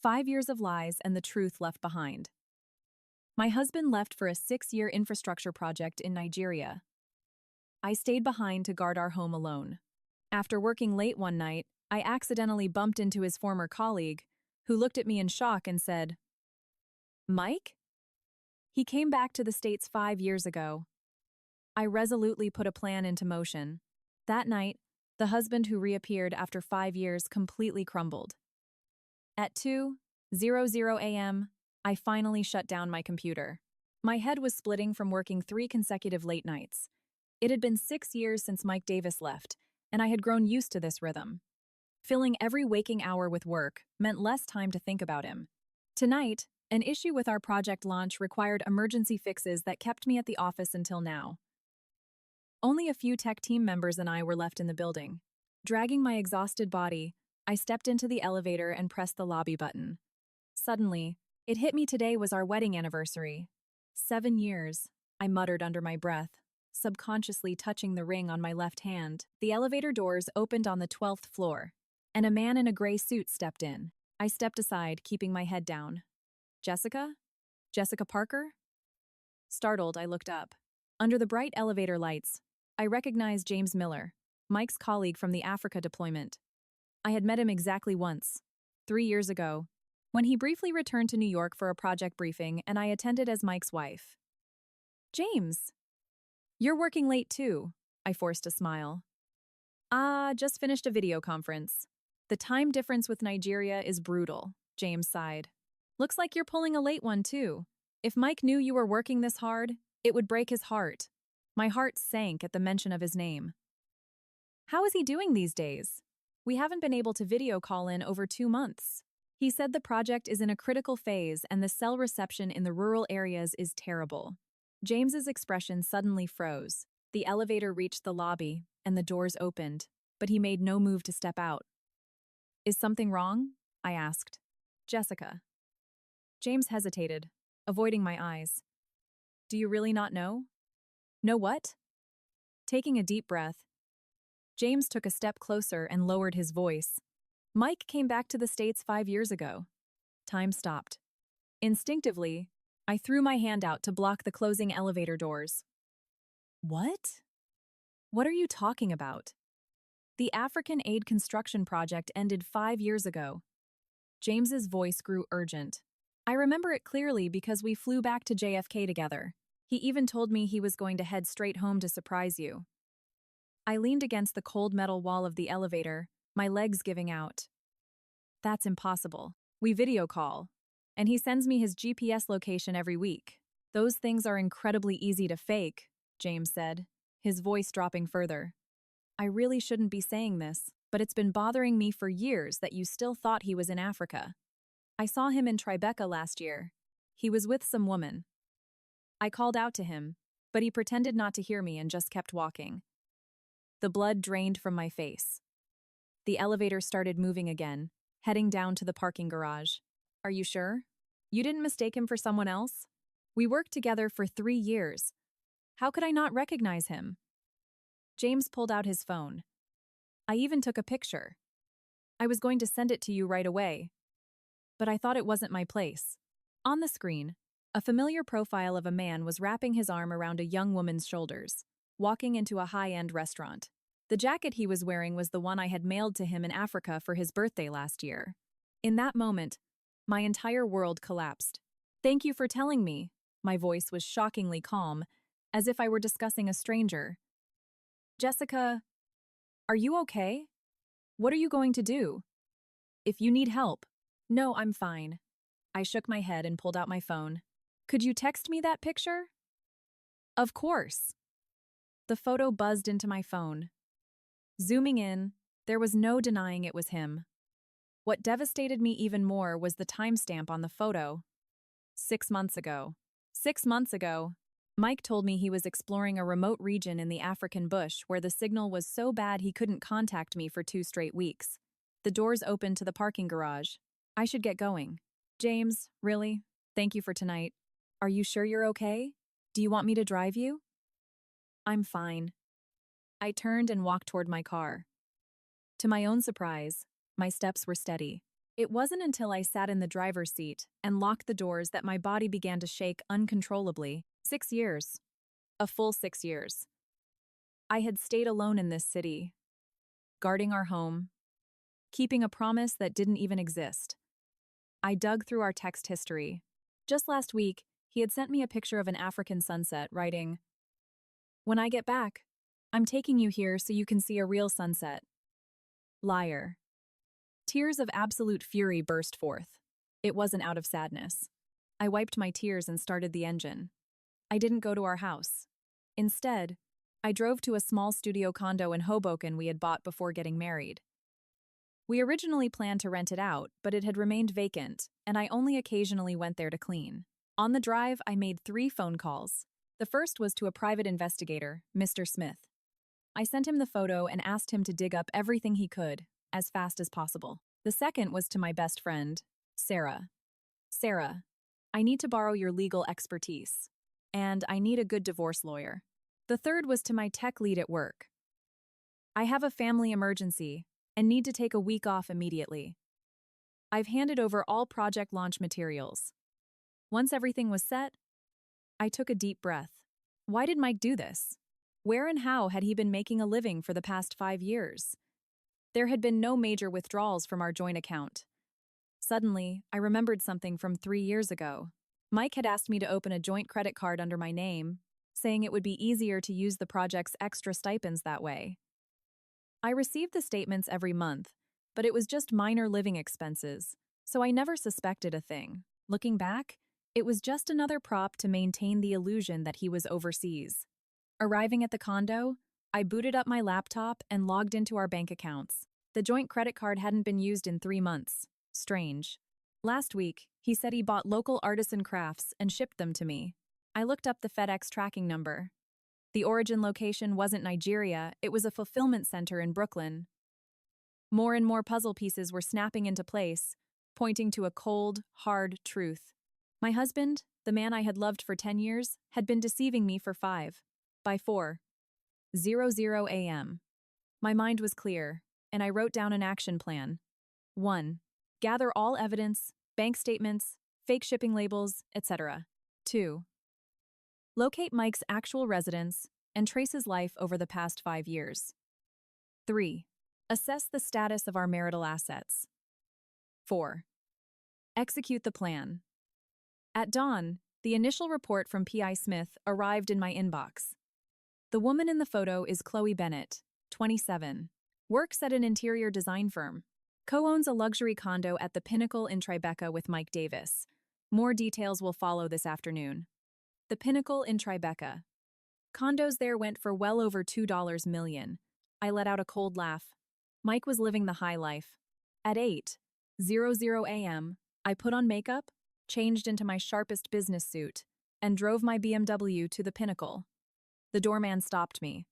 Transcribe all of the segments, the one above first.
5 years of lies and the truth left behind. My husband left for a 6-year infrastructure project in Nigeria. I stayed behind to guard our home alone. After working late one night, I accidentally bumped into his former colleague, who looked at me in shock and said, "Mike?" He came back to the States 5 years ago. I resolutely put a plan into motion. That night, the husband who reappeared after 5 years completely crumbled. At 2:00 a.m., I finally shut down my computer. My head was splitting from working 3 consecutive late nights. It had been 6 years since Mike Davis left, and I had grown used to this rhythm. Filling every waking hour with work meant less time to think about him. Tonight, an issue with our project launch required emergency fixes that kept me at the office until now. Only a few tech team members and I were left in the building. Dragging my exhausted body, I stepped into the elevator and pressed the lobby button. Suddenly, it hit me today was our wedding anniversary. 7 years, I muttered under my breath, subconsciously touching the ring on my left hand. The elevator doors opened on the 12th floor, and a man in a gray suit stepped in. I stepped aside, keeping my head down. Jessica? Jessica Parker? Startled, I looked up. Under the bright elevator lights, I recognized James Miller, Mike's colleague from the Africa deployment. I had met him exactly once, 3 years ago, when he briefly returned to New York for a project briefing and I attended as Mike's wife. "James, you're working late too," I forced a smile. Just finished a video conference. The time difference with Nigeria is brutal," James sighed. "Looks like you're pulling a late one too. If Mike knew you were working this hard, it would break his heart." My heart sank at the mention of his name. "How is he doing these days? We haven't been able to video call in over 2 months. He said the project is in a critical phase and the cell reception in the rural areas is terrible." James's expression suddenly froze. The elevator reached the lobby, and the doors opened, but he made no move to step out. "Is something wrong?" I asked. "Jessica." James hesitated, avoiding my eyes. "Do you really not know?" "Know what?" Taking a deep breath, James took a step closer and lowered his voice. "Mike came back to the States 5 years ago." Time stopped. Instinctively, I threw my hand out to block the closing elevator doors. "What? What are you talking about?" "The African Aid Construction Project ended 5 years ago." James's voice grew urgent. "I remember it clearly because we flew back to JFK together. He even told me he was going to head straight home to surprise you." I leaned against the cold metal wall of the elevator, my legs giving out. "That's impossible. We video call, and he sends me his GPS location every week. Those things are incredibly easy to fake," James said, his voice dropping further. "I really shouldn't be saying this, but it's been bothering me for years that you still thought he was in Africa. I saw him in Tribeca last year. He was with some woman. I called out to him, but he pretended not to hear me and just kept walking." The blood drained from my face. The elevator started moving again, heading down to the parking garage. "Are you sure? You didn't mistake him for someone else? We worked together for 3 years. How could I not recognize him?" James pulled out his phone. "I even took a picture. I was going to send it to you right away, but I thought it wasn't my place." On the screen, a familiar profile of a man was wrapping his arm around a young woman's shoulders, walking into a high-end restaurant. The jacket he was wearing was the one I had mailed to him in Africa for his birthday last year. In that moment, my entire world collapsed. "Thank you for telling me." My voice was shockingly calm, as if I were discussing a stranger. "Jessica, are you okay? What are you going to do? If you need help." "No, I'm fine." I shook my head and pulled out my phone. "Could you text me that picture?" "Of course." The photo buzzed into my phone. Zooming in, there was no denying it was him. What devastated me even more was the timestamp on the photo. 6 months ago. 6 months ago, Mike told me he was exploring a remote region in the African bush where the signal was so bad he couldn't contact me for 2 straight weeks. The doors opened to the parking garage. I should get going. "James, really? Thank you for tonight. Are you sure you're okay? Do you want me to drive you?" "I'm fine." I turned and walked toward my car. To my own surprise, my steps were steady. It wasn't until I sat in the driver's seat and locked the doors that my body began to shake uncontrollably. 6 years. A full 6 years. I had stayed alone in this city, guarding our home, keeping a promise that didn't even exist. I dug through our text history. Just last week, he had sent me a picture of an African sunset, writing, "When I get back, I'm taking you here so you can see a real sunset." Liar. Tears of absolute fury burst forth. It wasn't out of sadness. I wiped my tears and started the engine. I didn't go to our house. Instead, I drove to a small studio condo in Hoboken we had bought before getting married. We originally planned to rent it out, but it had remained vacant, and I only occasionally went there to clean. On the drive, I made 3 phone calls. The first was to a private investigator, Mr. Smith. I sent him the photo and asked him to dig up everything he could, as fast as possible. The second was to my best friend, Sarah. "Sarah, I need to borrow your legal expertise, and I need a good divorce lawyer." The third was to my tech lead at work. "I have a family emergency and need to take a week off immediately. I've handed over all project launch materials." Once everything was set, I took a deep breath. Why did Mike do this? Where and how had he been making a living for the past 5 years? There had been no major withdrawals from our joint account. Suddenly, I remembered something from 3 years ago. Mike had asked me to open a joint credit card under my name, saying it would be easier to use the project's extra stipends that way. I received the statements every month, but it was just minor living expenses, so I never suspected a thing. Looking back, it was just another prop to maintain the illusion that he was overseas. Arriving at the condo, I booted up my laptop and logged into our bank accounts. The joint credit card hadn't been used in 3 months. Strange. Last week, he said he bought local artisan crafts and shipped them to me. I looked up the FedEx tracking number. The origin location wasn't Nigeria, it was a fulfillment center in Brooklyn. More and more puzzle pieces were snapping into place, pointing to a cold, hard truth. My husband, the man I had loved for 10 years, had been deceiving me for 5. By 4:00 a.m. My mind was clear, and I wrote down an action plan. 1. Gather all evidence, bank statements, fake shipping labels, etc. 2. Locate Mike's actual residence and trace his life over the past 5 years. 3. Assess the status of our marital assets. 4. Execute the plan. At dawn, the initial report from P.I. Smith arrived in my inbox. The woman in the photo is Chloe Bennett, 27. Works at an interior design firm. Co-owns a luxury condo at the Pinnacle in Tribeca with Mike Davis. More details will follow this afternoon. The Pinnacle in Tribeca. Condos there went for well over $2 million. I let out a cold laugh. Mike was living the high life. At 8:00 a.m., I put on makeup, changed into my sharpest business suit, and drove my BMW to the Pinnacle. The doorman stopped me.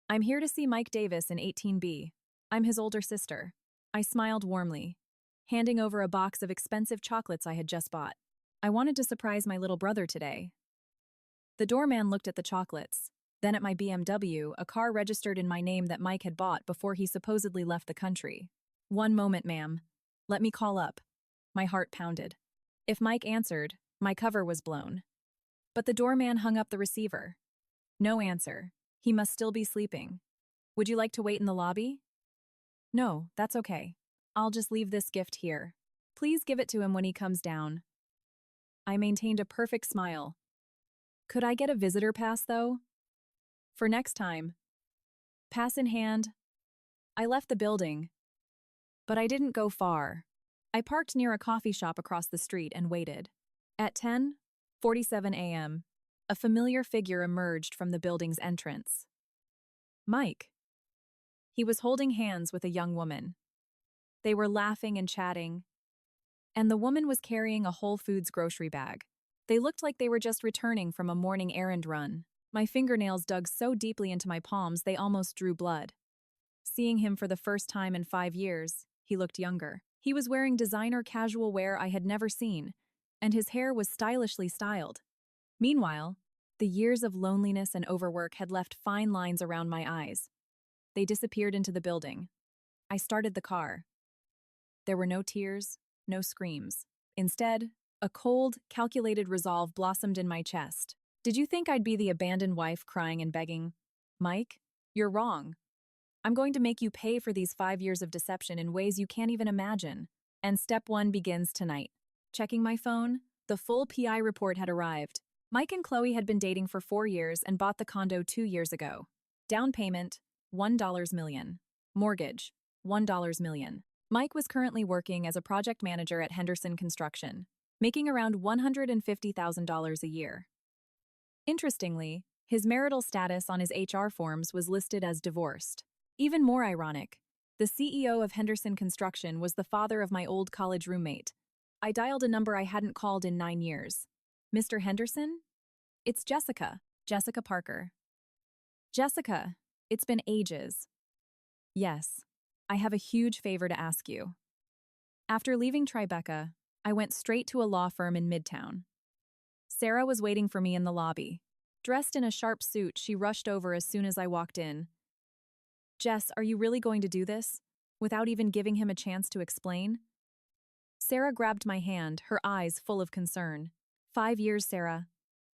"I'm here to see Mike Davis in 18B. I'm his older sister." I smiled warmly, handing over a box of expensive chocolates I had just bought. I wanted to surprise my little brother today. The doorman looked at the chocolates, then at my BMW, a car registered in my name that Mike had bought before he supposedly left the country. "One moment, ma'am. Let me call up." My heart pounded. If Mike answered, my cover was blown. But the doorman hung up the receiver. No answer. He must still be sleeping. "Would you like to wait in the lobby?" "No, that's okay. I'll just leave this gift here. Please give it to him when he comes down." I maintained a perfect smile. Could I get a visitor pass, though? For next time. Pass in hand. I left the building. But I didn't go far. I parked near a coffee shop across the street and waited. At 10:47 a.m., a familiar figure emerged from the building's entrance. Mike. He was holding hands with a young woman. They were laughing and chatting, and the woman was carrying a Whole Foods grocery bag. They looked like they were just returning from a morning errand run. My fingernails dug so deeply into my palms they almost drew blood. Seeing him for the first time in 5 years, he looked younger. He was wearing designer casual wear I had never seen, and his hair was stylishly styled. Meanwhile, the years of loneliness and overwork had left fine lines around my eyes. They disappeared into the building. I started the car. There were no tears, no screams. Instead, a cold, calculated resolve blossomed in my chest. Did you think I'd be the abandoned wife crying and begging? Mike, you're wrong. I'm going to make you pay for these 5 years of deception in ways you can't even imagine. And step one begins tonight. Checking my phone, the full PI report had arrived. Mike and Chloe had been dating for 4 years and bought the condo 2 years ago. Down payment, $1 million. Mortgage, $1 million. Mike was currently working as a project manager at Henderson Construction, making around $150,000 a year. Interestingly, his marital status on his HR forms was listed as divorced. Even more ironic, the CEO of Henderson Construction was the father of my old college roommate. I dialed a number I hadn't called in 9 years. Mr. Henderson? It's Jessica. Jessica Parker. Jessica, it's been ages. Yes, I have a huge favor to ask you. After leaving Tribeca, I went straight to a law firm in Midtown. Sarah was waiting for me in the lobby. Dressed in a sharp suit, she rushed over as soon as I walked in. Jess, are you really going to do this? Without even giving him a chance to explain? Sarah grabbed my hand, her eyes full of concern. 5 years, Sarah.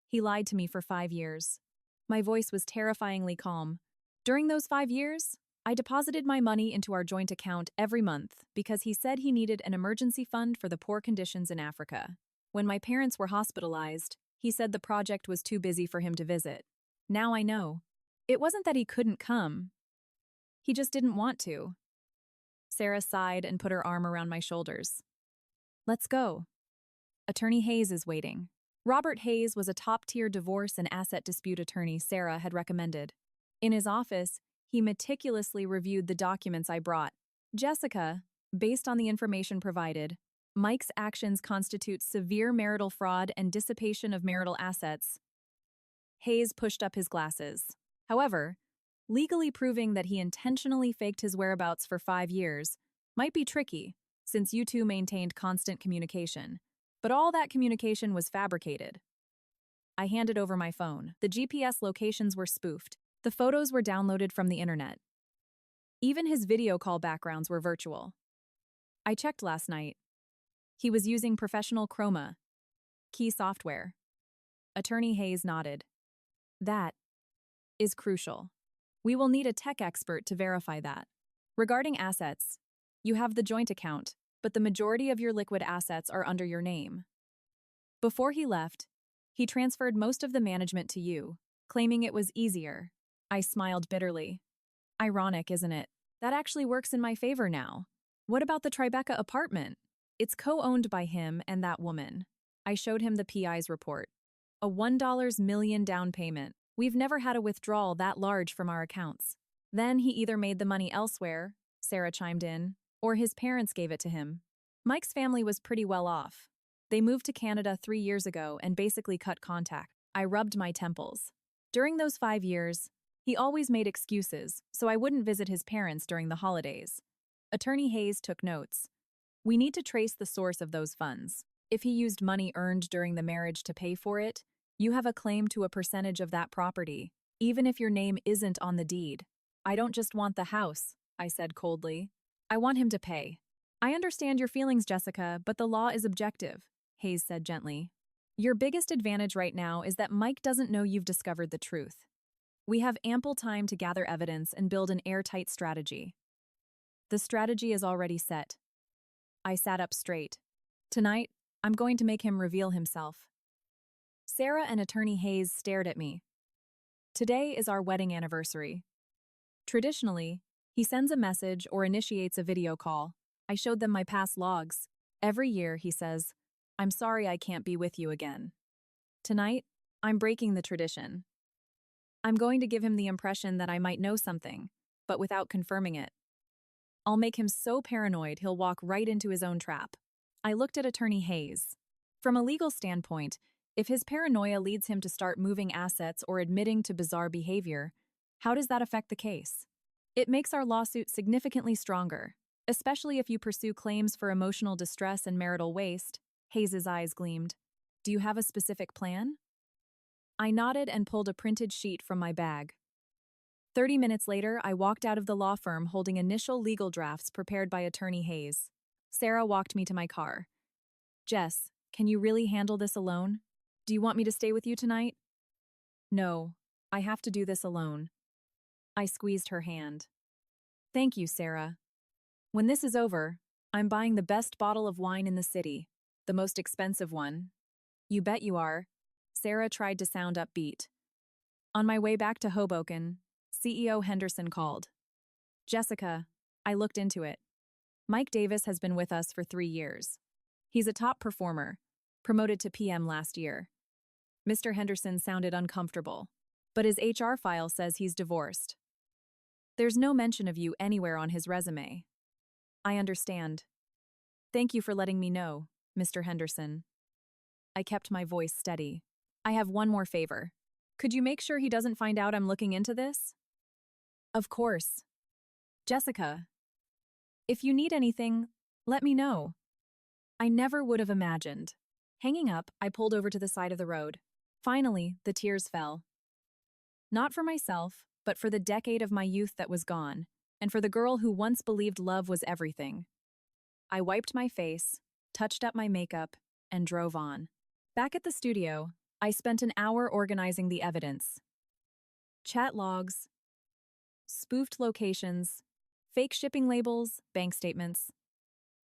He lied to me for 5 years. My voice was terrifyingly calm. During those 5 years, I deposited my money into our joint account every month because he said he needed an emergency fund for the poor conditions in Africa. When my parents were hospitalized, he said the project was too busy for him to visit. Now I know. It wasn't that he couldn't come. He just didn't want to. Sarah sighed and put her arm around my shoulders. Let's go. Attorney Hayes is waiting. Robert Hayes was a top-tier divorce and asset dispute attorney Sarah had recommended. In his office, he meticulously reviewed the documents I brought. Jessica, based on the information provided, Mike's actions constitute severe marital fraud and dissipation of marital assets. Hayes pushed up his glasses. However, legally proving that he intentionally faked his whereabouts for 5 years might be tricky, since you two maintained constant communication. But all that communication was fabricated. I handed over my phone. The GPS locations were spoofed. The photos were downloaded from the internet. Even his video call backgrounds were virtual. I checked last night. He was using professional Chroma key software. Attorney Hayes nodded. That is crucial. We will need a tech expert to verify that. Regarding assets, you have the joint account, but the majority of your liquid assets are under your name. Before he left, he transferred most of the management to you, claiming it was easier. I smiled bitterly. Ironic, isn't it? That actually works in my favor now. What about the Tribeca apartment? It's co-owned by him and that woman. I showed him the PI's report. A $1 million down payment. We've never had a withdrawal that large from our accounts. Then he either made the money elsewhere, Sarah chimed in, or his parents gave it to him. Mike's family was pretty well off. They moved to Canada 3 years ago and basically cut contact. I rubbed my temples. During those 5 years, he always made excuses, so I wouldn't visit his parents during the holidays. Attorney Hayes took notes. We need to trace the source of those funds. If he used money earned during the marriage to pay for it, you have a claim to a percentage of that property, even if your name isn't on the deed. I don't just want the house, I said coldly. I want him to pay. I understand your feelings, Jessica, but the law is objective, Hayes said gently. Your biggest advantage right now is that Mike doesn't know you've discovered the truth. We have ample time to gather evidence and build an airtight strategy. The strategy is already set. I sat up straight. Tonight, I'm going to make him reveal himself. Sarah and Attorney Hayes stared at me. Today is our wedding anniversary. Traditionally, he sends a message or initiates a video call. I showed them my past logs. Every year, he says, I'm sorry I can't be with you again. Tonight, I'm breaking the tradition. I'm going to give him the impression that I might know something, but without confirming it. I'll make him so paranoid he'll walk right into his own trap. I looked at Attorney Hayes. From a legal standpoint, if his paranoia leads him to start moving assets or admitting to bizarre behavior, how does that affect the case? It makes our lawsuit significantly stronger, especially if you pursue claims for emotional distress and marital waste. Hayes's eyes gleamed. Do you have a specific plan? I nodded and pulled a printed sheet from my bag. 30 minutes later, I walked out of the law firm holding initial legal drafts prepared by Attorney Hayes. Sarah walked me to my car. Jess, can you really handle this alone? Do you want me to stay with you tonight? No, I have to do this alone. I squeezed her hand. Thank you, Sarah. When this is over, I'm buying the best bottle of wine in the city, the most expensive one. You bet you are. Sarah tried to sound upbeat. On my way back to Hoboken, CEO Henderson called. Jessica, I looked into it. Mike Davis has been with us for 3 years. He's a top performer, promoted to PM last year. Mr. Henderson sounded uncomfortable, but his HR file says he's divorced. There's no mention of you anywhere on his resume. I understand. Thank you for letting me know, Mr. Henderson. I kept my voice steady. I have one more favor. Could you make sure he doesn't find out I'm looking into this? Of course. Jessica, if you need anything, let me know. I never would have imagined. Hanging up, I pulled over to the side of the road. Finally, the tears fell. Not for myself, but for the decade of my youth that was gone, and for the girl who once believed love was everything. I wiped my face, touched up my makeup, and drove on. Back at the studio, I spent an hour organizing the evidence. Chat logs, spoofed locations, fake shipping labels, bank statements.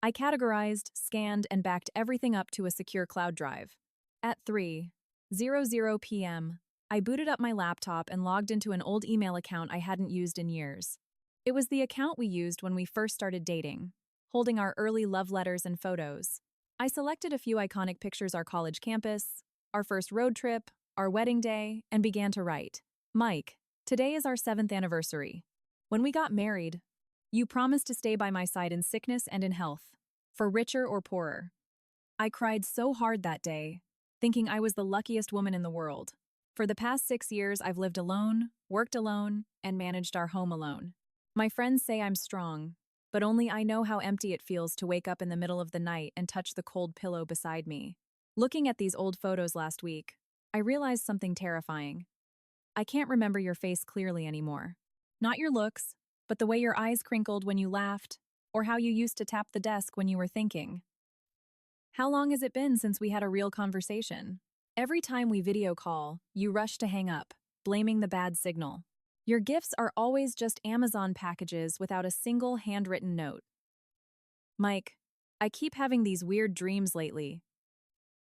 I categorized, scanned, and backed everything up to a secure cloud drive. At 3:00 p.m., I booted up my laptop and logged into an old email account I hadn't used in years. It was the account we used when we first started dating, holding our early love letters and photos. I selected a few iconic pictures: our college campus, our first road trip, our wedding day, and began to write. Mike, today is our 7th anniversary. When we got married, you promised to stay by my side in sickness and in health, for richer or poorer. I cried so hard that day, thinking I was the luckiest woman in the world. For the past 6 years, I've lived alone, worked alone, and managed our home alone. My friends say I'm strong, but only I know how empty it feels to wake up in the middle of the night and touch the cold pillow beside me. Looking at these old photos last week, I realized something terrifying. I can't remember your face clearly anymore. Not your looks, but the way your eyes crinkled when you laughed, or how you used to tap the desk when you were thinking. How long has it been since we had a real conversation? Every time we video call, you rush to hang up, blaming the bad signal. Your gifts are always just Amazon packages without a single handwritten note. Mike, I keep having these weird dreams lately.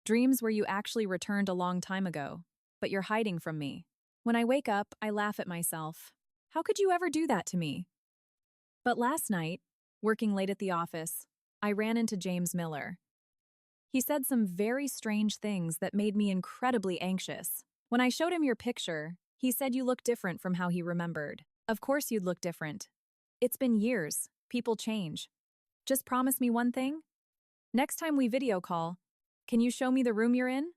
Dreams where you actually returned a long time ago, but you're hiding from me. When I wake up, I laugh at myself. How could you ever do that to me? But last night, working late at the office, I ran into James Miller. He said some very strange things that made me incredibly anxious. When I showed him your picture, he said you look different from how he remembered. Of course you'd look different. It's been years. People change. Just promise me one thing. Next time we video call, can you show me the room you're in?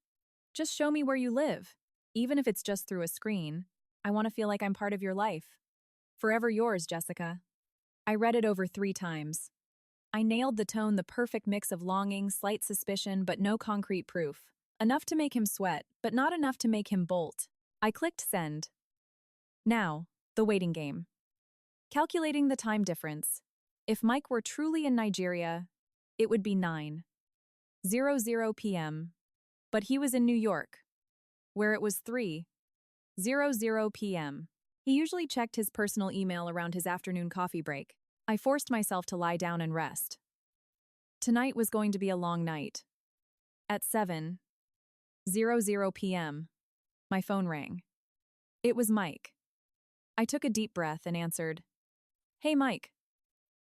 Just show me where you live. Even if it's just through a screen, I want to feel like I'm part of your life. Forever yours, Jessica. I read it over 3 times. I nailed the tone, the perfect mix of longing, slight suspicion, but no concrete proof. Enough to make him sweat, but not enough to make him bolt. I clicked send. Now, the waiting game. Calculating the time difference. If Mike were truly in Nigeria, it would be 9:00 p.m. But he was in New York, where it was 3:00 p.m. He usually checked his personal email around his afternoon coffee break. I forced myself to lie down and rest. Tonight was going to be a long night. At 7:00 p.m., my phone rang. It was Mike. I took a deep breath and answered, "Hey, Mike."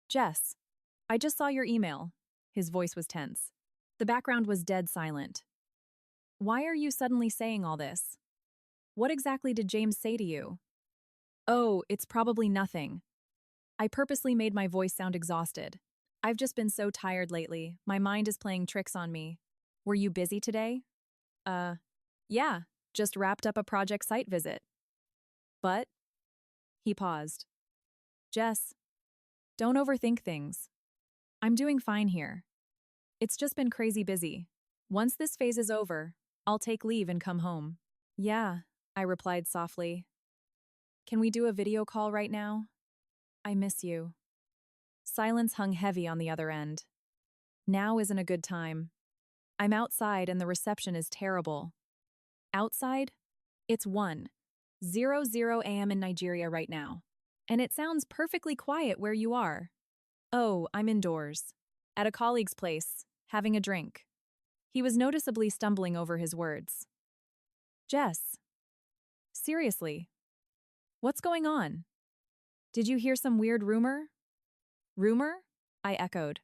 "Jess, I just saw your email." His voice was tense. The background was dead silent. "Why are you suddenly saying all this? What exactly did James say to you?" "Oh, it's probably nothing." I purposely made my voice sound exhausted. "I've just been so tired lately. My mind is playing tricks on me." "Were you busy today?" Yeah, just wrapped up a project site visit." "But?" He paused. "Jess, don't overthink things. I'm doing fine here. It's just been crazy busy. Once this phase is over, I'll take leave and come home." "Yeah," I replied softly. "Can we do a video call right now? I miss you." Silence hung heavy on the other end. Now isn't a good time. I'm outside and the reception is terrible. Outside? It's 1:00 a.m. in Nigeria right now. And it sounds perfectly quiet where you are. Oh, I'm indoors. At a colleague's place, having a drink. He was noticeably stumbling over his words. Jess. Seriously. What's going on? Did you hear some weird rumor? Rumor? I echoed.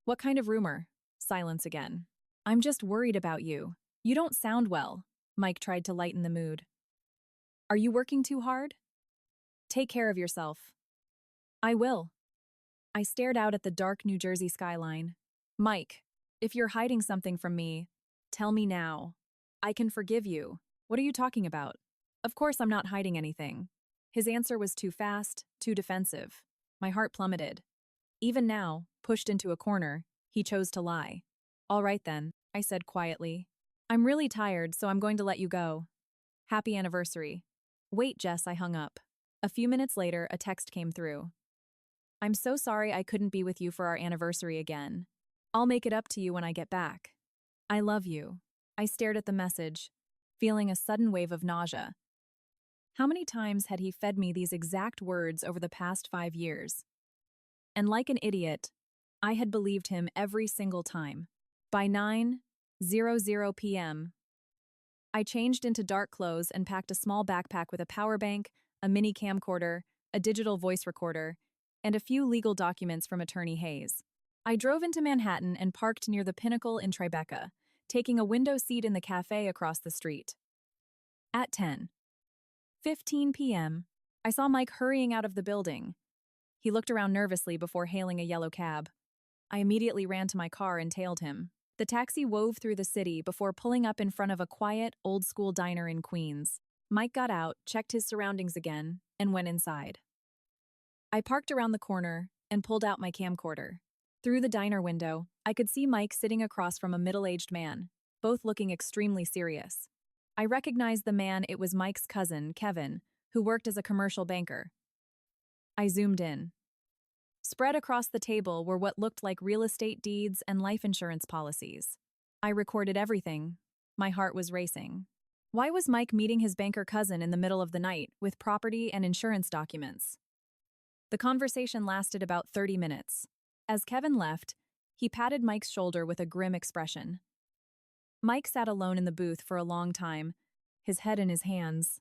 What kind of rumor? Silence again. I'm just worried about you. You don't sound well. Mike tried to lighten the mood. Are you working too hard? Take care of yourself. I will. I stared out at the dark New Jersey skyline. Mike, if you're hiding something from me, tell me now. I can forgive you. What are you talking about? Of course I'm not hiding anything. His answer was too fast, too defensive. My heart plummeted. Even now, pushed into a corner, he chose to lie. All right then, I said quietly. I'm really tired, so I'm going to let you go. Happy anniversary. Wait, Jess, I hung up. A few minutes later, a text came through. I'm so sorry I couldn't be with you for our anniversary again. I'll make it up to you when I get back. I love you. I stared at the message, feeling a sudden wave of nausea. How many times had he fed me these exact words over the past 5 years? And like an idiot, I had believed him every single time. By 9:00 p.m., I changed into dark clothes and packed a small backpack with a power bank, a mini camcorder, a digital voice recorder, and a few legal documents from Attorney Hayes. I drove into Manhattan and parked near the Pinnacle in Tribeca, taking a window seat in the cafe across the street. At 10:15 p.m., I saw Mike hurrying out of the building. He looked around nervously before hailing a yellow cab. I immediately ran to my car and tailed him. The taxi wove through the city before pulling up in front of a quiet, old-school diner in Queens. Mike got out, checked his surroundings again, and went inside. I parked around the corner and pulled out my camcorder. Through the diner window, I could see Mike sitting across from a middle-aged man, both looking extremely serious. I recognized the man. It was Mike's cousin, Kevin, who worked as a commercial banker. I zoomed in. Spread across the table were what looked like real estate deeds and life insurance policies. I recorded everything. My heart was racing. Why was Mike meeting his banker cousin in the middle of the night with property and insurance documents? The conversation lasted about 30 minutes. As Kevin left, he patted Mike's shoulder with a grim expression. Mike sat alone in the booth for a long time, his head in his hands.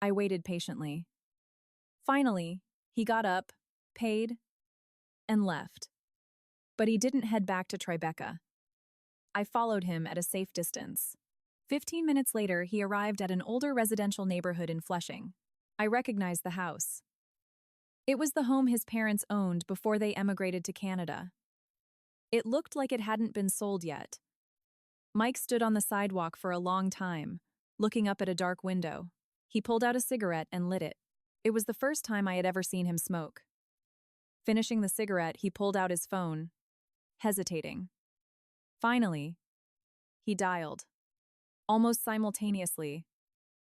I waited patiently. Finally, he got up, paid, and left. But he didn't head back to Tribeca. I followed him at a safe distance. 15 minutes later, he arrived at an older residential neighborhood in Flushing. I recognized the house. It was the home his parents owned before they emigrated to Canada. It looked like it hadn't been sold yet. Mike stood on the sidewalk for a long time, looking up at a dark window. He pulled out a cigarette and lit it. It was the first time I had ever seen him smoke. Finishing the cigarette, he pulled out his phone, hesitating. Finally, he dialed. Almost simultaneously,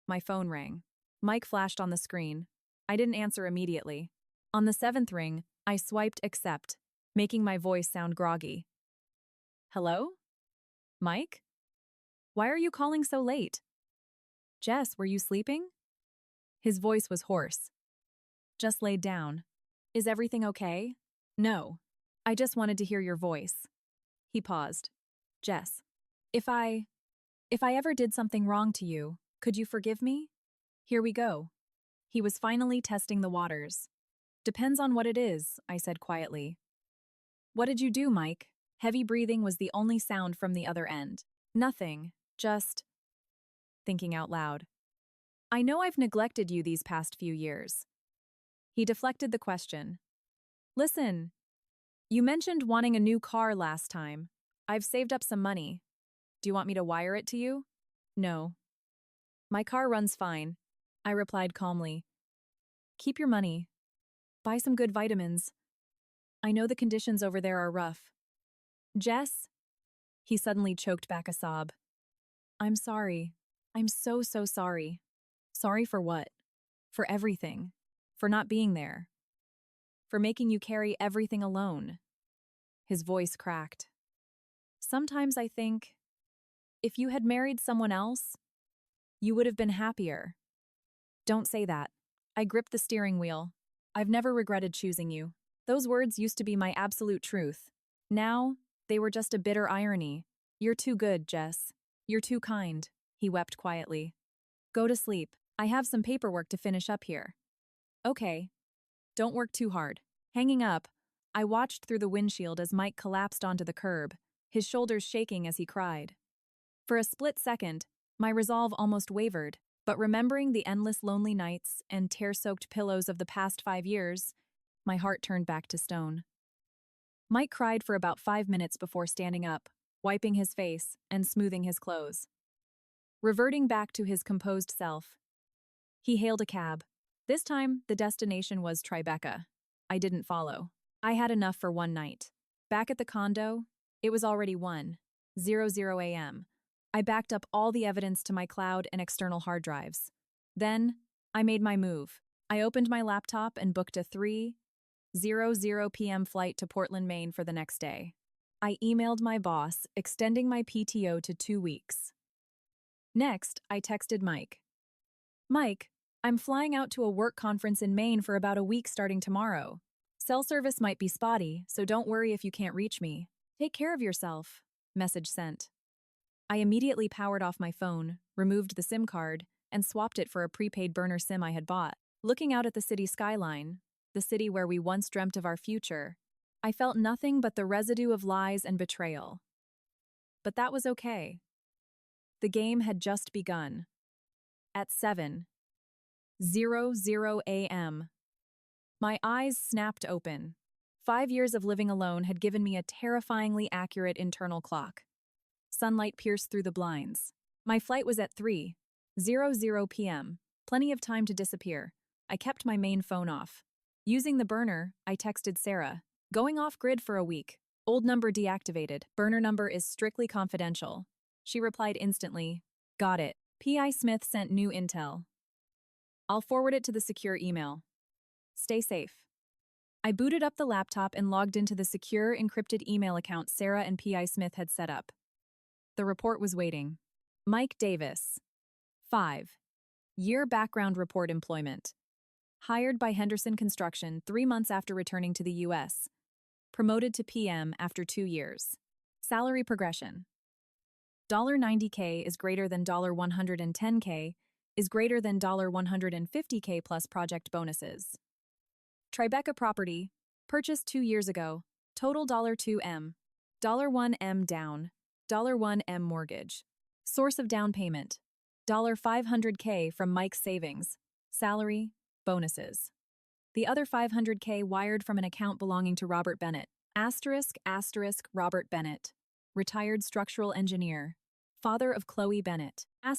my phone rang. Mike flashed on the screen. I didn't answer immediately. On the 7th ring, I swiped accept, making my voice sound groggy. Hello? Mike? Why are you calling so late? Jess, were you sleeping? His voice was hoarse. Just laid down. Is everything okay? No. I just wanted to hear your voice. He paused. Jess, if I ever did something wrong to you, could you forgive me? Here we go. He was finally testing the waters. Depends on what it is, I said quietly. What did you do, Mike? Heavy breathing was the only sound from the other end. Nothing, just thinking out loud. I know I've neglected you these past few years. He deflected the question. Listen, you mentioned wanting a new car last time. I've saved up some money. Do you want me to wire it to you? No. My car runs fine, I replied calmly. Keep your money. Buy some good vitamins. I know the conditions over there are rough. Jess? He suddenly choked back a sob. I'm sorry. I'm so sorry. Sorry for what? For everything. For not being there. For making you carry everything alone. His voice cracked. Sometimes I think, if you had married someone else, you would have been happier. Don't say that. I gripped the steering wheel. I've never regretted choosing you. Those words used to be my absolute truth. Now, they were just a bitter irony. You're too good, Jess. You're too kind, he wept quietly. Go to sleep. I have some paperwork to finish up here. Okay. Don't work too hard. Hanging up, I watched through the windshield as Mike collapsed onto the curb, his shoulders shaking as he cried. For a split second, my resolve almost wavered, but remembering the endless lonely nights and tear-soaked pillows of the past 5 years, my heart turned back to stone. Mike cried for about 5 minutes before standing up, wiping his face and smoothing his clothes. Reverting back to his composed self, he hailed a cab. This time, the destination was Tribeca. I didn't follow. I had enough for one night. Back at the condo, it was already 1:00 a.m. I backed up all the evidence to my cloud and external hard drives. Then, I made my move. I opened my laptop and booked a 3:00 p.m. flight to Portland, Maine for the next day. I emailed my boss, extending my PTO to 2 weeks. Next, I texted Mike. Mike, I'm flying out to a work conference in Maine for about a week starting tomorrow. Cell service might be spotty, so don't worry if you can't reach me. Take care of yourself. Message sent. I immediately powered off my phone, removed the SIM card, and swapped it for a prepaid burner SIM I had bought. Looking out at the city skyline, the city where we once dreamt of our future, I felt nothing but the residue of lies and betrayal. But that was okay. The game had just begun. At 7:00 a.m., my eyes snapped open. 5 years of living alone had given me a terrifyingly accurate internal clock. Sunlight pierced through the blinds. My flight was at 3:00 p.m., plenty of time to disappear. I kept my main phone off. Using the burner, I texted Sarah, going off-grid for a week. Old number deactivated. Burner number is strictly confidential. She replied instantly, got it. P.I. Smith sent new intel. I'll forward it to the secure email. Stay safe. I booted up the laptop and logged into the secure, encrypted email account Sarah and P.I. Smith had set up. The report was waiting. Mike Davis. 5-year background report employment. Hired by Henderson Construction 3 months after returning to the U.S. Promoted to PM after 2 years. Salary progression. $90K is greater than $110K is greater than $150K plus project bonuses. Tribeca property, purchased 2 years ago, total $2M, $1M down, $1M mortgage. Source of down payment, $500K from Mike's savings, salary, bonuses. The other $500K wired from an account belonging to Robert Bennett, *** Robert Bennett, retired structural engineer, father of Chloe Bennett, ***,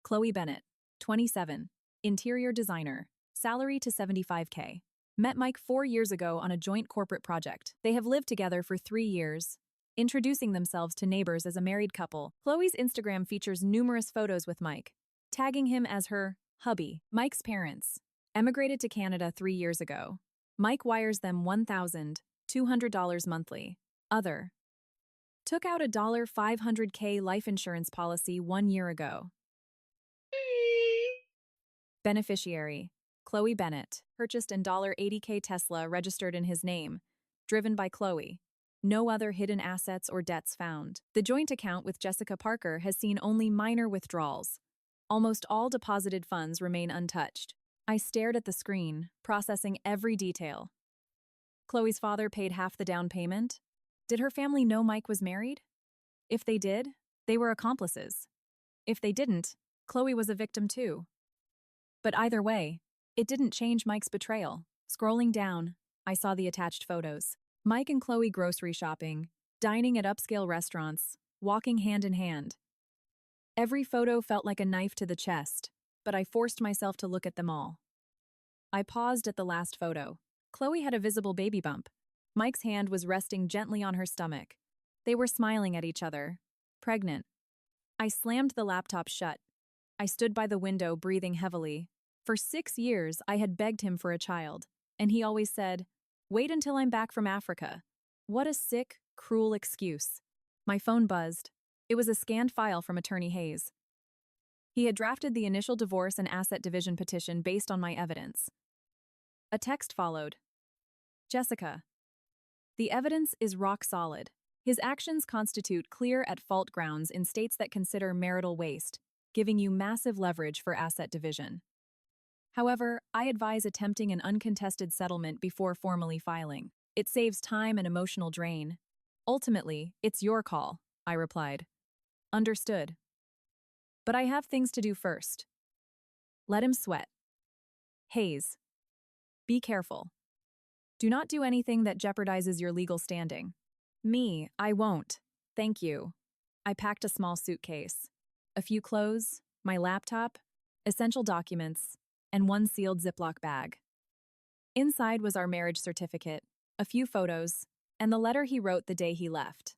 Chloe Bennett, 27, interior designer, salary to $75K. Met Mike 4 years ago on a joint corporate project. They have lived together for 3 years, introducing themselves to neighbors as a married couple. Chloe's Instagram features numerous photos with Mike, tagging him as her hubby. Mike's parents emigrated to Canada 3 years ago. Mike wires them $1,200 monthly. Other took out a $500K life insurance policy 1 year ago. Beneficiary Chloe Bennett purchased an $80K Tesla registered in his name, driven by Chloe. No other hidden assets or debts found. The joint account with Jessica Parker has seen only minor withdrawals. Almost all deposited funds remain untouched. I stared at the screen, processing every detail. Chloe's father paid half the down payment. Did her family know Mike was married? If they did, they were accomplices. If they didn't, Chloe was a victim too. But either way, it didn't change Mike's betrayal. Scrolling down, I saw the attached photos. Mike and Chloe grocery shopping, dining at upscale restaurants, walking hand in hand. Every photo felt like a knife to the chest, but I forced myself to look at them all. I paused at the last photo. Chloe had a visible baby bump. Mike's hand was resting gently on her stomach. They were smiling at each other, pregnant. I slammed the laptop shut. I stood by the window, breathing heavily. For 6 years, I had begged him for a child, and he always said, "Wait until I'm back from Africa." What a sick, cruel excuse. My phone buzzed. It was a scanned file from Attorney Hayes. He had drafted the initial divorce and asset division petition based on my evidence. A text followed. Jessica. The evidence is rock solid. His actions constitute clear at-fault grounds in states that consider marital waste, giving you massive leverage for asset division. However, I advise attempting an uncontested settlement before formally filing. It saves time and emotional drain. Ultimately, it's your call, I replied. Understood. But I have things to do first. Let him sweat. Hayes. Be careful. Do not do anything that jeopardizes your legal standing. Me, I won't. Thank you. I packed a small suitcase. A few clothes, my laptop, essential documents, and one sealed Ziploc bag. Inside was our marriage certificate, a few photos, and the letter he wrote the day he left.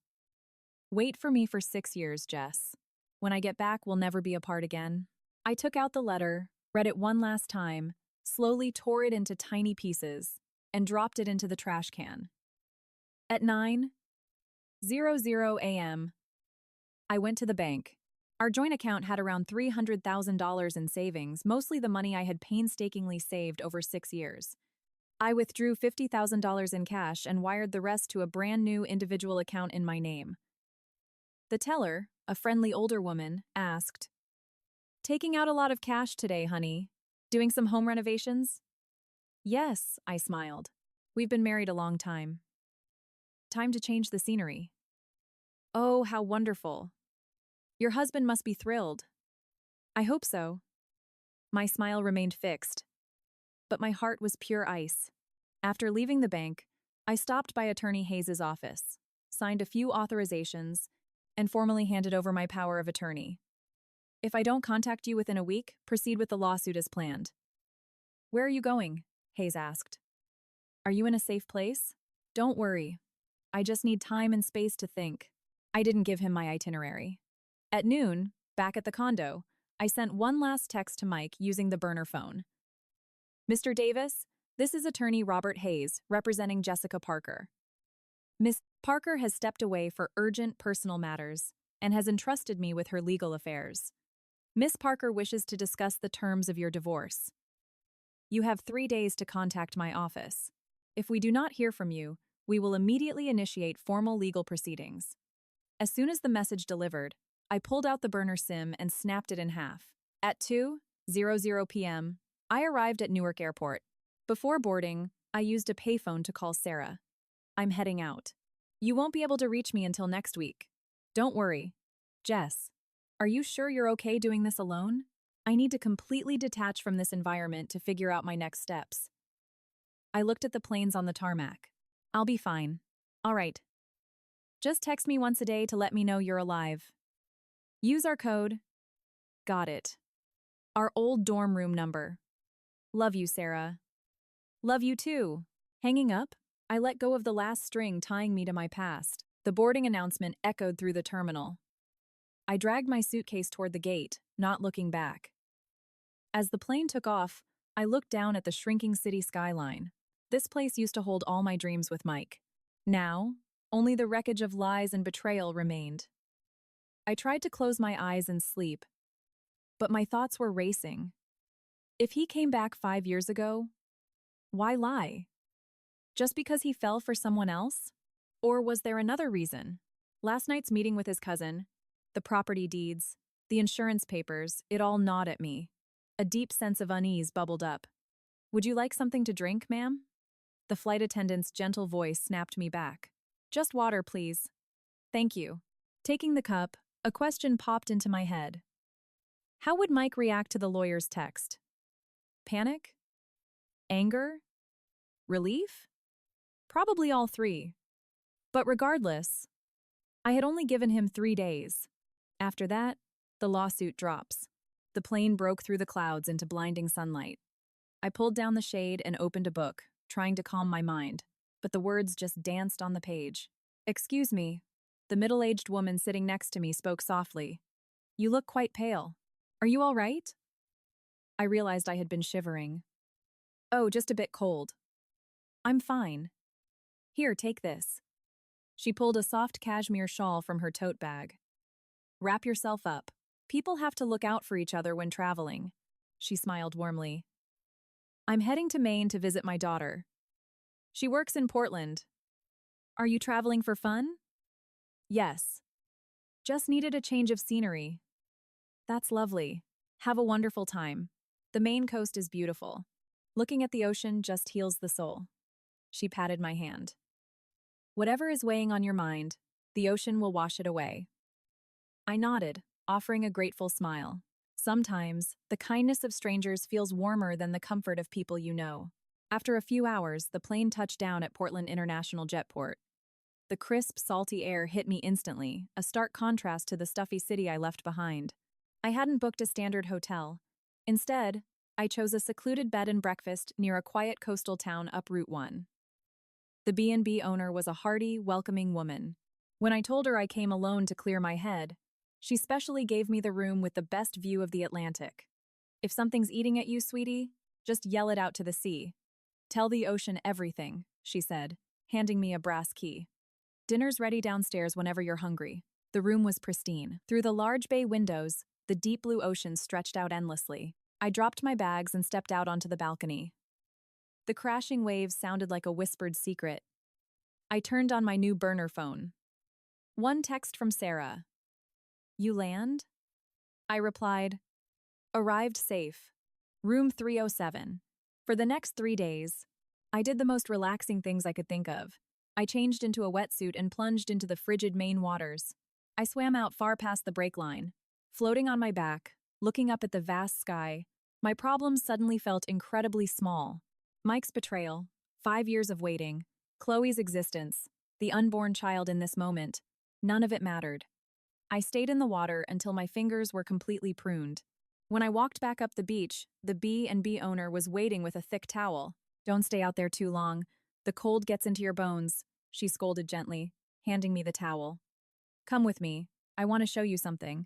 Wait for me for 6 years, Jess. When I get back, we'll never be apart again. I took out the letter, read it one last time, slowly tore it into tiny pieces, and dropped it into the trash can. At 9:00 a.m., I went to the bank. Our joint account had around $300,000 in savings, mostly the money I had painstakingly saved over 6 years. I withdrew $50,000 in cash and wired the rest to a brand new individual account in my name. The teller, a friendly older woman, asked, "Taking out a lot of cash today, honey? Doing some home renovations?" "Yes," I smiled. "We've been married a long time. Time to change the scenery." "Oh, how wonderful. Your husband must be thrilled." "I hope so." My smile remained fixed, but my heart was pure ice. After leaving the bank, I stopped by Attorney Hayes' office, signed a few authorizations, and formally handed over my power of attorney. "If I don't contact you within a week, proceed with the lawsuit as planned." "Where are you going?" Hayes asked. "Are you in a safe place?" "Don't worry. I just need time and space to think." I didn't give him my itinerary. At noon, back at the condo, I sent one last text to Mike using the burner phone. "Mr. Davis, this is Attorney Robert Hayes, representing Jessica Parker. Miss Parker has stepped away for urgent personal matters and has entrusted me with her legal affairs. Miss Parker wishes to discuss the terms of your divorce. You have 3 days to contact my office. If we do not hear from you, we will immediately initiate formal legal proceedings." As soon as the message delivered, I pulled out the burner SIM and snapped it in half. At 2:00 p.m., I arrived at Newark Airport. Before boarding, I used a payphone to call Sarah. "I'm heading out. You won't be able to reach me until next week. Don't worry. Jess, are you sure you're okay doing this alone? I need to completely detach from this environment to figure out my next steps." I looked at the planes on the tarmac. "I'll be fine. All right. Just text me once a day to let me know you're alive. Use our code." Got it. Our old dorm room number. Love you, Sarah. Love you too. Hanging up, I let go of the last string tying me to my past. The boarding announcement echoed through the terminal. I dragged my suitcase toward the gate, not looking back. As the plane took off, I looked down at the shrinking city skyline. This place used to hold all my dreams with Mike. Now, only the wreckage of lies and betrayal remained. I tried to close my eyes and sleep, but my thoughts were racing. If he came back 5 years ago, why lie? Just because he fell for someone else? Or was there another reason? Last night's meeting with his cousin, the property deeds, the insurance papers, it all gnawed at me. A deep sense of unease bubbled up. "Would you like something to drink, ma'am?" The flight attendant's gentle voice snapped me back. "Just water, please." "Thank you." Taking the cup, a question popped into my head. How would Mike react to the lawyer's text? Panic? Anger? Relief? Probably all three. But regardless, I had only given him 3 days. After that, the lawsuit drops. The plane broke through the clouds into blinding sunlight. I pulled down the shade and opened a book, trying to calm my mind, but the words just danced on the page. "Excuse me." The middle-aged woman sitting next to me spoke softly. "You look quite pale. Are you all right?" I realized I had been shivering. "Oh, just a bit cold." "I'm fine. Here, take this." She pulled a soft cashmere shawl from her tote bag. Wrap yourself up. People have to look out for each other when traveling. She smiled warmly. I'm heading to Maine to visit my daughter. She works in Portland. Are you traveling for fun? Yes. Just needed a change of scenery. That's lovely. Have a wonderful time. The Maine coast is beautiful. Looking at the ocean just heals the soul. She patted my hand. Whatever is weighing on your mind, the ocean will wash it away. I nodded, offering a grateful smile. Sometimes, the kindness of strangers feels warmer than the comfort of people you know. After a few hours, the plane touched down at Portland International Jetport. The crisp, salty air hit me instantly, a stark contrast to the stuffy city I left behind. I hadn't booked a standard hotel. Instead, I chose a secluded bed and breakfast near a quiet coastal town up Route 1. The B&B owner was a hearty, welcoming woman. When I told her I came alone to clear my head, she specially gave me the room with the best view of the Atlantic. If something's eating at you, sweetie, just yell it out to the sea. Tell the ocean everything, she said, handing me a brass key. Dinner's ready downstairs whenever you're hungry. The room was pristine. Through the large bay windows, the deep blue ocean stretched out endlessly. I dropped my bags and stepped out onto the balcony. The crashing waves sounded like a whispered secret. I turned on my new burner phone. One text from Sarah. You land? I replied, arrived safe. Room 307. For the next 3 days, I did the most relaxing things I could think of. I changed into a wetsuit and plunged into the frigid Maine waters. I swam out far past the break line. Floating on my back, looking up at the vast sky, my problems suddenly felt incredibly small. Mike's betrayal, 5 years of waiting, Chloe's existence, the unborn child in this moment, none of it mattered. I stayed in the water until my fingers were completely pruned. When I walked back up the beach, the B&B owner was waiting with a thick towel. Don't stay out there too long. The cold gets into your bones, she scolded gently, handing me the towel. Come with me. I want to show you something.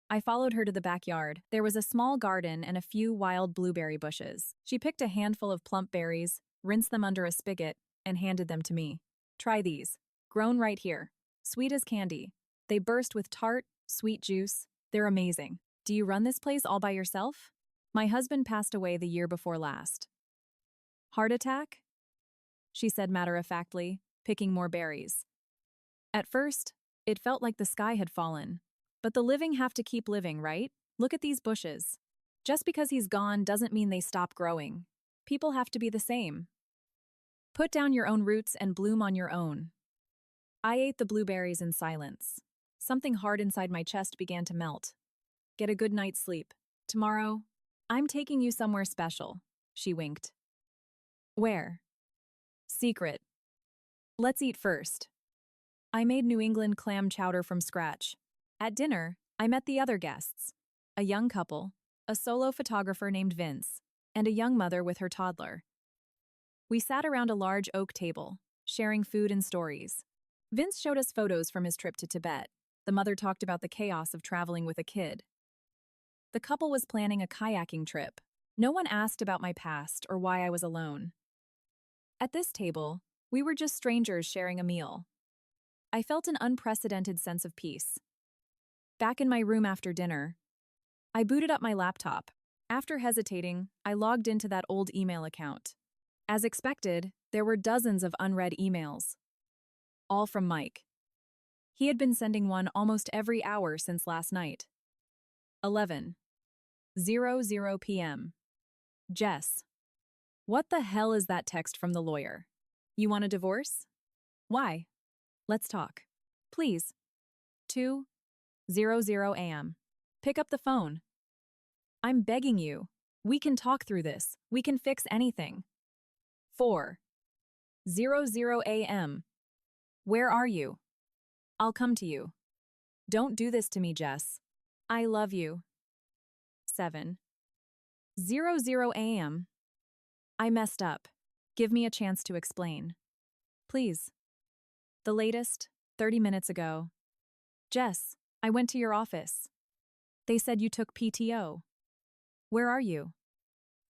I followed her to the backyard. There was a small garden and a few wild blueberry bushes. She picked a handful of plump berries, rinsed them under a spigot, and handed them to me. Try these. Grown right here. Sweet as candy. They burst with tart, sweet juice. They're amazing. Do you run this place all by yourself? My husband passed away the year before last. Heart attack? She said matter-of-factly, picking more berries. At first, it felt like the sky had fallen. But the living have to keep living, right? Look at these bushes. Just because he's gone doesn't mean they stop growing. People have to be the same. Put down your own roots and bloom on your own. I ate the blueberries in silence. Something hard inside my chest began to melt. Get a good night's sleep. Tomorrow, I'm taking you somewhere special, she winked. Where? Secret. Let's eat first. I made New England clam chowder from scratch. At dinner, I met the other guests. A young couple, a solo photographer named Vince, and a young mother with her toddler. We sat around a large oak table, sharing food and stories. Vince showed us photos from his trip to Tibet. The mother talked about the chaos of traveling with a kid. The couple was planning a kayaking trip. No one asked about my past or why I was alone. At this table, we were just strangers sharing a meal. I felt an unprecedented sense of peace. Back in my room after dinner, I booted up my laptop. After hesitating, I logged into that old email account. As expected, there were dozens of unread emails. All from Mike. He had been sending one almost every hour since last night. 11:00 p.m. Jess. What the hell is that text from the lawyer? You want a divorce? Why? Let's talk. Please. 2:00 a.m. Pick up the phone. I'm begging you. We can talk through this. We can fix anything. 4:00 a.m. Where are you? I'll come to you. Don't do this to me, Jess. I love you. 7:00 a.m. I messed up. Give me a chance to explain. Please. The latest, 30 minutes ago. Jess, I went to your office. They said you took PTO. Where are you?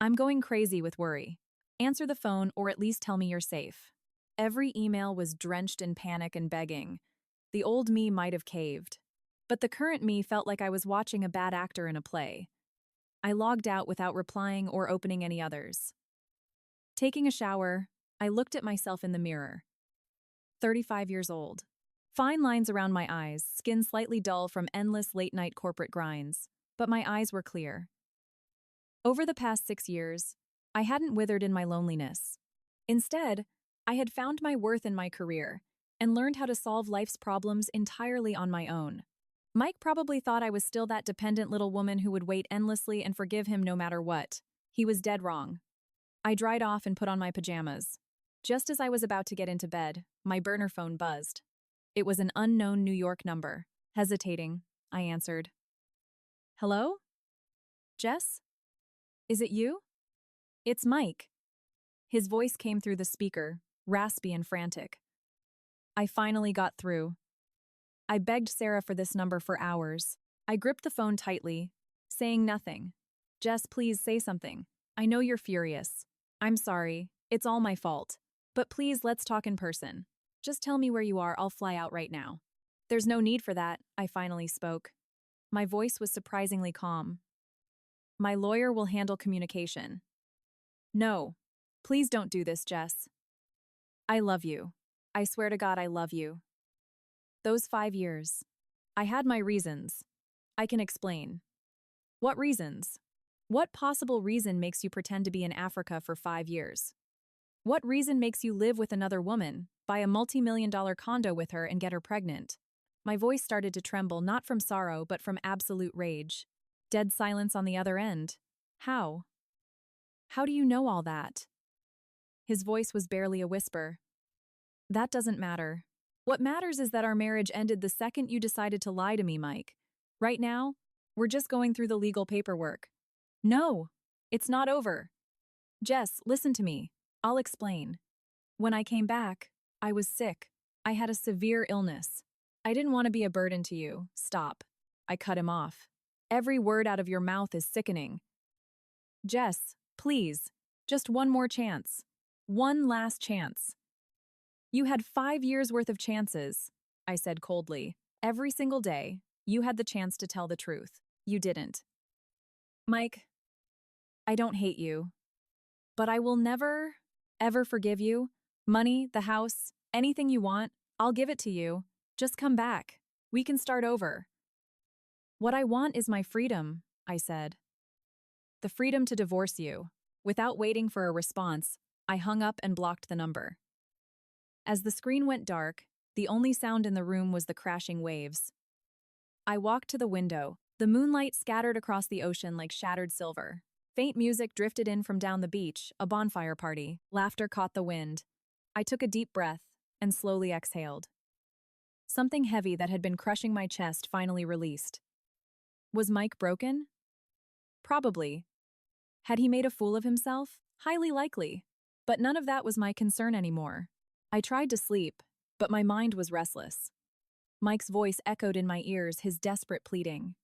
I'm going crazy with worry. Answer the phone or at least tell me you're safe. Every email was drenched in panic and begging. The old me might have caved, but the current me felt like I was watching a bad actor in a play. I logged out without replying or opening any others. Taking a shower, I looked at myself in the mirror. 35 years old. Fine lines around my eyes, skin slightly dull from endless late-night corporate grinds, but my eyes were clear. Over the past 6 years, I hadn't withered in my loneliness. Instead, I had found my worth in my career and learned how to solve life's problems entirely on my own. Mike probably thought I was still that dependent little woman who would wait endlessly and forgive him no matter what. He was dead wrong. I dried off and put on my pajamas. Just as I was about to get into bed, my burner phone buzzed. It was an unknown New York number. Hesitating, I answered. Hello? Jess? Is it you? It's Mike. His voice came through the speaker, raspy and frantic. I finally got through. I begged Sarah for this number for hours. I gripped the phone tightly, saying nothing. Jess, please say something. I know you're furious. I'm sorry. It's all my fault. But please, let's talk in person. Just tell me where you are. I'll fly out right now. There's no need for that, I finally spoke. My voice was surprisingly calm. My lawyer will handle communication. No. Please don't do this, Jess. I love you. I swear to God I love you. Those 5 years. I had my reasons. I can explain. What reasons? What possible reason makes you pretend to be in Africa for 5 years? What reason makes you live with another woman, buy a multi-million-dollar condo with her and get her pregnant? My voice started to tremble, not from sorrow, but from absolute rage. Dead silence on the other end. How? How do you know all that? His voice was barely a whisper. That doesn't matter. What matters is that our marriage ended the second you decided to lie to me, Mike. Right now, we're just going through the legal paperwork. No, it's not over. Jess, listen to me. I'll explain. When I came back, I was sick. I had a severe illness. I didn't want to be a burden to you. Stop. I cut him off. Every word out of your mouth is sickening. Jess, please, just one more chance. One last chance. You had 5 years' worth of chances, I said coldly. Every single day, you had the chance to tell the truth. You didn't. Mike, I don't hate you, but I will never, ever forgive you. Money, the house, anything you want, I'll give it to you. Just come back. We can start over. What I want is my freedom, I said. The freedom to divorce you. Without waiting for a response, I hung up and blocked the number. As the screen went dark, the only sound in the room was the crashing waves. I walked to the window. The moonlight scattered across the ocean like shattered silver. Faint music drifted in from down the beach, a bonfire party. Laughter caught the wind. I took a deep breath and slowly exhaled. Something heavy that had been crushing my chest finally released. Was Mike broken? Probably. Had he made a fool of himself? Highly likely. But none of that was my concern anymore. I tried to sleep, but my mind was restless. Mike's voice echoed in my ears, his desperate pleading.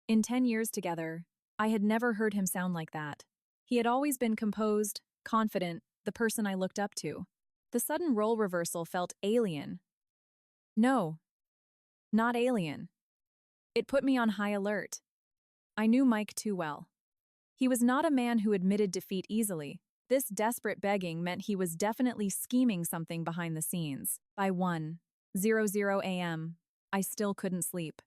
In 10 years together, I had never heard him sound like that. He had always been composed, confident, the person I looked up to. The sudden role reversal felt alien. No, not alien. It put me on high alert. I knew Mike too well. He was not a man who admitted defeat easily. This desperate begging meant he was definitely scheming something behind the scenes. By 1:00 a.m., I still couldn't sleep.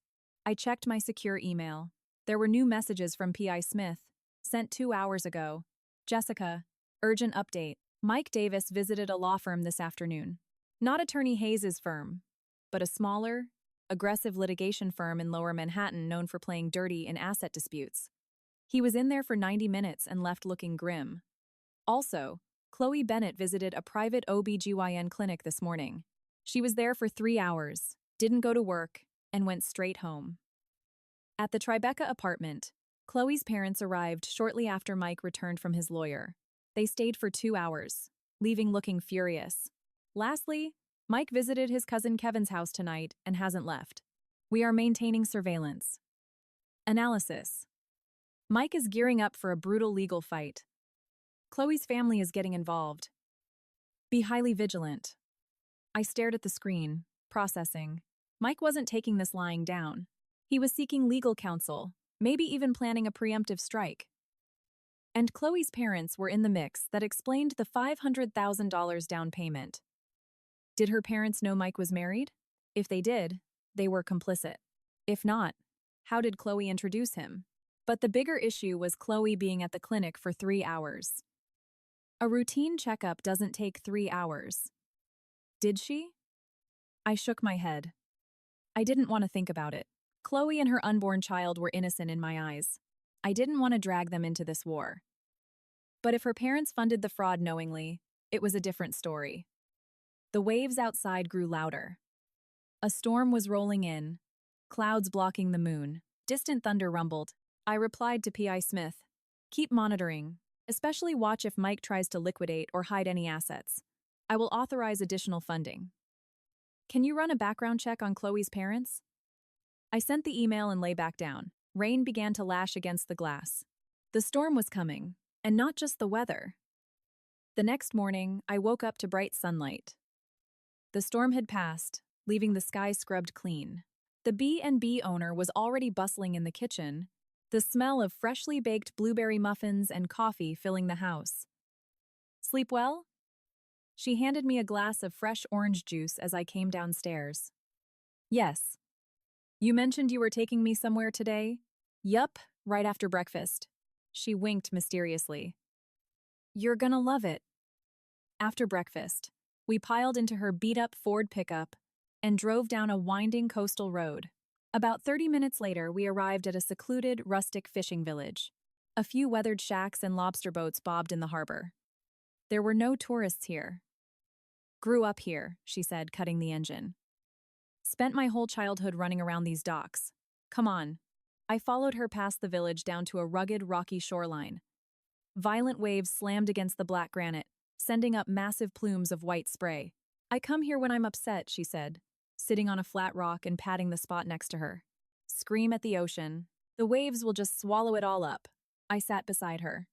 I checked my secure email. There were new messages from P.I. Smith, sent 2 hours ago. Jessica, urgent update. Mike Davis visited a law firm this afternoon. Not Attorney Hayes' firm, but a smaller, aggressive litigation firm in Lower Manhattan known for playing dirty in asset disputes. He was in there for 90 minutes and left looking grim. Also, Chloe Bennett visited a private OB/GYN clinic this morning. She was there for 3 hours, didn't go to work, and went straight home. At the Tribeca apartment, Chloe's parents arrived shortly after Mike returned from his lawyer. They stayed for 2 hours, leaving looking furious. Lastly, Mike visited his cousin Kevin's house tonight and hasn't left. We are maintaining surveillance. Analysis. Mike is gearing up for a brutal legal fight. Chloe's family is getting involved. Be highly vigilant. I stared at the screen, processing. Mike wasn't taking this lying down. He was seeking legal counsel, maybe even planning a preemptive strike. And Chloe's parents were in the mix that explained the $500,000 down payment. Did her parents know Mike was married? If they did, they were complicit. If not, how did Chloe introduce him? But the bigger issue was Chloe being at the clinic for 3 hours. A routine checkup doesn't take 3 hours. Did she? I shook my head. I didn't want to think about it. Chloe and her unborn child were innocent in my eyes. I didn't want to drag them into this war. But if her parents funded the fraud knowingly, it was a different story. The waves outside grew louder. A storm was rolling in, clouds blocking the moon. Distant thunder rumbled. I replied to P.I. Smith, "Keep monitoring, especially watch if Mike tries to liquidate or hide any assets. I will authorize additional funding. Can you run a background check on Chloe's parents?" I sent the email and lay back down. Rain began to lash against the glass. The storm was coming, and not just the weather. The next morning, I woke up to bright sunlight. The storm had passed, leaving the sky scrubbed clean. The B&B owner was already bustling in the kitchen, the smell of freshly baked blueberry muffins and coffee filling the house. "Sleep well?" She handed me a glass of fresh orange juice as I came downstairs. "Yes. You mentioned you were taking me somewhere today?" "Yup, right after breakfast." She winked mysteriously. "You're gonna love it." After breakfast, we piled into her beat-up Ford pickup and drove down a winding coastal road. About 30 minutes later, we arrived at a secluded, rustic fishing village. A few weathered shacks and lobster boats bobbed in the harbor. There were no tourists here. "Grew up here," she said, cutting the engine. "Spent my whole childhood running around these docks. Come on." I followed her past the village down to a rugged, rocky shoreline. Violent waves slammed against the black granite, sending up massive plumes of white spray. "I come here when I'm upset," she said, sitting on a flat rock and patting the spot next to her. "Scream at the ocean. The waves will just swallow it all up." I sat beside her.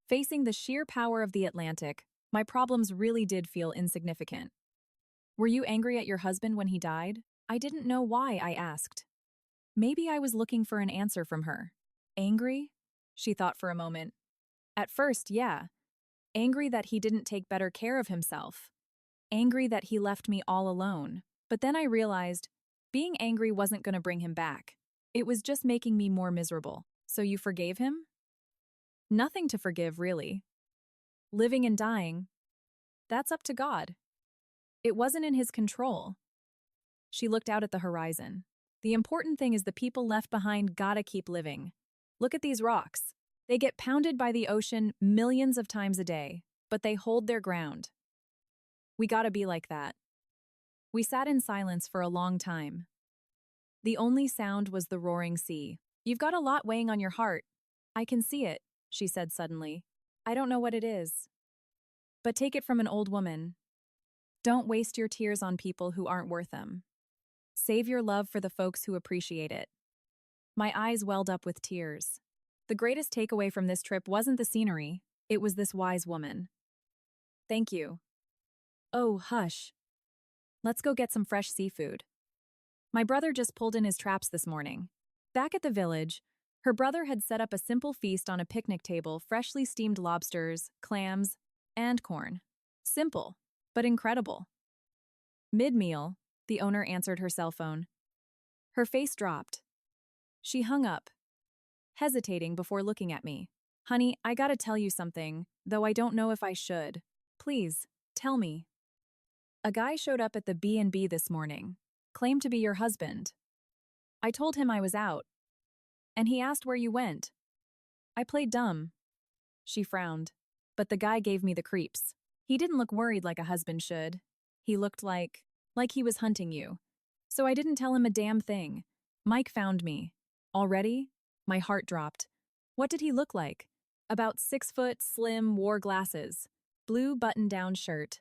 Facing the sheer power of the Atlantic, my problems really did feel insignificant. "Were you angry at your husband when he died?" I didn't know why I asked. Maybe I was looking for an answer from her. "Angry?" She thought for a moment. "At first, yeah. Angry that he didn't take better care of himself. Angry that he left me all alone. But then I realized being angry wasn't going to bring him back. It was just making me more miserable." "So you forgave him?" "Nothing to forgive, really. Living and dying, that's up to God. It wasn't in his control." She looked out at the horizon. "The important thing is the people left behind gotta keep living. Look at these rocks. They get pounded by the ocean millions of times a day, but they hold their ground. We gotta be like that." We sat in silence for a long time. The only sound was the roaring sea. "You've got a lot weighing on your heart. I can see it," she said suddenly. "I don't know what it is. But take it from an old woman. Don't waste your tears on people who aren't worth them. Save your love for the folks who appreciate it." My eyes welled up with tears. The greatest takeaway from this trip wasn't the scenery, it was this wise woman. "Thank you." "Oh, hush. Let's go get some fresh seafood." My brother just pulled in his traps this morning. Back at the village, her brother had set up a simple feast on a picnic table, freshly steamed lobsters, clams, and corn. Simple, but incredible. Mid-meal, the owner answered her cell phone. Her face dropped. She hung up, hesitating before looking at me. "Honey, I gotta tell you something, though I don't know if I should. Please, tell me." "A guy showed up at the B&B this morning, claimed to be your husband. I told him I was out, and he asked where you went. I played dumb." She frowned, but the guy gave me the creeps. He didn't look worried like a husband should. He looked like he was hunting you. So I didn't tell him a damn thing. Mike found me. Already? My heart dropped. What did he look like? About 6 foot, slim, wore glasses, blue button-down shirt,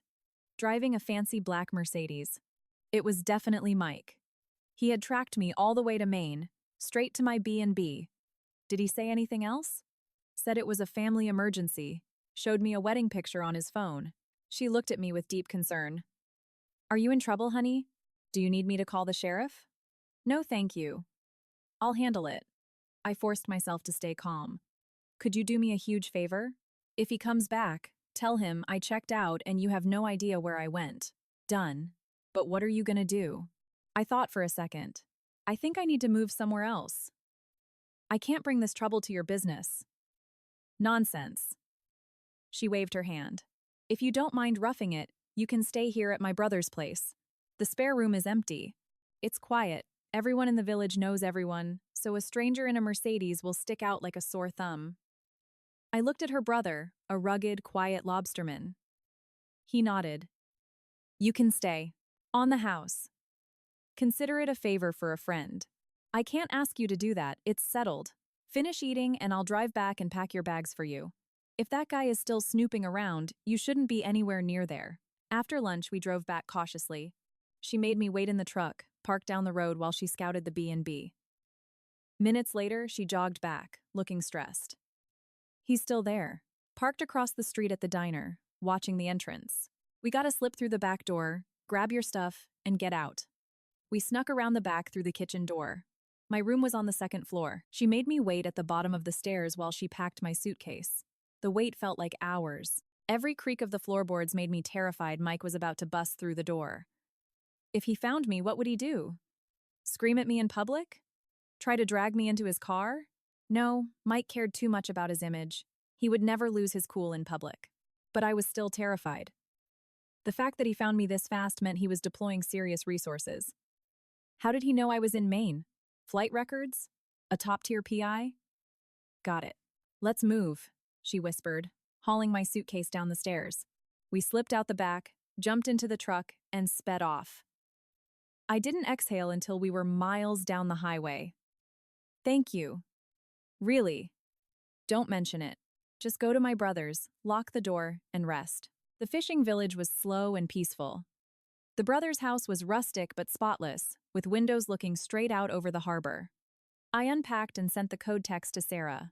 driving a fancy black Mercedes. It was definitely Mike. He had tracked me all the way to Maine, straight to my B&B. Did he say anything else? Said it was a family emergency. Showed me a wedding picture on his phone. She looked at me with deep concern. Are you in trouble, honey? Do you need me to call the sheriff? No, thank you. I'll handle it. I forced myself to stay calm. Could you do me a huge favor? If he comes back, tell him I checked out and you have no idea where I went. Done. But what are you gonna do? I thought for a second. I think I need to move somewhere else. I can't bring this trouble to your business. Nonsense. She waved her hand. If you don't mind roughing it, you can stay here at my brother's place. The spare room is empty. It's quiet. Everyone in the village knows everyone, so a stranger in a Mercedes will stick out like a sore thumb. I looked at her brother, a rugged, quiet lobsterman. He nodded. You can stay. On the house. Consider it a favor for a friend. I can't ask you to do that, it's settled. Finish eating and I'll drive back and pack your bags for you. If that guy is still snooping around, you shouldn't be anywhere near there. After lunch, we drove back cautiously. She made me wait in the truck, parked down the road while she scouted the B&B. Minutes later, she jogged back, looking stressed. He's still there, parked across the street at the diner, watching the entrance. We gotta slip through the back door, grab your stuff, and get out. We snuck around the back through the kitchen door. My room was on the second floor. She made me wait at the bottom of the stairs while she packed my suitcase. The wait felt like hours. Every creak of the floorboards made me terrified Mike was about to bust through the door. If he found me, what would he do? Scream at me in public? Try to drag me into his car? No, Mike cared too much about his image. He would never lose his cool in public. But I was still terrified. The fact that he found me this fast meant he was deploying serious resources. How did he know I was in Maine? Flight records? A top-tier PI? Got it. Let's move, she whispered, hauling my suitcase down the stairs. We slipped out the back, jumped into the truck, and sped off. I didn't exhale until we were miles down the highway. Thank you. Really. Don't mention it. Just go to my brother's, lock the door, and rest. The fishing village was slow and peaceful. The brothers' house was rustic but spotless, with windows looking straight out over the harbor. I unpacked and sent the code text to Sarah.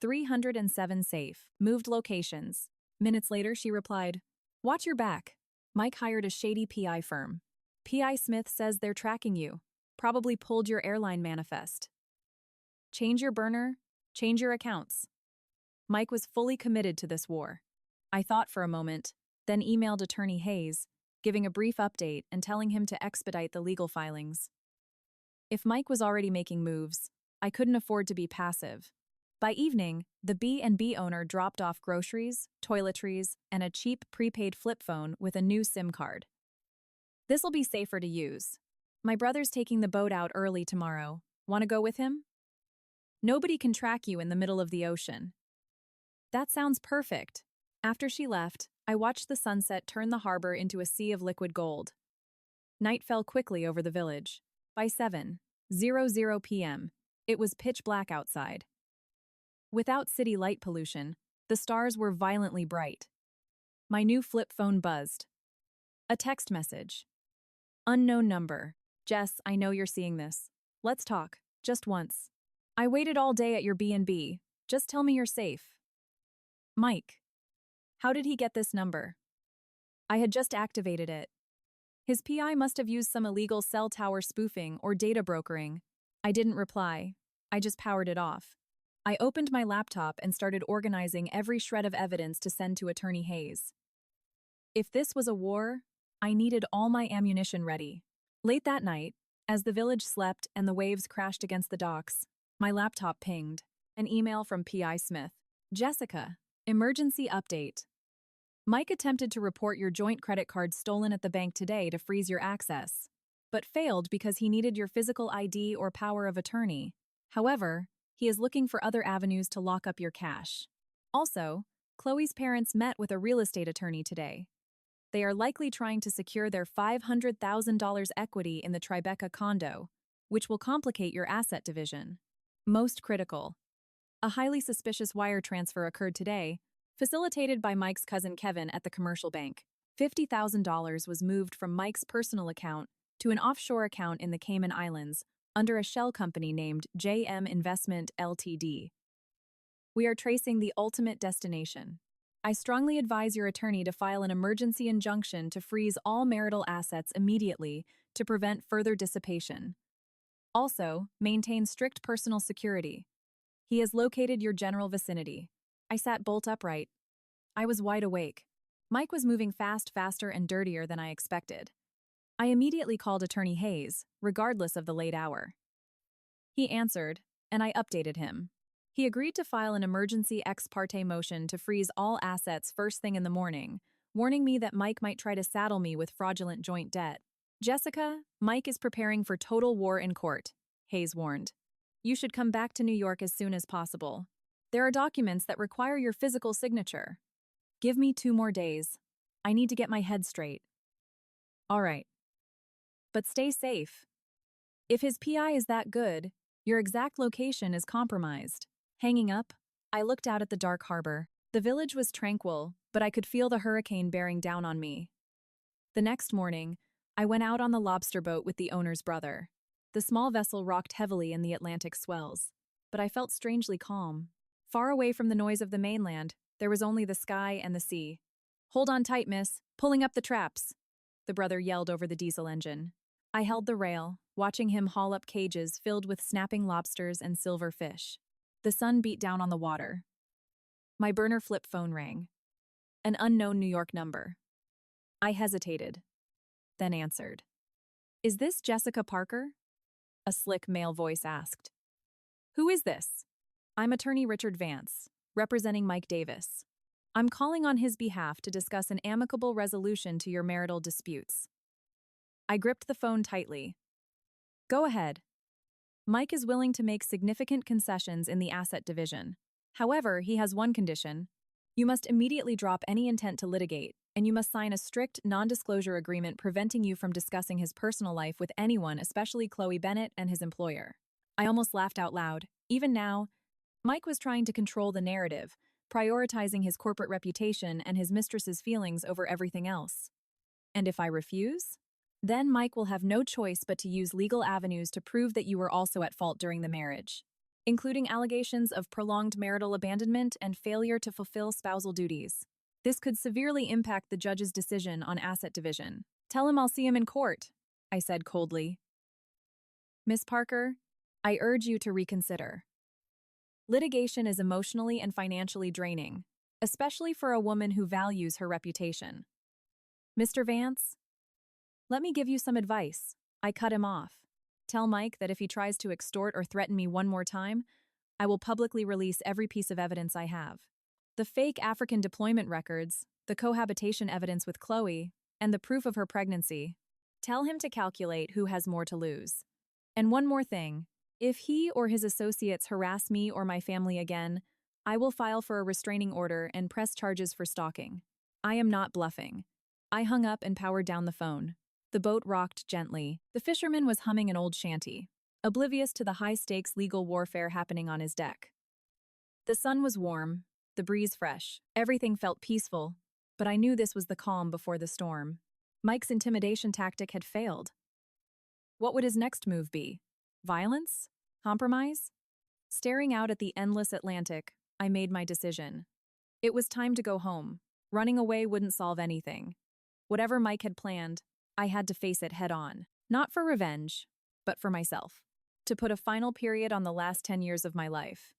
307 safe. Moved locations. Minutes later, she replied, Watch your back. Mike hired a shady PI firm. PI Smith says they're tracking you. Probably pulled your airline manifest. Change your burner, change your accounts. Mike was fully committed to this war. I thought for a moment, then emailed Attorney Hayes, giving a brief update and telling him to expedite the legal filings. If Mike was already making moves, I couldn't afford to be passive. By evening, the B&B owner dropped off groceries, toiletries, and a cheap prepaid flip phone with a new SIM card. This'll be safer to use. My brother's taking the boat out early tomorrow. Want to go with him? Nobody can track you in the middle of the ocean. That sounds perfect. After she left, I watched the sunset turn the harbor into a sea of liquid gold. Night fell quickly over the village. By 7:00 p.m., it was pitch black outside. Without city light pollution, the stars were violently bright. My new flip phone buzzed. A text message. Unknown number. Jess, I know you're seeing this. Let's talk, just once. I waited all day at your B&B. Just tell me you're safe. Mike. How did he get this number? I had just activated it. His PI must have used some illegal cell tower spoofing or data brokering. I didn't reply. I just powered it off. I opened my laptop and started organizing every shred of evidence to send to Attorney Hayes. If this was a war, I needed all my ammunition ready. Late that night, as the village slept and the waves crashed against the docks, my laptop pinged. An email from PI Smith. Jessica, emergency update. Mike attempted to report your joint credit card stolen at the bank today to freeze your access, but failed because he needed your physical ID or power of attorney. However, he is looking for other avenues to lock up your cash. Also, Chloe's parents met with a real estate attorney today. They are likely trying to secure their $500,000 equity in the Tribeca condo, which will complicate your asset division. Most critical. A highly suspicious wire transfer occurred today, facilitated by Mike's cousin Kevin at the commercial bank. $50,000 was moved from Mike's personal account to an offshore account in the Cayman Islands under a shell company named JM Investment Ltd. We are tracing the ultimate destination. I strongly advise your attorney to file an emergency injunction to freeze all marital assets immediately to prevent further dissipation. Also, maintain strict personal security. He has located your general vicinity. I sat bolt upright. I was wide awake. Mike was moving faster and dirtier than I expected. I immediately called Attorney Hayes, regardless of the late hour. He answered, and I updated him. He agreed to file an emergency ex parte motion to freeze all assets first thing in the morning, warning me that Mike might try to saddle me with fraudulent joint debt. Jessica, Mike is preparing for total war in court, Hayes warned. You should come back to New York as soon as possible. There are documents that require your physical signature. Give me 2 more days. I need to get my head straight. All right. But stay safe. If his PI is that good, your exact location is compromised. Hanging up, I looked out at the dark harbor. The village was tranquil, but I could feel the hurricane bearing down on me. The next morning, I went out on the lobster boat with the owner's brother. The small vessel rocked heavily in the Atlantic swells, but I felt strangely calm. Far away from the noise of the mainland, there was only the sky and the sea. Hold on tight, miss. Pulling up the traps, the brother yelled over the diesel engine. I held the rail, watching him haul up cages filled with snapping lobsters and silver fish. The sun beat down on the water. My burner flip phone rang. An unknown New York number. I hesitated, then answered. Is this Jessica Parker? A slick male voice asked. Who is this? I'm attorney Richard Vance, representing Mike Davis. I'm calling on his behalf to discuss an amicable resolution to your marital disputes. I gripped the phone tightly. Go ahead. Mike is willing to make significant concessions in the asset division. However, he has one condition. You must immediately drop any intent to litigate, and you must sign a strict non-disclosure agreement preventing you from discussing his personal life with anyone, especially Chloe Bennett and his employer. I almost laughed out loud. Even now, Mike was trying to control the narrative, prioritizing his corporate reputation and his mistress's feelings over everything else. And if I refuse? Then Mike will have no choice but to use legal avenues to prove that you were also at fault during the marriage, including allegations of prolonged marital abandonment and failure to fulfill spousal duties. This could severely impact the judge's decision on asset division. Tell him I'll see him in court, I said coldly. Miss Parker, I urge you to reconsider. Litigation is emotionally and financially draining, especially for a woman who values her reputation. Mr. Vance, let me give you some advice. I cut him off. Tell Mike that if he tries to extort or threaten me one more time, I will publicly release every piece of evidence I have. The fake African deployment records, the cohabitation evidence with Chloe, and the proof of her pregnancy. Tell him to calculate who has more to lose. And one more thing. If he or his associates harass me or my family again, I will file for a restraining order and press charges for stalking. I am not bluffing. I hung up and powered down the phone. The boat rocked gently. The fisherman was humming an old shanty, oblivious to the high-stakes legal warfare happening on his deck. The sun was warm, the breeze fresh. Everything felt peaceful, but I knew this was the calm before the storm. Mike's intimidation tactic had failed. What would his next move be? Violence? Compromise? Staring out at the endless Atlantic, I made my decision. It was time to go home. Running away wouldn't solve anything. Whatever Mike had planned, I had to face it head-on. Not for revenge, but for myself. To put a final period on the last 10 years of my life.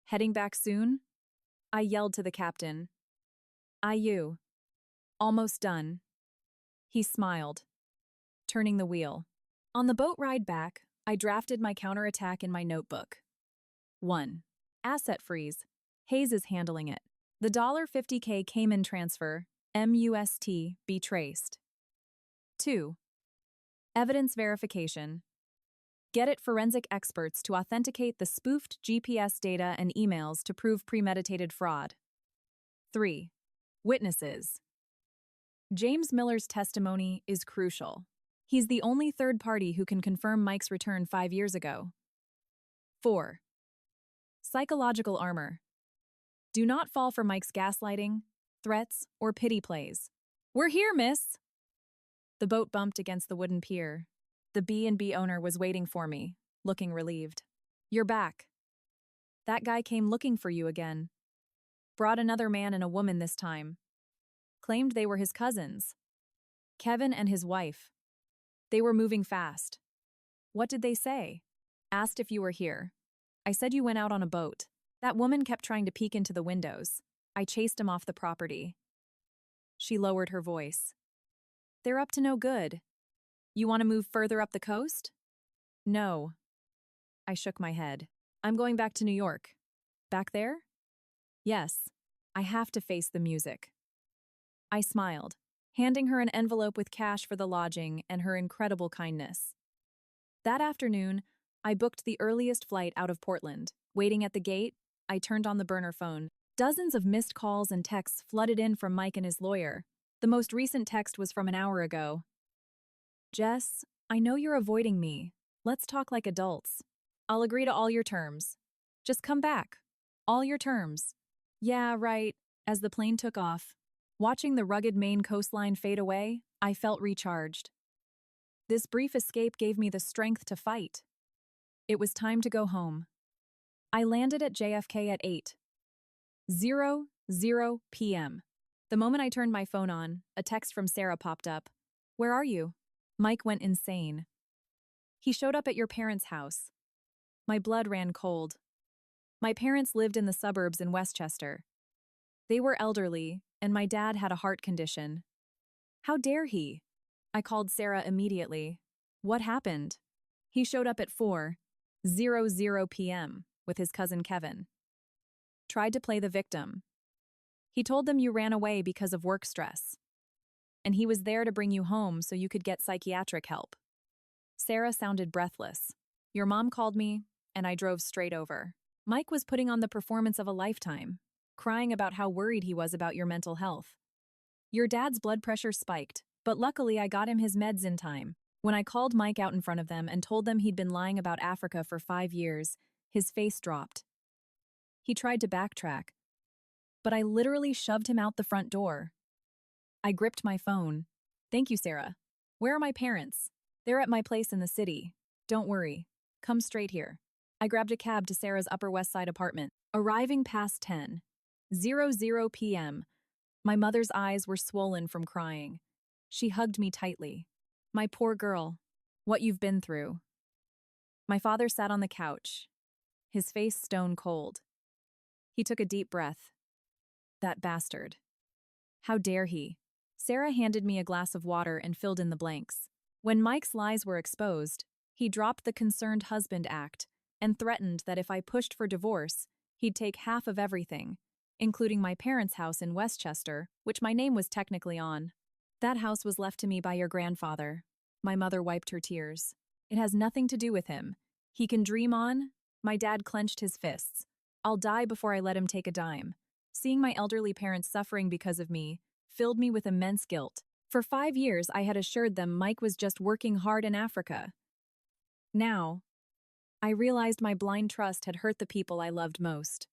Heading back soon? I yelled to the captain. "You. Almost done." He smiled, turning the wheel. On the boat ride back, I drafted my counterattack in my notebook. 1. Asset freeze. Hayes is handling it. The $50K Cayman transfer, MUST, be traced. 2. Evidence verification. Get it forensic experts to authenticate the spoofed GPS data and emails to prove premeditated fraud. 3. Witnesses. James Miller's testimony is crucial. He's the only third party who can confirm Mike's return 5 years ago. 4. Psychological armor. Do not fall for Mike's gaslighting, threats, or pity plays. "We're here, miss!" The boat bumped against the wooden pier. The B&B owner was waiting for me, looking relieved. "You're back. That guy came looking for you again." Brought another man and a woman this time. Claimed they were his cousins. Kevin and his wife. They were moving fast. What did they say? Asked if you were here. I said you went out on a boat. That woman kept trying to peek into the windows. I chased him off the property. She lowered her voice. They're up to no good. You want to move further up the coast? No. I shook my head. I'm going back to New York. Back there? Yes. I have to face the music. I smiled, handing her an envelope with cash for the lodging and her incredible kindness. That afternoon, I booked the earliest flight out of Portland. Waiting at the gate, I turned on the burner phone. Dozens of missed calls and texts flooded in from Mike and his lawyer. The most recent text was from an hour ago. Jess, I know you're avoiding me. Let's talk like adults. I'll agree to all your terms. Just come back. All your terms. Yeah, right. As the plane took off, watching the rugged Maine coastline fade away, I felt recharged. This brief escape gave me the strength to fight. It was time to go home. I landed at JFK at 8:00 p.m. The moment I turned my phone on, a text from Sarah popped up. Where are you? Mike went insane. He showed up at your parents' house. My blood ran cold. My parents lived in the suburbs in Westchester. They were elderly, and my dad had a heart condition. How dare he? I called Sarah immediately. What happened? He showed up at 4:00 p.m. with his cousin Kevin. Tried to play the victim. He told them you ran away because of work stress. And he was there to bring you home so you could get psychiatric help. Sarah sounded breathless. Your mom called me, and I drove straight over. Mike was putting on the performance of a lifetime, crying about how worried he was about your mental health. Your dad's blood pressure spiked, but luckily I got him his meds in time. When I called Mike out in front of them and told them he'd been lying about Africa for 5 years, his face dropped. He tried to backtrack, but I literally shoved him out the front door. I gripped my phone. Thank you, Sarah. Where are my parents? They're at my place in the city. Don't worry. Come straight here. I grabbed a cab to Sarah's Upper West Side apartment. Arriving past 10:00 p.m., my mother's eyes were swollen from crying. She hugged me tightly. My poor girl, what you've been through. My father sat on the couch, his face stone cold. He took a deep breath. That bastard. How dare he? Sarah handed me a glass of water and filled in the blanks. When Mike's lies were exposed, he dropped the concerned husband act and threatened that if I pushed for divorce, he'd take half of everything, including my parents' house in Westchester, which my name was technically on. That house was left to me by your grandfather. My mother wiped her tears. It has nothing to do with him. He can dream on. My dad clenched his fists. I'll die before I let him take a dime. Seeing my elderly parents suffering because of me filled me with immense guilt. For 5 years, I had assured them Mike was just working hard in Africa. Now, I realized my blind trust had hurt the people I loved most.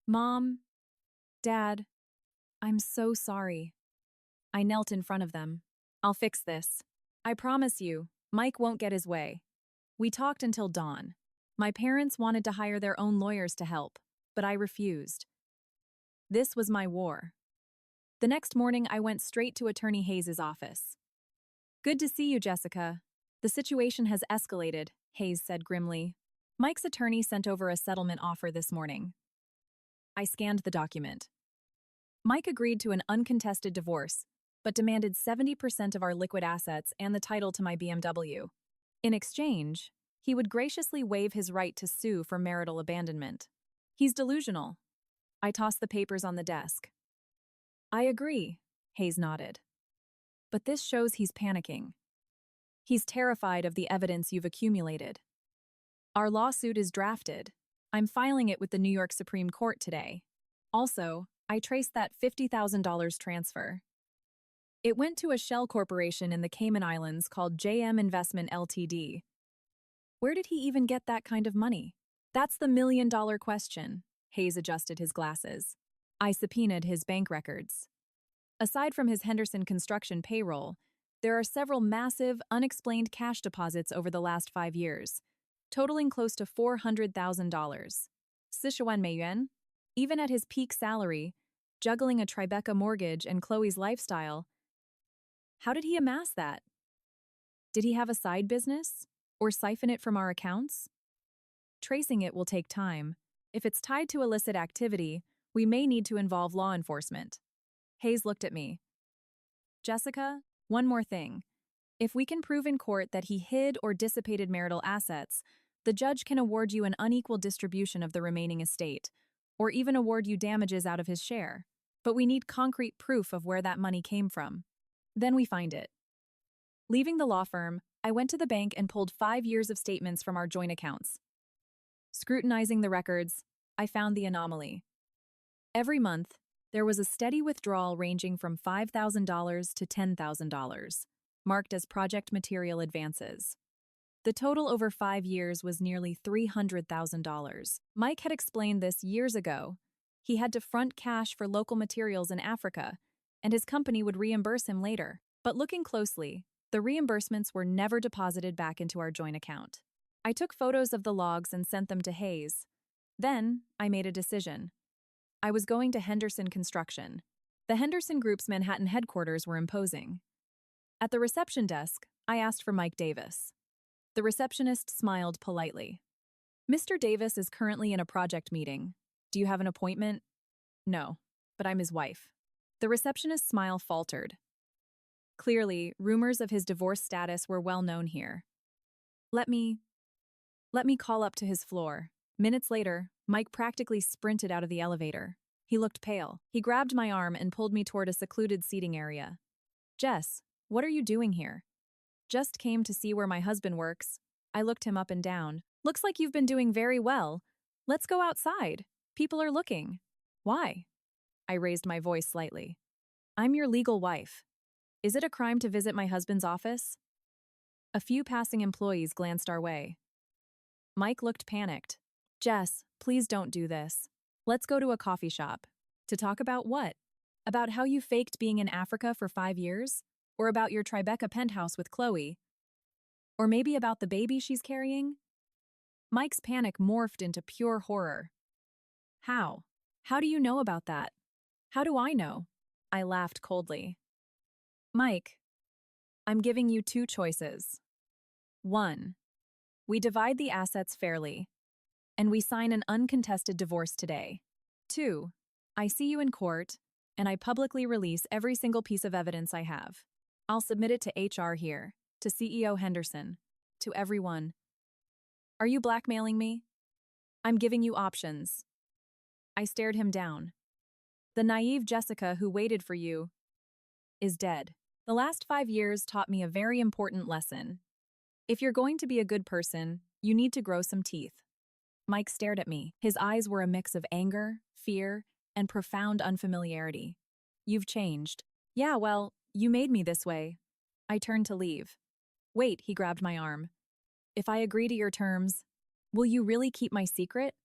Mom, Dad, I'm so sorry. I knelt in front of them. I'll fix this. I promise you, Mike won't get his way. We talked until dawn. My parents wanted to hire their own lawyers to help, but I refused. This was my war. The next morning, I went straight to Attorney Hayes' office. Good to see you, Jessica. The situation has escalated, Hayes said grimly. Mike's attorney sent over a settlement offer this morning. I scanned the document. Mike agreed to an uncontested divorce, but demanded 70% of our liquid assets and the title to my BMW. In exchange, he would graciously waive his right to sue for marital abandonment. He's delusional. I tossed the papers on the desk. I agree, Hayes nodded. But this shows he's panicking. He's terrified of the evidence you've accumulated. Our lawsuit is drafted. I'm filing it with the New York Supreme Court today. Also, I traced that $50,000 transfer. It went to a shell corporation in the Cayman Islands called JM Investment Ltd. Where did he even get that kind of money? That's the million-dollar question. Hayes adjusted his glasses. I subpoenaed his bank records. Aside from his Henderson construction payroll, there are several massive, unexplained cash deposits over the last 5 years, totaling close to $400,000. 40,000 yuan? Even at his peak salary, juggling a Tribeca mortgage and Chloe's lifestyle, how did he amass that? Did he have a side business? Or siphon it from our accounts? Tracing it will take time. If it's tied to illicit activity, we may need to involve law enforcement. Hayes looked at me. Jessica, one more thing. If we can prove in court that he hid or dissipated marital assets, the judge can award you an unequal distribution of the remaining estate, or even award you damages out of his share. But we need concrete proof of where that money came from. Then we find it. Leaving the law firm, I went to the bank and pulled 5 years of statements from our joint accounts. Scrutinizing the records, I found the anomaly. Every month, there was a steady withdrawal ranging from $5,000 to $10,000, marked as project material advances. The total over 5 years was nearly $300,000. Mike had explained this years ago. He had to front cash for local materials in Africa, and his company would reimburse him later. But looking closely, the reimbursements were never deposited back into our joint account. I took photos of the logs and sent them to Hayes. Then, I made a decision. I was going to Henderson Construction. The Henderson Group's Manhattan headquarters were imposing. At the reception desk, I asked for Mike Davis. The receptionist smiled politely. Mr. Davis is currently in a project meeting. Do you have an appointment? No, but I'm his wife. The receptionist's smile faltered. Clearly, rumors of his divorce status were well known here. Let me call up to his floor. Minutes later, Mike practically sprinted out of the elevator. He looked pale. He grabbed my arm and pulled me toward a secluded seating area. Jess, what are you doing here? Just came to see where my husband works. I looked him up and down. Looks like you've been doing very well. Let's go outside. People are looking. Why? I raised my voice slightly. I'm your legal wife. Is it a crime to visit my husband's office? A few passing employees glanced our way. Mike looked panicked. Jess, please don't do this. Let's go to a coffee shop. To talk about what? About how you faked being in Africa for 5 years? Or about your Tribeca penthouse with Chloe? Or maybe about the baby she's carrying? Mike's panic morphed into pure horror. How? How do you know about that? How do I know? I laughed coldly. Mike, I'm giving you 2 choices. 1. We divide the assets fairly, and we sign an uncontested divorce today. 2. I see you in court, and I publicly release every single piece of evidence I have. I'll submit it to HR here, to CEO Henderson, to everyone. Are you blackmailing me? I'm giving you options. I stared him down. The naive Jessica who waited for you is dead. The last 5 years taught me a very important lesson. If you're going to be a good person, you need to grow some teeth. Mike stared at me. His eyes were a mix of anger, fear, and profound unfamiliarity. You've changed. Yeah, well, you made me this way. I turned to leave. Wait, he grabbed my arm. If I agree to your terms, will you really keep my secret?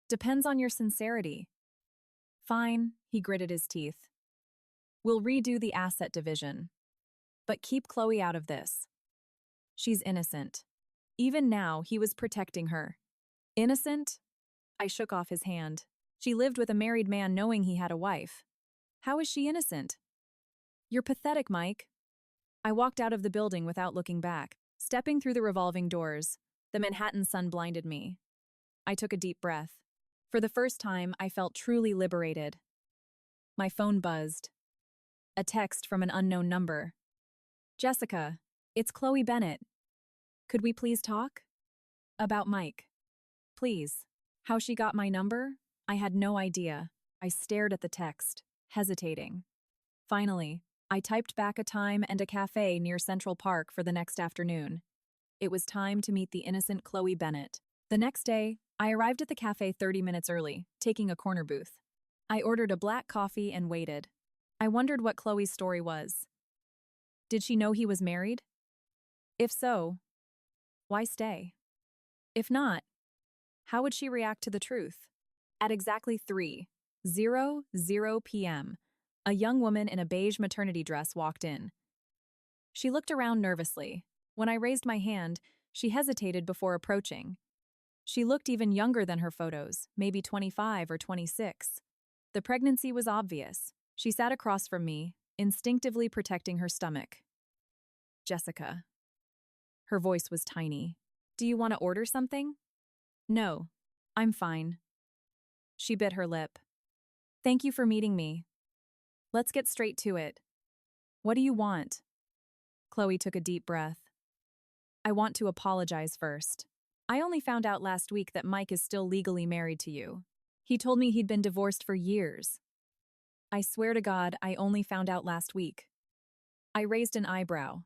Depends on your sincerity. Fine, he gritted his teeth. We'll redo the asset division. But keep Chloe out of this. She's innocent. Even now, he was protecting her. Innocent? I shook off his hand. She lived with a married man knowing he had a wife. How is she innocent? You're pathetic, Mike. I walked out of the building without looking back. Stepping through the revolving doors, the Manhattan sun blinded me. I took a deep breath. For the first time, I felt truly liberated. My phone buzzed. A text from an unknown number. Jessica, it's Chloe Bennett. Could we please talk? About Mike. Please. How she got my number? I had no idea. I stared at the text, hesitating. Finally, I typed back a time and a cafe near Central Park for the next afternoon. It was time to meet the innocent Chloe Bennett. The next day, I arrived at the cafe 30 minutes early, taking a corner booth. I ordered a black coffee and waited. I wondered what Chloe's story was. Did she know he was married? If so, why stay? If not, how would she react to the truth? At exactly 3:00 p.m., a young woman in a beige maternity dress walked in. She looked around nervously. When I raised my hand, she hesitated before approaching. She looked even younger than her photos, maybe 25 or 26. The pregnancy was obvious. She sat across from me, instinctively protecting her stomach. Jessica. Her voice was tiny. Do you want to order something? No. I'm fine. She bit her lip. Thank you for meeting me. Let's get straight to it. What do you want? Chloe took a deep breath. I want to apologize first. I only found out last week that Mike is still legally married to you. He told me he'd been divorced for years. I swear to God, I only found out last week. I raised an eyebrow.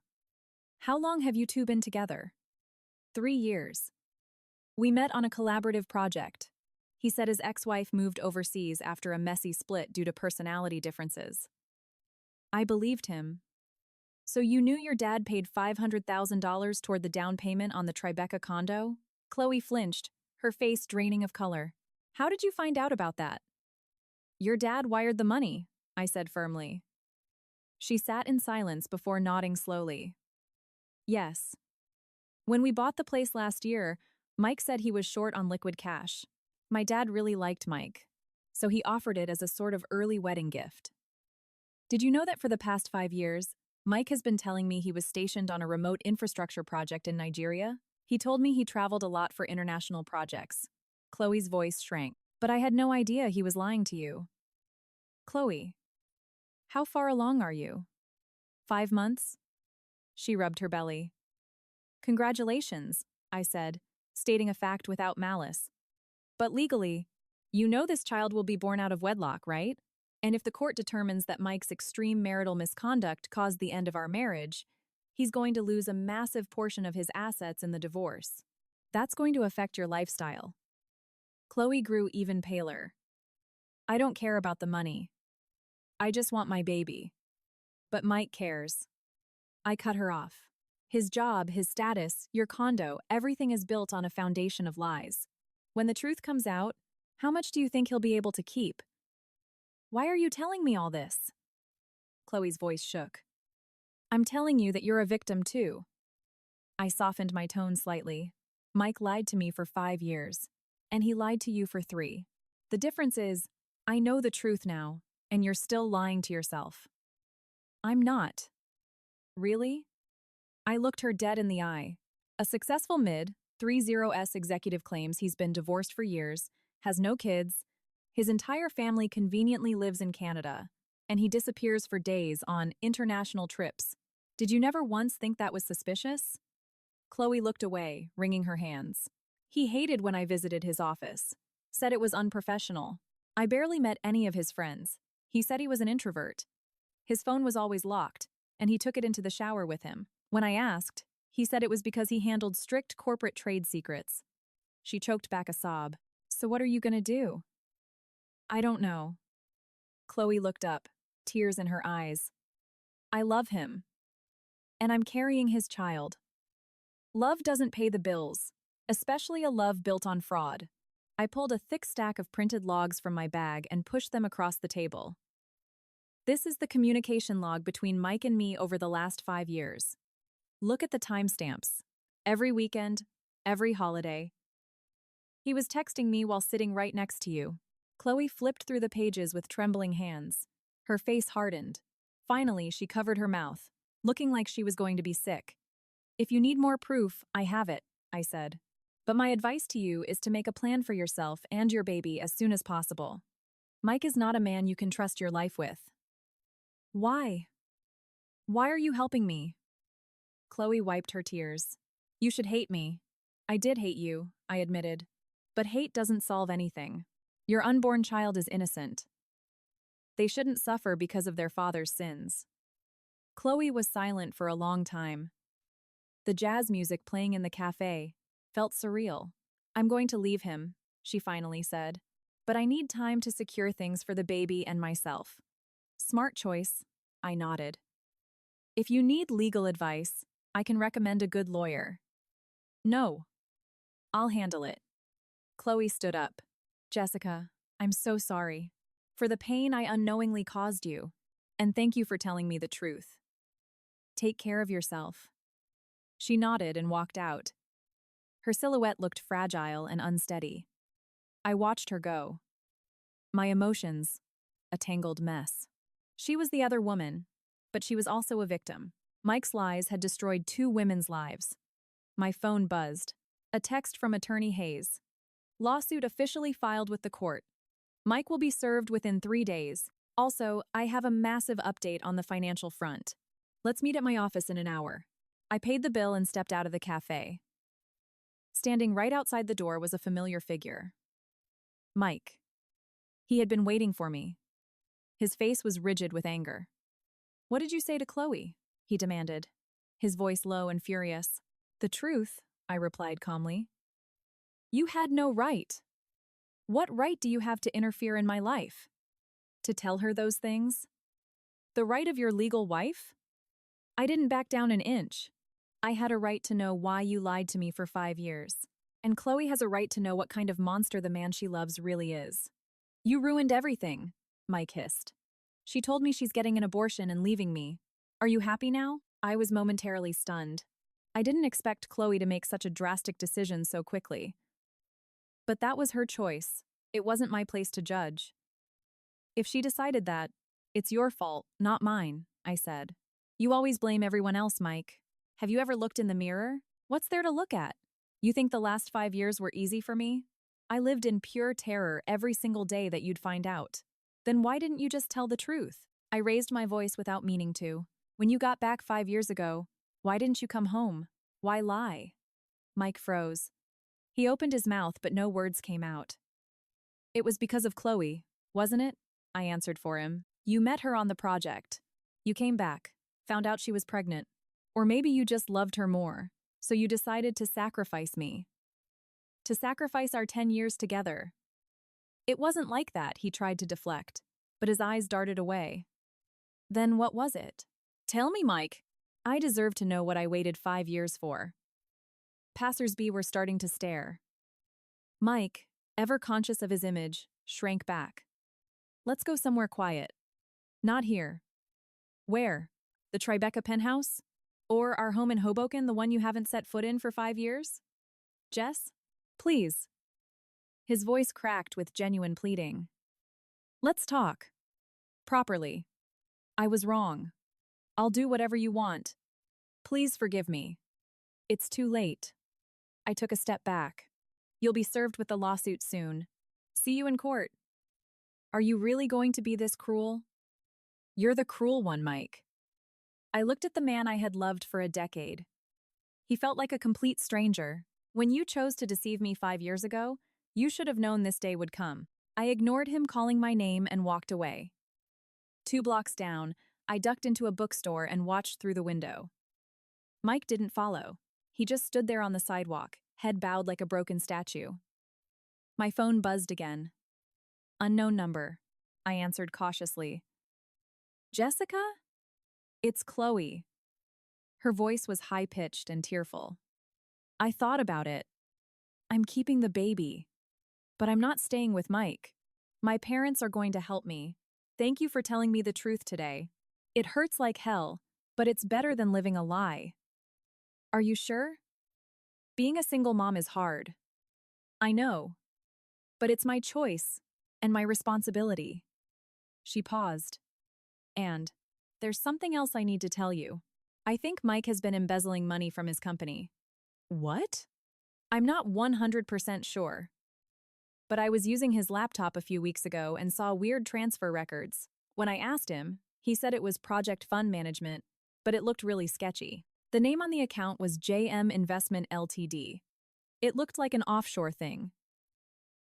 How long have you two been together? 3 years. We met on a collaborative project. He said his ex-wife moved overseas after a messy split due to personality differences. I believed him. So you knew your dad paid $500,000 toward the down payment on the Tribeca condo? Chloe flinched, her face draining of color. How did you find out about that? Your dad wired the money, I said firmly. She sat in silence before nodding slowly. Yes. When we bought the place last year, Mike said he was short on liquid cash. My dad really liked Mike, so he offered it as a sort of early wedding gift. Did you know that for the past 5 years, Mike has been telling me he was stationed on a remote infrastructure project in Nigeria? He told me he traveled a lot for international projects. Chloe's voice shrank. But I had no idea he was lying to you. Chloe, how far along are you? 5 months? She rubbed her belly. Congratulations, I said, stating a fact without malice. But legally, you know this child will be born out of wedlock, right? And if the court determines that Mike's extreme marital misconduct caused the end of our marriage, he's going to lose a massive portion of his assets in the divorce. That's going to affect your lifestyle. Chloe grew even paler. I don't care about the money. I just want my baby. But Mike cares. I cut her off. His job, his status, your condo, everything is built on a foundation of lies. When the truth comes out, how much do you think he'll be able to keep? Why are you telling me all this? Chloe's voice shook. I'm telling you that you're a victim too. I softened my tone slightly. Mike lied to me for 5 years, and he lied to you for 3. The difference is, I know the truth now, and you're still lying to yourself. I'm not. Really? I looked her dead in the eye. A successful mid-30s executive claims he's been divorced for years, has no kids, his entire family conveniently lives in Canada, and he disappears for days on international trips. Did you never once think that was suspicious? Chloe looked away, wringing her hands. He hated when I visited his office. Said it was unprofessional. I barely met any of his friends. He said he was an introvert. His phone was always locked, and he took it into the shower with him. When I asked, he said it was because he handled strict corporate trade secrets. She choked back a sob. So what are you going to do? I don't know. Chloe looked up, tears in her eyes. I love him. And I'm carrying his child. Love doesn't pay the bills, especially a love built on fraud. I pulled a thick stack of printed logs from my bag and pushed them across the table. This is the communication log between Mike and me over the last 5 years. Look at the timestamps. Every weekend, every holiday. He was texting me while sitting right next to you. Chloe flipped through the pages with trembling hands. Her face hardened. Finally, she covered her mouth, looking like she was going to be sick. If you need more proof, I have it, I said. But my advice to you is to make a plan for yourself and your baby as soon as possible. Mike is not a man you can trust your life with. Why? Why are you helping me? Chloe wiped her tears. You should hate me. I did hate you, I admitted. But hate doesn't solve anything. Your unborn child is innocent. They shouldn't suffer because of their father's sins. Chloe was silent for a long time. The jazz music playing in the cafe felt surreal. I'm going to leave him, she finally said. But I need time to secure things for the baby and myself. Smart choice, I nodded. If you need legal advice, I can recommend a good lawyer. No. I'll handle it. Chloe stood up. Jessica, I'm so sorry for the pain I unknowingly caused you, and thank you for telling me the truth. Take care of yourself. She nodded and walked out. Her silhouette looked fragile and unsteady. I watched her go. My emotions, a tangled mess. She was the other woman, but she was also a victim. Mike's lies had destroyed 2 women's lives. My phone buzzed. A text from Attorney Hayes. Lawsuit officially filed with the court. Mike will be served within 3 days. Also, I have a massive update on the financial front. Let's meet at my office in an hour. I paid the bill and stepped out of the cafe. Standing right outside the door was a familiar figure. Mike. He had been waiting for me. His face was rigid with anger. "What did you say to Chloe?" he demanded, his voice low and furious. "The truth," I replied calmly. "You had no right. What right do you have to interfere in my life? To tell her those things? The right of your legal wife? I didn't back down an inch. I had a right to know why you lied to me for 5 years. And Chloe has a right to know what kind of monster the man she loves really is. You ruined everything," Mike hissed. "She told me she's getting an abortion and leaving me. Are you happy now?" I was momentarily stunned. I didn't expect Chloe to make such a drastic decision so quickly. But that was her choice. It wasn't my place to judge. "If she decided that, it's your fault, not mine," I said. "You always blame everyone else, Mike. Have you ever looked in the mirror? What's there to look at? You think the last 5 years were easy for me? I lived in pure terror every single day that you'd find out. Then why didn't you just tell the truth?" I raised my voice without meaning to. "When you got back 5 years ago, why didn't you come home? Why lie?" Mike froze. He opened his mouth, but no words came out. "It was because of Chloe, wasn't it?" I answered for him. "You met her on the project. You came back, found out she was pregnant. Or maybe you just loved her more, so you decided to sacrifice me. To sacrifice our 10 years together." "It wasn't like that," he tried to deflect, but his eyes darted away. "Then what was it? Tell me, Mike." I deserve to know what I waited 5 years for. Passersby were starting to stare. Mike, ever conscious of his image, shrank back. "Let's go somewhere quiet." "Not here." "Where? The Tribeca penthouse? Or our home in Hoboken, the one you haven't set foot in for 5 years? Jess? Please." His voice cracked with genuine pleading. "Let's talk. Properly. I was wrong. I'll do whatever you want. Please forgive me. It's too late." I took a step back. "You'll be served with the lawsuit soon. See you in court." "Are you really going to be this cruel?" "You're the cruel one, Mike." I looked at the man I had loved for a decade. He felt like a complete stranger. "When you chose to deceive me 5 years ago, you should have known this day would come." I ignored him calling my name and walked away. 2 blocks down, I ducked into a bookstore and watched through the window. Mike didn't follow. He just stood there on the sidewalk, head bowed like a broken statue. My phone buzzed again. "Unknown number," I answered cautiously. "Jessica?" "It's Chloe." Her voice was high-pitched and tearful. "I thought about it. I'm keeping the baby. But I'm not staying with Mike. My parents are going to help me. Thank you for telling me the truth today. It hurts like hell, but it's better than living a lie." "Are you sure? Being a single mom is hard." "I know. But it's my choice and my responsibility." She paused. "And there's something else I need to tell you. I think Mike has been embezzling money from his company." "What?" "I'm not 100% sure. But I was using his laptop a few weeks ago and saw weird transfer records. When I asked him, he said it was Project Fund Management, but it looked really sketchy. The name on the account was JM Investment Ltd. It looked like an offshore thing.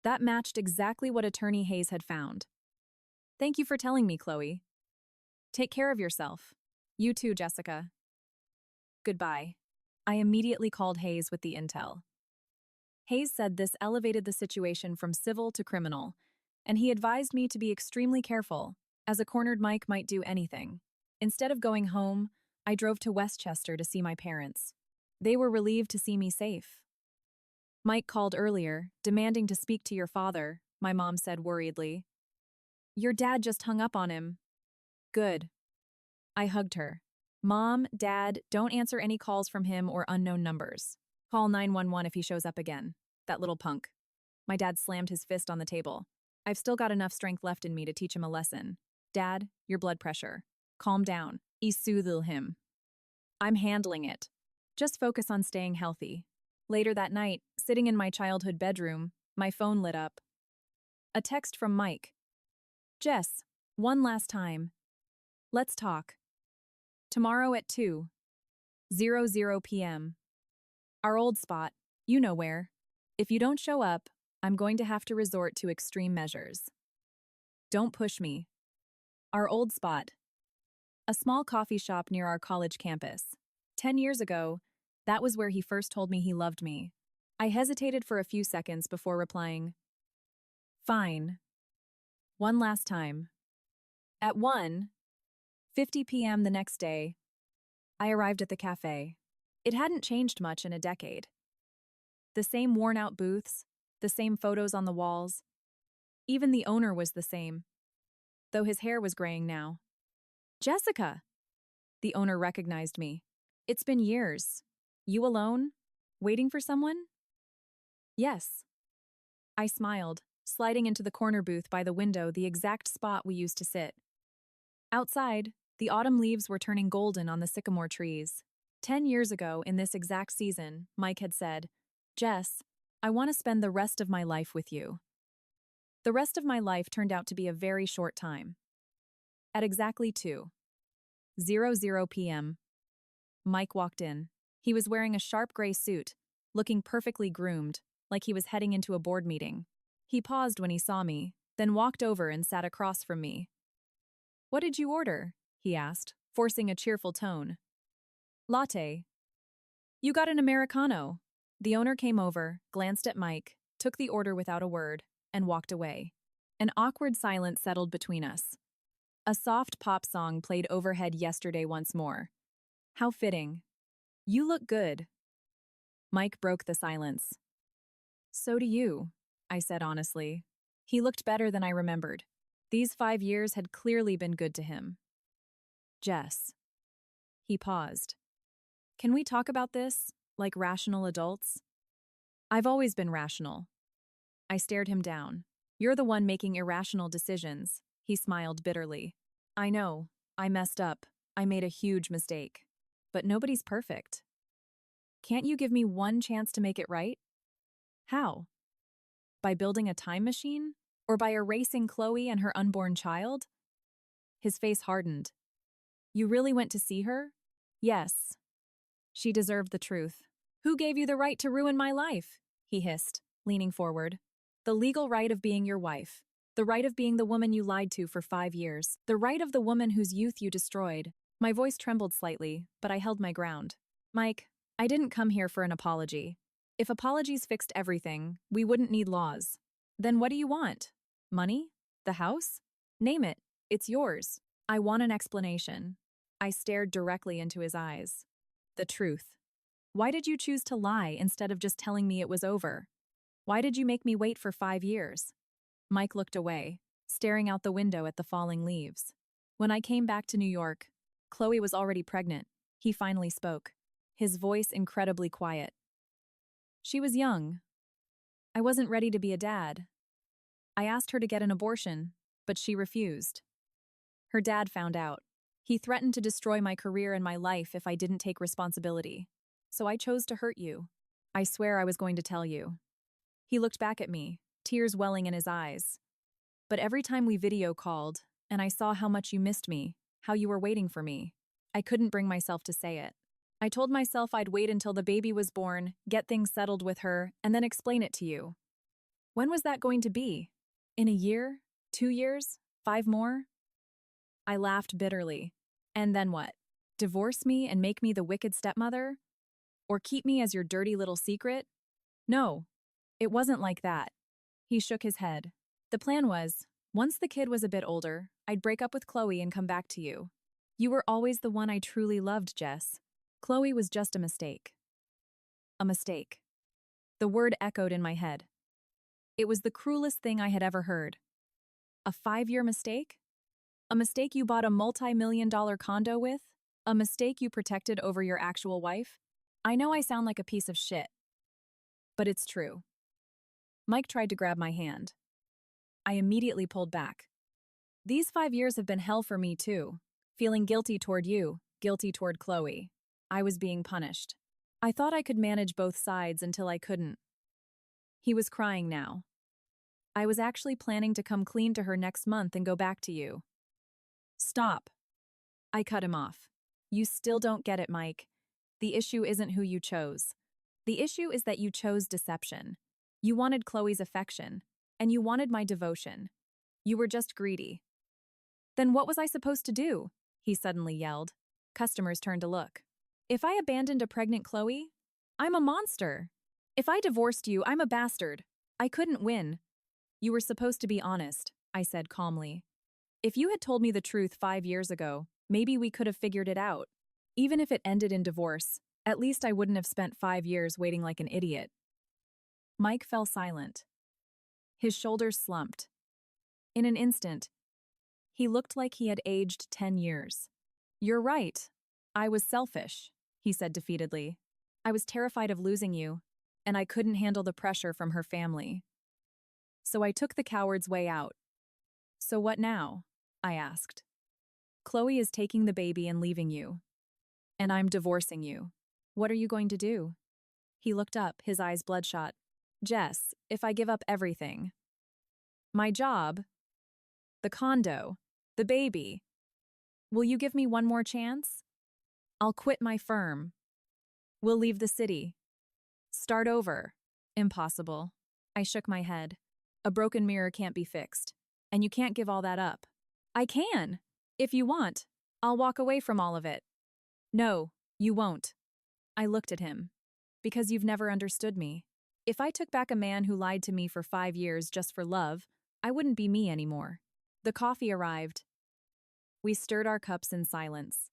That matched exactly what Attorney Hayes had found. Thank you for telling me, Chloe. Take care of yourself. You too, Jessica. Goodbye. I immediately called Hayes with the intel. Hayes said this elevated the situation from civil to criminal, and he advised me to be extremely careful, as a cornered Mike might do anything. Instead of going home, I drove to Westchester to see my parents. They were relieved to see me safe. Mike called earlier, demanding to speak to your father, my mom said worriedly. Your dad just hung up on him. Good. I hugged her. Mom, Dad, don't answer any calls from him or unknown numbers. Call 911 if he shows up again. That little punk. My dad slammed his fist on the table. I've still got enough strength left in me to teach him a lesson. Dad, your blood pressure. Calm down. Soothe him. I'm handling it. Just focus on staying healthy. Later that night, sitting in my childhood bedroom, my phone lit up. A text from Mike. Jess, one last time. Let's talk. Tomorrow at 2:00 p.m. Our old spot, you know where. If you don't show up, I'm going to have to resort to extreme measures. Don't push me. Our old spot. A small coffee shop near our college campus. 10 years ago, that was where he first told me he loved me. I hesitated for a few seconds before replying, fine. One last time. At 1:50 p.m. the next day, I arrived at the cafe. It hadn't changed much in a decade. The same worn-out booths, the same photos on the walls. Even the owner was the same, though his hair was graying now. Jessica! The owner recognized me. It's been years. You alone? Waiting for someone? Yes. I smiled, sliding into the corner booth by the window, the exact spot we used to sit. Outside, the autumn leaves were turning golden on the sycamore trees. 10 years ago, in this exact season, Mike had said, Jess, I want to spend the rest of my life with you. The rest of my life turned out to be a very short time. At exactly 2:00 p.m., Mike walked in. He was wearing a sharp gray suit, looking perfectly groomed, like he was heading into a board meeting. He paused when he saw me, then walked over and sat across from me. What did you order? He asked, forcing a cheerful tone. Latte. You got an Americano. The owner came over, glanced at Mike, took the order without a word, and walked away. An awkward silence settled between us. A soft pop song played overhead yesterday once more. How fitting. You look good. Mike broke the silence. So do you, I said honestly. He looked better than I remembered. These 5 years had clearly been good to him. Jess. He paused. Can we talk about this, like rational adults? I've always been rational. I stared him down. You're the one making irrational decisions. He smiled bitterly. I know. I messed up. I made a huge mistake. But nobody's perfect. Can't you give me one chance to make it right? How? By building a time machine? Or by erasing Chloe and her unborn child? His face hardened. You really went to see her? Yes. She deserved the truth. Who gave you the right to ruin my life? He hissed, leaning forward. The legal right of being your wife. The right of being the woman you lied to for 5 years. The right of the woman whose youth you destroyed. My voice trembled slightly, but I held my ground. Mike, I didn't come here for an apology. If apologies fixed everything, we wouldn't need laws. Then what do you want? Money? The house? Name it. It's yours. I want an explanation. I stared directly into his eyes. The truth. Why did you choose to lie instead of just telling me it was over? Why did you make me wait for 5 years? Mike looked away, staring out the window at the falling leaves. When I came back to New York, Chloe was already pregnant. He finally spoke, his voice incredibly quiet. She was young. I wasn't ready to be a dad. I asked her to get an abortion, but she refused. Her dad found out. He threatened to destroy my career and my life if I didn't take responsibility. So I chose to hurt you. I swear I was going to tell you. He looked back at me, tears welling in his eyes. But every time we video called, and I saw how much you missed me, how you were waiting for me, I couldn't bring myself to say it. I told myself I'd wait until the baby was born, get things settled with her, and then explain it to you. When was that going to be? In a year? 2 years? 5 more? I laughed bitterly. And then what? Divorce me and make me the wicked stepmother? Or keep me as your dirty little secret? No, it wasn't like that. He shook his head. The plan was, once the kid was a bit older, I'd break up with Chloe and come back to you. You were always the one I truly loved, Jess. Chloe was just a mistake. A mistake. The word echoed in my head. It was the cruelest thing I had ever heard. A 5-year mistake? A mistake you bought a multi-million-dollar condo with? A mistake you protected over your actual wife? I know I sound like a piece of shit, But it's true. Mike tried to grab my hand. I immediately pulled back. These 5 years have been hell for me too. Feeling guilty toward you, guilty toward Chloe. I was being punished. I thought I could manage both sides until I couldn't. He was crying now. I was actually planning to come clean to her next month and go back to you. Stop. I cut him off. You still don't get it, Mike. The issue isn't who you chose. The issue is that you chose deception. You wanted Chloe's affection, and you wanted my devotion. You were just greedy. Then what was I supposed to do? He suddenly yelled. Customers turned to look. If I abandoned a pregnant Chloe, I'm a monster. If I divorced you, I'm a bastard. I couldn't win. You were supposed to be honest, I said calmly. If you had told me the truth 5 years ago, maybe we could have figured it out. Even if it ended in divorce, at least I wouldn't have spent 5 years waiting like an idiot. Mike fell silent. His shoulders slumped. In an instant, he looked like he had aged 10 years. You're right. I was selfish, he said defeatedly. I was terrified of losing you, and I couldn't handle the pressure from her family. So I took the coward's way out. So what now? I asked. Chloe is taking the baby and leaving you. And I'm divorcing you. What are you going to do? He looked up, his eyes bloodshot. Jess, if I give up everything. My job, the condo, the baby. Will you give me one more chance? I'll quit my firm. We'll leave the city. Start over. Impossible. I shook my head. A broken mirror can't be fixed. And you can't give all that up. I can. If you want, I'll walk away from all of it. No, you won't. I looked at him. Because you've never understood me. If I took back a man who lied to me for 5 years just for love, I wouldn't be me anymore. The coffee arrived. We stirred our cups in silence.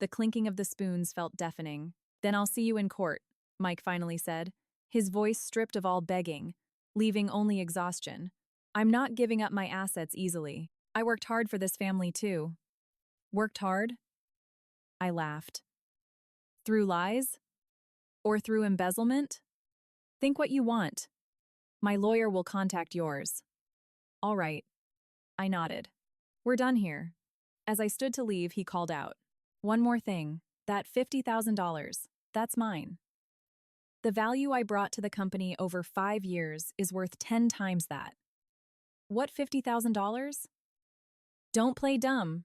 The clinking of the spoons felt deafening. Then I'll see you in court, Mike finally said, his voice stripped of all begging, leaving only exhaustion. I'm not giving up my assets easily. I worked hard for this family too. Worked hard? I laughed. Through lies? Or through embezzlement? Think what you want. My lawyer will contact yours. All right. I nodded. We're done here. As I stood to leave, he called out. One more thing. That $50,000. That's mine. The value I brought to the company over 5 years is worth 10 times that. What $50,000? Don't play dumb.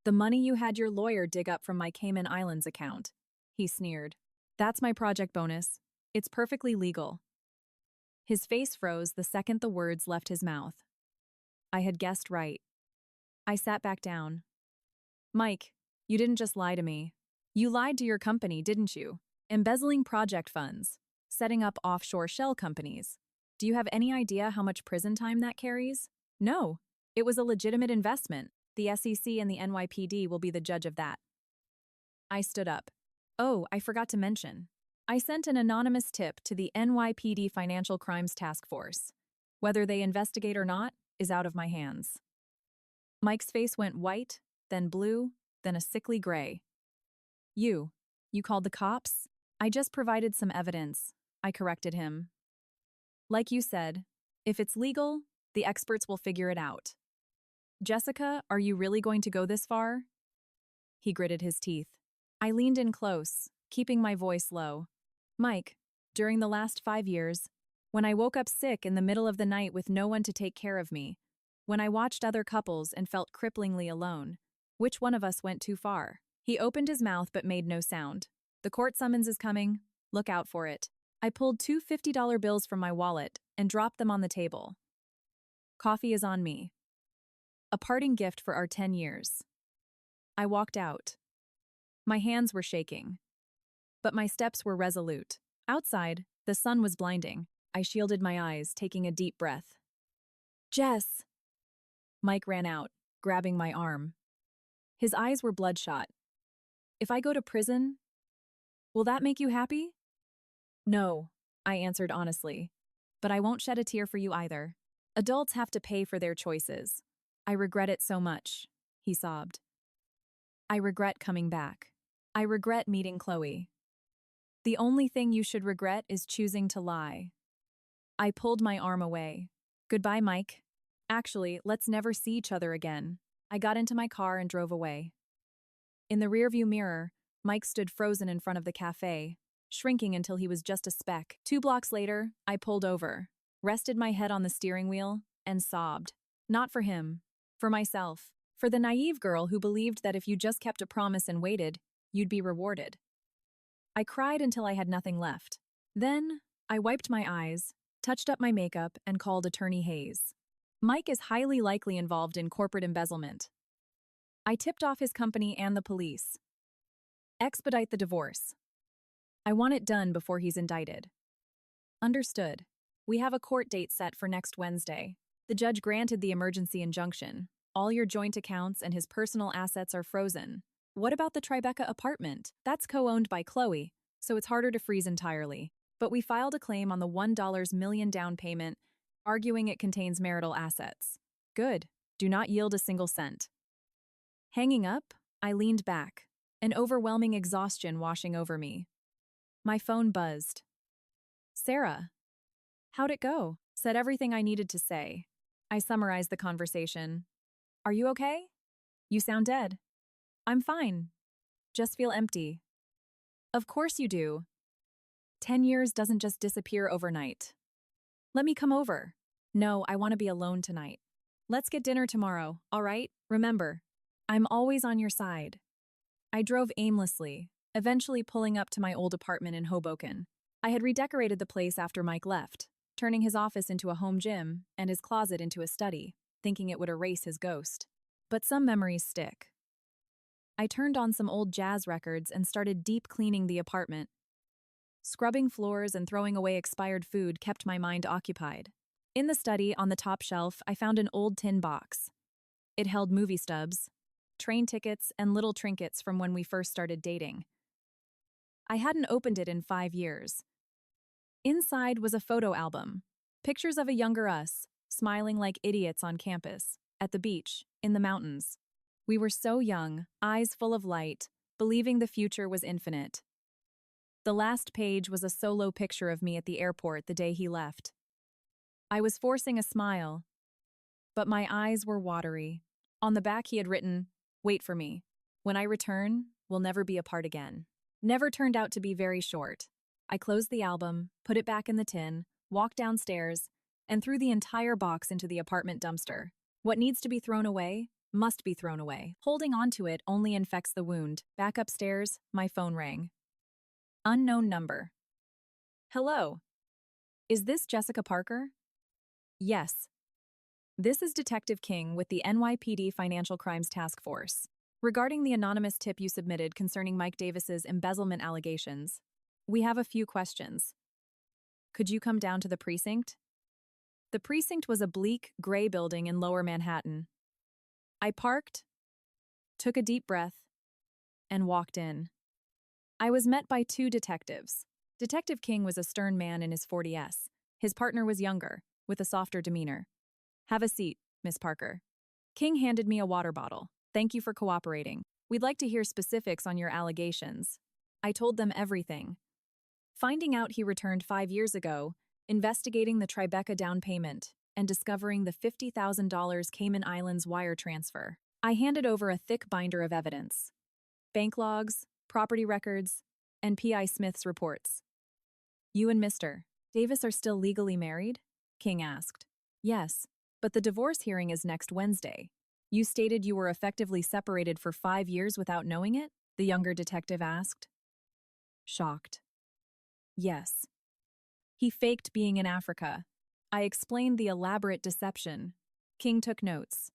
The money you had your lawyer dig up from my Cayman Islands account. He sneered. That's my project bonus. It's perfectly legal. His face froze the second the words left his mouth. I had guessed right. I sat back down. Mike, you didn't just lie to me. You lied to your company, didn't you? Embezzling project funds, setting up offshore shell companies. Do you have any idea how much prison time that carries? No, it was a legitimate investment. The SEC and the NYPD will be the judge of that. I stood up. Oh, I forgot to mention. I sent an anonymous tip to the NYPD Financial Crimes Task Force. Whether they investigate or not is out of my hands. Mike's face went white, then blue, then a sickly gray. You called the cops? I just provided some evidence. I corrected him. Like you said, if it's legal, the experts will figure it out. Jessica, are you really going to go this far? He gritted his teeth. I leaned in close, keeping my voice low. Mike, during the last 5 years, when I woke up sick in the middle of the night with no one to take care of me, when I watched other couples and felt cripplingly alone, which one of us went too far? He opened his mouth but made no sound. The court summons is coming. Look out for it. I pulled 2 $50 bills from my wallet and dropped them on the table. Coffee is on me. A parting gift for our 10 years. I walked out. My hands were shaking. But my steps were resolute. Outside, the sun was blinding. I shielded my eyes, taking a deep breath. Jess! Mike ran out, grabbing my arm. His eyes were bloodshot. If I go to prison, will that make you happy? No, I answered honestly. But I won't shed a tear for you either. Adults have to pay for their choices. I regret it so much, he sobbed. I regret coming back. I regret meeting Chloe. The only thing you should regret is choosing to lie. I pulled my arm away. Goodbye, Mike. Actually, let's never see each other again. I got into my car and drove away. In the rearview mirror, Mike stood frozen in front of the cafe, shrinking until he was just a speck. 2 blocks later, I pulled over, rested my head on the steering wheel, and sobbed. Not for him, for myself, for the naive girl who believed that if you just kept a promise and waited, you'd be rewarded. I cried until I had nothing left. Then, I wiped my eyes, touched up my makeup, and called Attorney Hayes. Mike is highly likely involved in corporate embezzlement. I tipped off his company and the police. Expedite the divorce. I want it done before he's indicted. Understood. We have a court date set for next Wednesday. The judge granted the emergency injunction. All your joint accounts and his personal assets are frozen. What about the Tribeca apartment? That's co-owned by Chloe, so it's harder to freeze entirely. But we filed a claim on the $1 million down payment, arguing it contains marital assets. Good. Do not yield a single cent. Hanging up, I leaned back, an overwhelming exhaustion washing over me. My phone buzzed. Sarah. How'd it go? Said everything I needed to say. I summarized the conversation. Are you okay? You sound dead. I'm fine. Just feel empty. Of course you do. 10 years doesn't just disappear overnight. Let me come over. No, I want to be alone tonight. Let's get dinner tomorrow, all right? Remember, I'm always on your side. I drove aimlessly, eventually pulling up to my old apartment in Hoboken. I had redecorated the place after Mike left, turning his office into a home gym and his closet into a study, thinking it would erase his ghost. But some memories stick. I turned on some old jazz records and started deep cleaning the apartment. Scrubbing floors and throwing away expired food kept my mind occupied. In the study, on the top shelf, I found an old tin box. It held movie stubs, train tickets, and little trinkets from when we first started dating. I hadn't opened it in 5 years. Inside was a photo album, pictures of a younger us, smiling like idiots on campus, at the beach, in the mountains. We were so young, eyes full of light, believing the future was infinite. The last page was a solo picture of me at the airport the day he left. I was forcing a smile, but my eyes were watery. On the back he had written, "Wait for me. When I return, we'll never be apart again." Never turned out to be very short. I closed the album, put it back in the tin, walked downstairs, and threw the entire box into the apartment dumpster. What needs to be thrown away must be thrown away. Holding on to it only infects the wound. Back upstairs, my phone rang. Unknown number. Hello. Is this Jessica Parker? Yes. This is Detective King with the NYPD Financial Crimes Task Force. Regarding the anonymous tip you submitted concerning Mike Davis's embezzlement allegations, we have a few questions. Could you come down to the precinct? The precinct was a bleak, gray building in Lower Manhattan. I parked, took a deep breath, and walked in. I was met by 2 detectives. Detective King was a stern man in his 40s. His partner was younger, with a softer demeanor. Have a seat, Miss Parker. King handed me a water bottle. Thank you for cooperating. We'd like to hear specifics on your allegations. I told them everything. Finding out he returned 5 years ago, investigating the Tribeca down payment, and discovering the $50,000 Cayman Islands wire transfer. I handed over a thick binder of evidence. Bank logs, property records, and P.I. Smith's reports. You and Mr. Davis are still legally married? King asked. Yes, but the divorce hearing is next Wednesday. You stated you were effectively separated for 5 years without knowing it? The younger detective asked. Shocked. Yes. He faked being in Africa. I explained the elaborate deception. King took notes.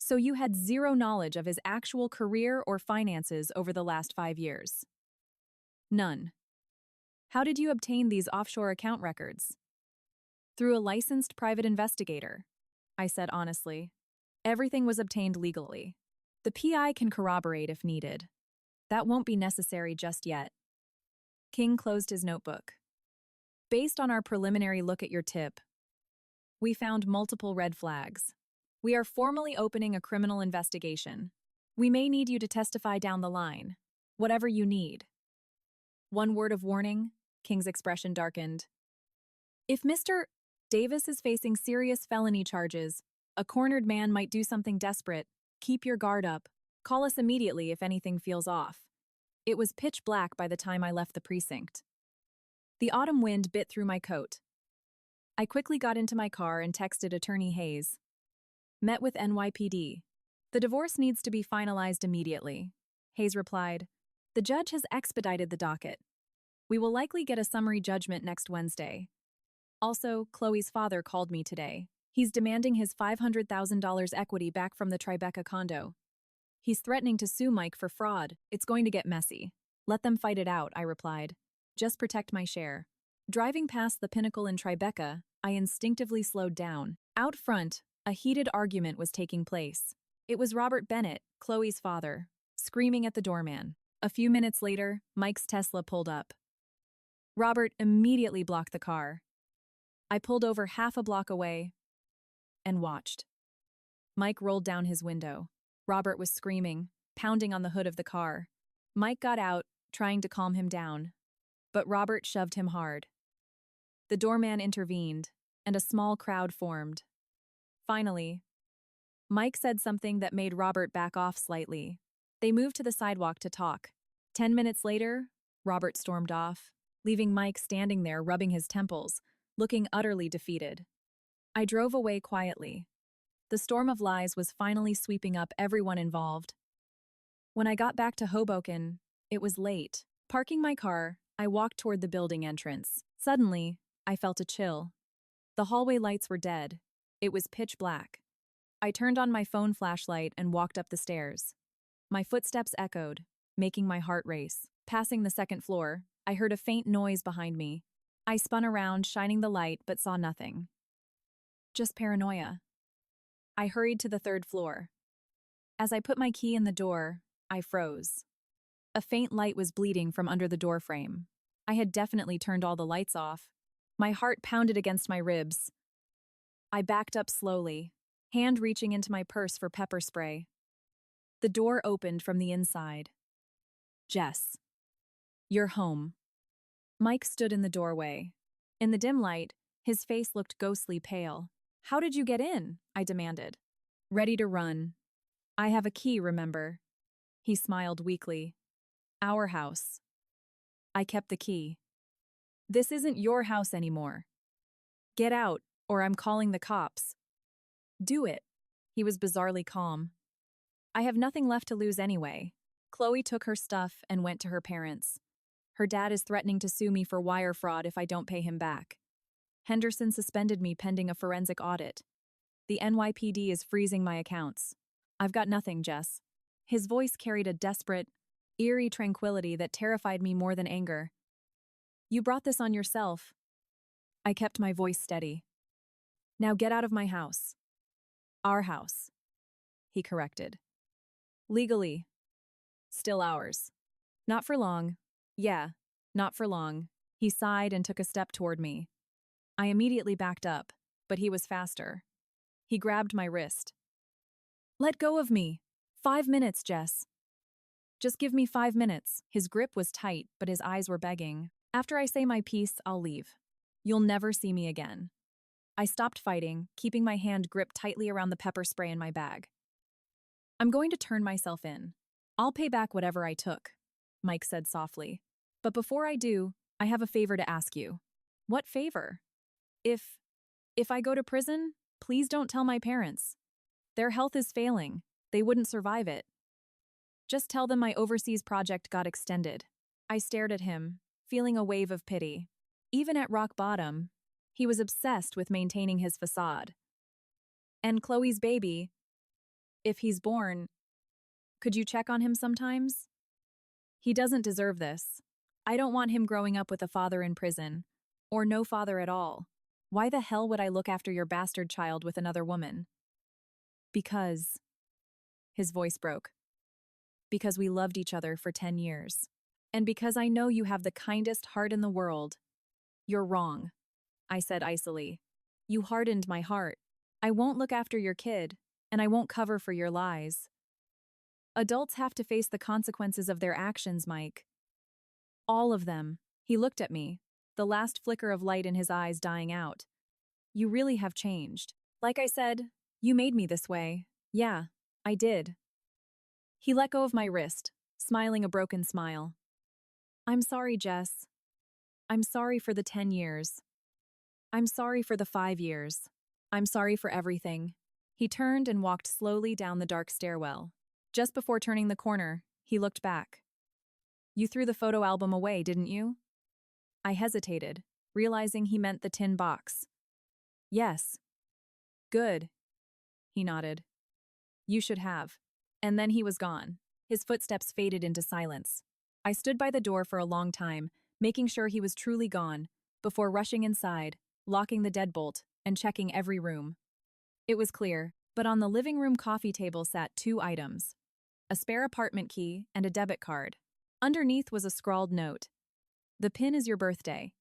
So you had zero knowledge of his actual career or finances over the last 5 years? None. How did you obtain these offshore account records? Through a licensed private investigator, I said honestly. Everything was obtained legally. The PI can corroborate if needed. That won't be necessary just yet. King closed his notebook. Based on our preliminary look at your tip, we found multiple red flags. We are formally opening a criminal investigation. We may need you to testify down the line. Whatever you need. One word of warning, King's expression darkened. If Mr. Davis is facing serious felony charges, a cornered man might do something desperate. Keep your guard up. Call us immediately if anything feels off. It was pitch black by the time I left the precinct. The autumn wind bit through my coat. I quickly got into my car and texted Attorney Hayes. Met with NYPD. The divorce needs to be finalized immediately. Hayes replied, the judge has expedited the docket. We will likely get a summary judgment next Wednesday. Also, Chloe's father called me today. He's demanding his $500,000 equity back from the Tribeca condo. He's threatening to sue Mike for fraud. It's going to get messy. Let them fight it out, I replied. Just protect my share. Driving past the Pinnacle in Tribeca, I instinctively slowed down. Out front, a heated argument was taking place. It was Robert Bennett, Chloe's father, screaming at the doorman. A few minutes later, Mike's Tesla pulled up. Robert immediately blocked the car. I pulled over half a block away and watched. Mike rolled down his window. Robert was screaming, pounding on the hood of the car. Mike got out, trying to calm him down, but Robert shoved him hard. The doorman intervened, and a small crowd formed. Finally, Mike said something that made Robert back off slightly. They moved to the sidewalk to talk. 10 minutes later, Robert stormed off, leaving Mike standing there rubbing his temples, looking utterly defeated. I drove away quietly. The storm of lies was finally sweeping up everyone involved. When I got back to Hoboken, it was late. Parking my car, I walked toward the building entrance. Suddenly, I felt a chill. The hallway lights were dead. It was pitch black. I turned on my phone flashlight and walked up the stairs. My footsteps echoed, making my heart race. Passing the second floor, I heard a faint noise behind me. I spun around, shining the light, but saw nothing. Just paranoia. I hurried to the third floor. As I put my key in the door, I froze. A faint light was bleeding from under the doorframe. I had definitely turned all the lights off. My heart pounded against my ribs. I backed up slowly, hand reaching into my purse for pepper spray. The door opened from the inside. Jess. You're home. Mike stood in the doorway. In the dim light, his face looked ghostly pale. How did you get in? I demanded. Ready to run. I have a key, remember? He smiled weakly. Our house. I kept the key. This isn't your house anymore. Get out, or I'm calling the cops. Do it. He was bizarrely calm. I have nothing left to lose anyway. Chloe took her stuff and went to her parents. Her dad is threatening to sue me for wire fraud if I don't pay him back. Henderson suspended me pending a forensic audit. The NYPD is freezing my accounts. I've got nothing, Jess. His voice carried a desperate, eerie tranquility that terrified me more than anger. You brought this on yourself. I kept my voice steady. Now get out of my house. Our house, he corrected. Legally. Still ours. Not for long. Yeah, not for long. He sighed and took a step toward me. I immediately backed up, but he was faster. He grabbed my wrist. Let go of me. 5 minutes, Jess. Just give me 5 minutes. His grip was tight, but his eyes were begging. After I say my piece, I'll leave. You'll never see me again. I stopped fighting, keeping my hand gripped tightly around the pepper spray in my bag. I'm going to turn myself in. I'll pay back whatever I took, Mike said softly. But before I do, I have a favor to ask you. What favor? If I go to prison, please don't tell my parents. Their health is failing. They wouldn't survive it. Just tell them my overseas project got extended. I stared at him, feeling a wave of pity. Even at rock bottom, he was obsessed with maintaining his facade. And Chloe's baby, if he's born, could you check on him sometimes? He doesn't deserve this. I don't want him growing up with a father in prison, or no father at all. Why the hell would I look after your bastard child with another woman? Because... His voice broke. Because we loved each other for 10 years. And because I know you have the kindest heart in the world. You're wrong, I said icily. You hardened my heart. I won't look after your kid, and I won't cover for your lies. Adults have to face the consequences of their actions, Mike. All of them. He looked at me, the last flicker of light in his eyes dying out. You really have changed. Like I said, you made me this way. Yeah, I did. He let go of my wrist, smiling a broken smile. I'm sorry, Jess. I'm sorry for the 10 years. I'm sorry for the 5 years. I'm sorry for everything. He turned and walked slowly down the dark stairwell. Just before turning the corner, he looked back. You threw the photo album away, didn't you? I hesitated, realizing he meant the tin box. Yes. Good. He nodded. You should have. And then he was gone. His footsteps faded into silence. I stood by the door for a long time, making sure he was truly gone, before rushing inside, locking the deadbolt, and checking every room. It was clear, but on the living room coffee table sat 2 items: a spare apartment key and a debit card. Underneath was a scrawled note. The pin is your birthday.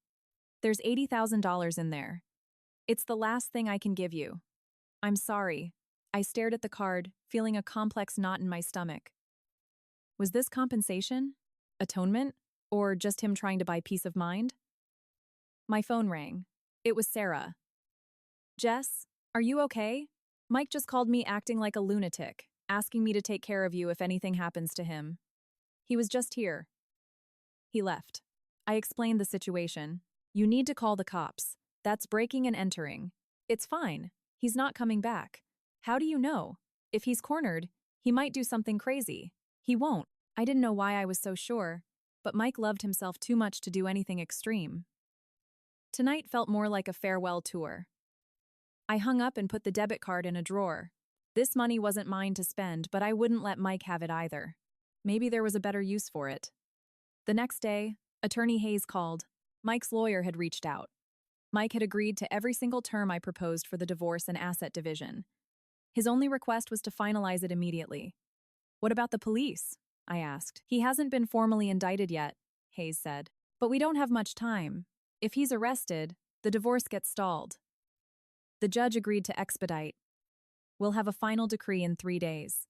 There's $80,000 in there. It's the last thing I can give you. I'm sorry. I stared at the card, feeling a complex knot in my stomach. Was this compensation? Atonement? Or just him trying to buy peace of mind? My phone rang. It was Sarah. Jess, are you okay? Mike just called me acting like a lunatic, asking me to take care of you if anything happens to him. He was just here. He left. I explained the situation. You need to call the cops. That's breaking and entering. It's fine. He's not coming back. How do you know? If he's cornered, he might do something crazy. He won't. I didn't know why I was so sure, but Mike loved himself too much to do anything extreme. Tonight felt more like a farewell tour. I hung up and put the debit card in a drawer. This money wasn't mine to spend, but I wouldn't let Mike have it either. Maybe there was a better use for it. The next day, Attorney Hayes called. Mike's lawyer had reached out. Mike had agreed to every single term I proposed for the divorce and asset division. His only request was to finalize it immediately. What about the police? I asked. He hasn't been formally indicted yet, Hayes said. But we don't have much time. If he's arrested, the divorce gets stalled. The judge agreed to expedite. We'll have a final decree in 3 days.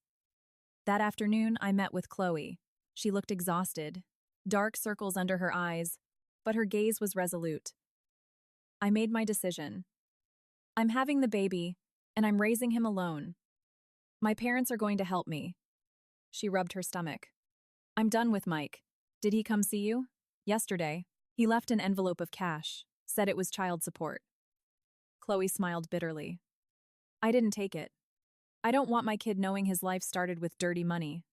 That afternoon, I met with Chloe. She looked exhausted, dark circles under her eyes, but her gaze was resolute. I made my decision. I'm having the baby, and I'm raising him alone. My parents are going to help me. She rubbed her stomach. I'm done with Mike. Did he come see you? Yesterday. He left an envelope of cash, said it was child support. Chloe smiled bitterly. I didn't take it. I don't want my kid knowing his life started with dirty money.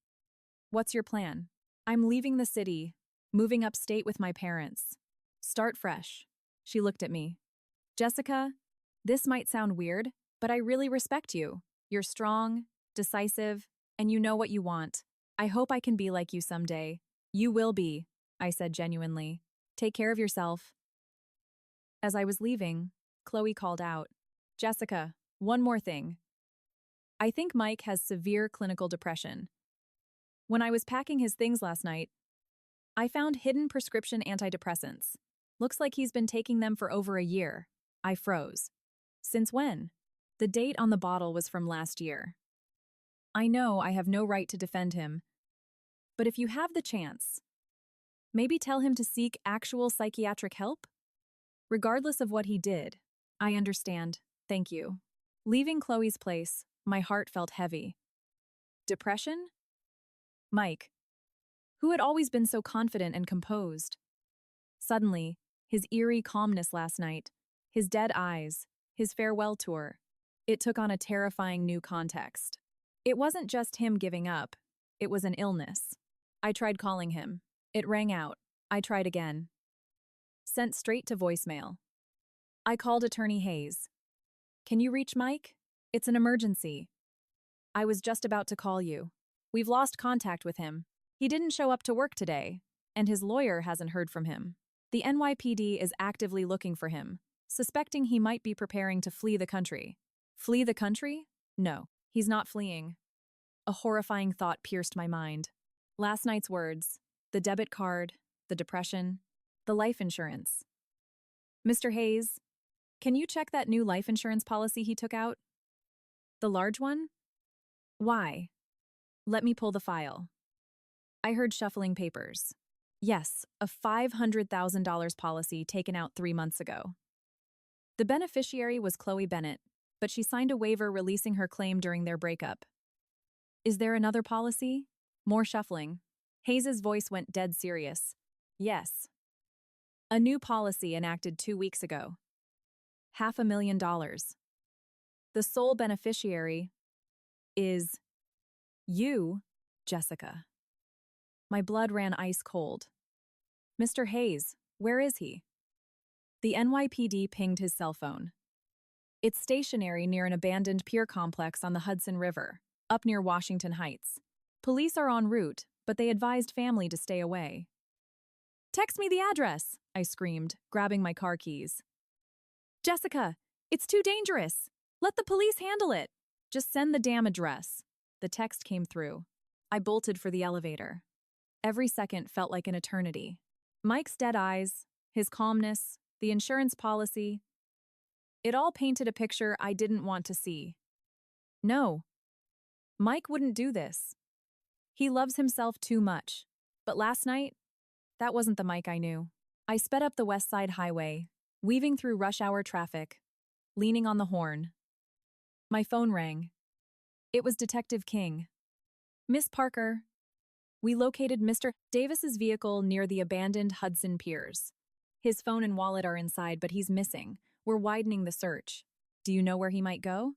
What's your plan? I'm leaving the city, moving upstate with my parents. Start fresh. She looked at me. Jessica, this might sound weird, but I really respect you. You're strong, decisive, and you know what you want. I hope I can be like you someday. You will be, I said genuinely. Take care of yourself. As I was leaving, Chloe called out, Jessica, one more thing. I think Mike has severe clinical depression. When I was packing his things last night, I found hidden prescription antidepressants. Looks like he's been taking them for over a year. I froze. Since when? The date on the bottle was from last year. I know I have no right to defend him, but if you have the chance, maybe tell him to seek actual psychiatric help? Regardless of what he did, I understand. Thank you. Leaving Chloe's place, my heart felt heavy. Depression? Mike, who had always been so confident and composed. Suddenly, his eerie calmness last night, his dead eyes, his farewell tour, it took on a terrifying new context. It wasn't just him giving up, it was an illness. I tried calling him. It rang out. I tried again. Sent straight to voicemail. I called Attorney Hayes. Can you reach Mike? It's an emergency. I was just about to call you. We've lost contact with him. He didn't show up to work today, and his lawyer hasn't heard from him. The NYPD is actively looking for him, suspecting he might be preparing to flee the country. Flee the country? No, he's not fleeing. A horrifying thought pierced my mind. Last night's words, the debit card, the depression, the life insurance. Mr. Hayes, can you check that new life insurance policy he took out? The large one? Why? Let me pull the file. I heard shuffling papers. Yes, a $500,000 policy taken out 3 months ago. The beneficiary was Chloe Bennett, but she signed a waiver releasing her claim during their breakup. Is there another policy? More shuffling. Hayes's voice went dead serious. Yes. A new policy enacted 2 weeks ago. $500,000. The sole beneficiary is you, Jessica. My blood ran ice cold. Mr. Hayes, where is he? The NYPD pinged his cell phone. It's stationary near an abandoned pier complex on the Hudson River, up near Washington Heights. Police are en route, but they advised family to stay away. Text me the address, I screamed, grabbing my car keys. Jessica, it's too dangerous. Let the police handle it. Just send the damn address. The text came through. I bolted for the elevator. Every second felt like an eternity. Mike's dead eyes, his calmness, the insurance policy. It all painted a picture I didn't want to see. No, Mike wouldn't do this. He loves himself too much. But last night, that wasn't the Mike I knew. I sped up the West Side Highway, weaving through rush hour traffic, leaning on the horn. My phone rang. It was Detective King. Miss Parker, we located Mr. Davis's vehicle near the abandoned Hudson Piers. His phone and wallet are inside, but he's missing. We're widening the search. Do you know where he might go?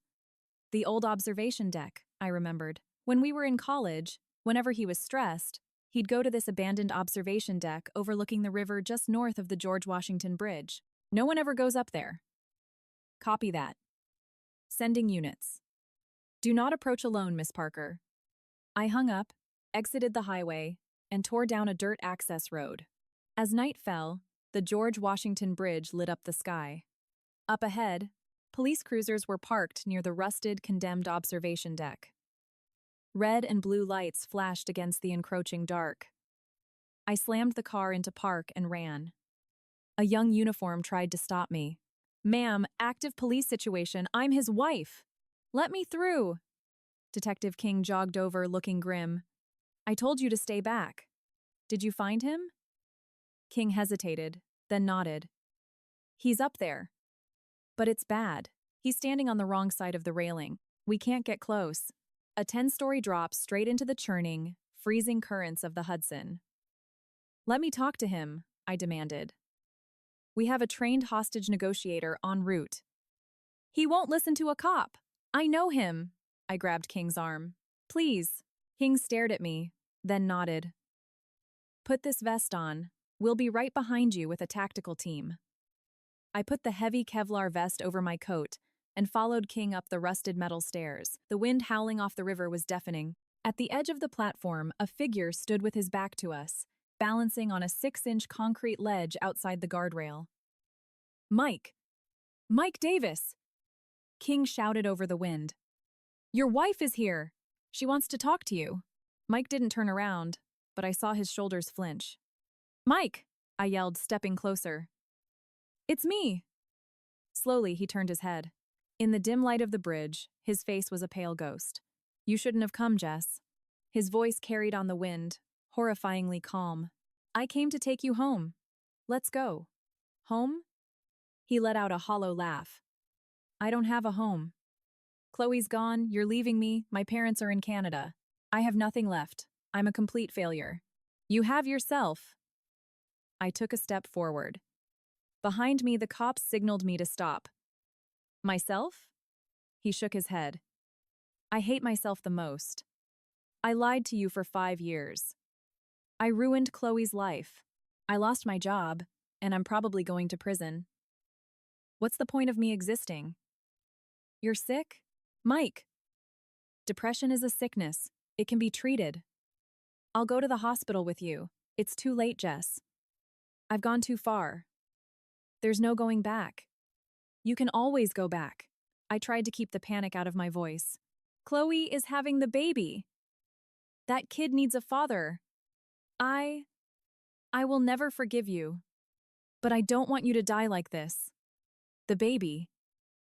The old observation deck, I remembered. When we were in college, whenever he was stressed, he'd go to this abandoned observation deck overlooking the river just north of the George Washington Bridge. No one ever goes up there. Copy that. Sending units. Do not approach alone, Miss Parker. I hung up, exited the highway, and tore down a dirt access road. As night fell, the George Washington Bridge lit up the sky. Up ahead, police cruisers were parked near the rusted, condemned observation deck. Red and blue lights flashed against the encroaching dark. I slammed the car into park and ran. A young uniform tried to stop me. Ma'am, active police situation. I'm his wife. Let me through. Detective King jogged over, looking grim. I told you to stay back. Did you find him? King hesitated, then nodded. He's up there. But it's bad. He's standing on the wrong side of the railing. We can't get close. A 10-story drop straight into the churning, freezing currents of the Hudson. Let me talk to him, I demanded. We have a trained hostage negotiator en route. He won't listen to a cop. I know him. I grabbed King's arm. Please. King stared at me, then nodded. Put this vest on. We'll be right behind you with a tactical team. I put the heavy Kevlar vest over my coat and followed King up the rusted metal stairs. The wind howling off the river was deafening. At the edge of the platform, a figure stood with his back to us, balancing on a 6-inch concrete ledge outside the guardrail. Mike! Mike Davis! King shouted over the wind. Your wife is here! She wants to talk to you. Mike didn't turn around, but I saw his shoulders flinch. Mike! I yelled, stepping closer. It's me! Slowly, he turned his head. In the dim light of the bridge, his face was a pale ghost. You shouldn't have come, Jess. His voice carried on the wind, horrifyingly calm. I came to take you home. Let's go. Home? He let out a hollow laugh. I don't have a home. Chloe's gone, you're leaving me, my parents are in Canada. I have nothing left. I'm a complete failure. You have yourself. I took a step forward. Behind me, the cops signaled me to stop. Myself? He shook his head. I hate myself the most. I lied to you for 5 years. I ruined Chloe's life. I lost my job, and I'm probably going to prison. What's the point of me existing? You're sick? Mike! Depression is a sickness. It can be treated. I'll go to the hospital with you. It's too late, Jess. I've gone too far. There's no going back. You can always go back. I tried to keep the panic out of my voice. Chloe is having the baby. That kid needs a father. I will never forgive you. But I don't want you to die like this. The baby,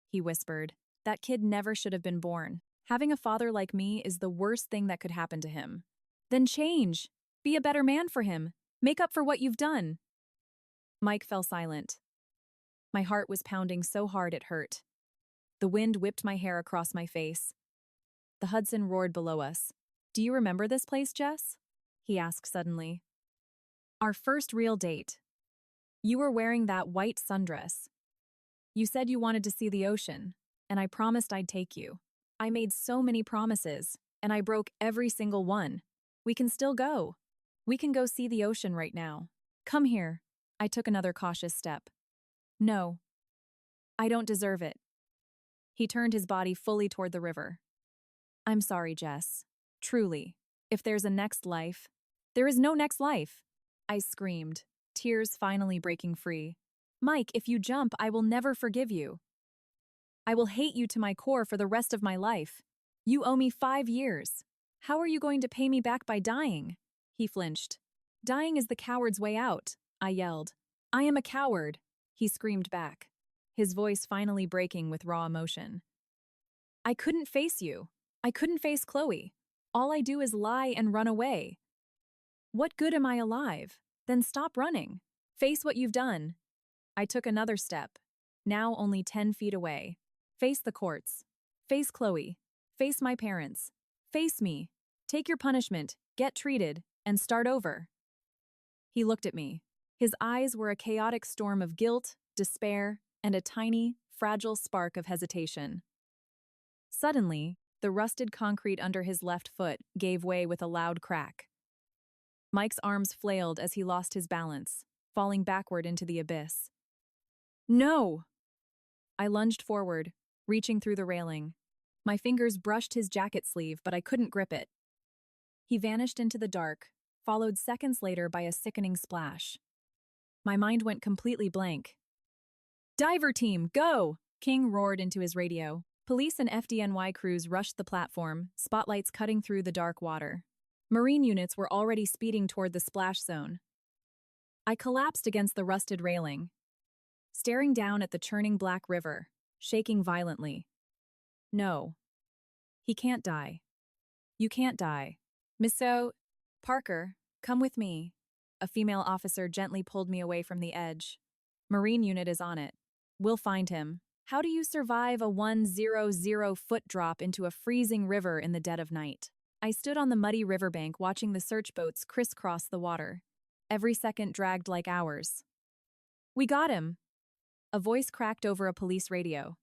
he whispered. That kid never should have been born. Having a father like me is the worst thing that could happen to him. Then change. Be a better man for him. Make up for what you've done. Mike fell silent. My heart was pounding so hard it hurt. The wind whipped my hair across my face. The Hudson roared below us. Do you remember this place, Jess? He asked suddenly. Our first real date. You were wearing that white sundress. You said you wanted to see the ocean, and I promised I'd take you. I made so many promises, and I broke every single one. We can still go. We can go see the ocean right now. Come here. I took another cautious step. No. I don't deserve it. He turned his body fully toward the river. I'm sorry, Jess. Truly. If there's a next life, there is no next life. I screamed, tears finally breaking free. Mike, if you jump, I will never forgive you. I will hate you to my core for the rest of my life. You owe me 5 years. How are you going to pay me back by dying? He flinched. Dying is the coward's way out, I yelled. I am a coward, he screamed back, his voice finally breaking with raw emotion. I couldn't face you. I couldn't face Chloe. All I do is lie and run away. What good am I alive? Then stop running. Face what you've done. I took another step, now only 10 feet away. Face the courts. Face Chloe. Face my parents. Face me. Take your punishment, get treated, and start over. He looked at me. His eyes were a chaotic storm of guilt, despair, and a tiny, fragile spark of hesitation. Suddenly, the rusted concrete under his left foot gave way with a loud crack. Mike's arms flailed as he lost his balance, falling backward into the abyss. No! I lunged forward, reaching through the railing. My fingers brushed his jacket sleeve, but I couldn't grip it. He vanished into the dark, followed seconds later by a sickening splash. My mind went completely blank. Diver team, go! King roared into his radio. Police and FDNY crews rushed the platform, spotlights cutting through the dark water. Marine units were already speeding toward the splash zone. I collapsed against the rusted railing, staring down at the churning black river, shaking violently. No. He can't die. You can't die. Misso, Parker, come with me. A female officer gently pulled me away from the edge. Marine unit is on it. We'll find him. How do you survive a 100-foot drop into a freezing river in the dead of night? I stood on the muddy riverbank watching the search boats crisscross the water. Every second dragged like hours. We got him. A voice cracked over a police radio.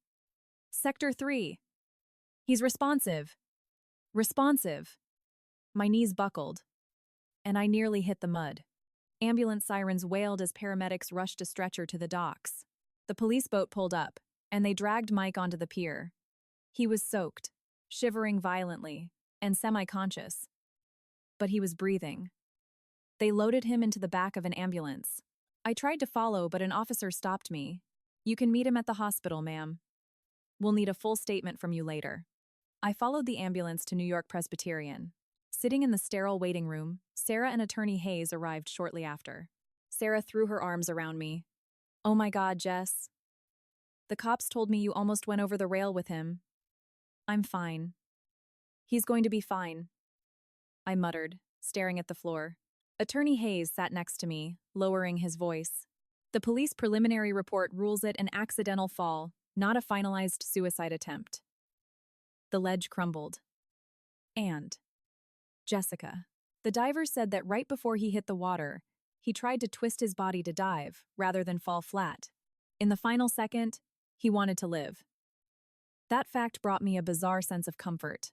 Sector 3. He's responsive. Responsive. My knees buckled, and I nearly hit the mud. Ambulance sirens wailed as paramedics rushed a stretcher to the docks. The police boat pulled up, and they dragged Mike onto the pier. He was soaked, shivering violently, and semi-conscious. But he was breathing. They loaded him into the back of an ambulance. I tried to follow, but an officer stopped me. You can meet him at the hospital, ma'am. We'll need a full statement from you later. I followed the ambulance to New York Presbyterian. Sitting in the sterile waiting room, Sarah and Attorney Hayes arrived shortly after. Sarah threw her arms around me. Oh my God, Jess. The cops told me you almost went over the rail with him. I'm fine. He's going to be fine. I muttered, staring at the floor. Attorney Hayes sat next to me, lowering his voice. The police preliminary report rules it an accidental fall, not a finalized suicide attempt. The ledge crumbled. And Jessica. The diver said that right before he hit the water, he tried to twist his body to dive, rather than fall flat. In the final second, he wanted to live. That fact brought me a bizarre sense of comfort.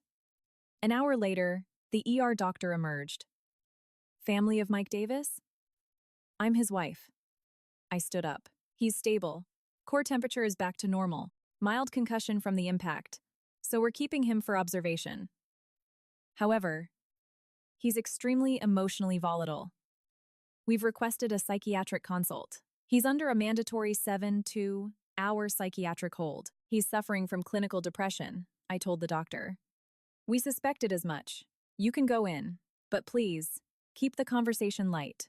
An hour later, the ER doctor emerged. Family of Mike Davis? I'm his wife. I stood up. He's stable. Core temperature is back to normal. Mild concussion from the impact. So we're keeping him for observation. However, he's extremely emotionally volatile. We've requested a psychiatric consult. He's under a mandatory 7-2-hour psychiatric hold. He's suffering from clinical depression, I told the doctor. We suspected as much. You can go in, but please, keep the conversation light.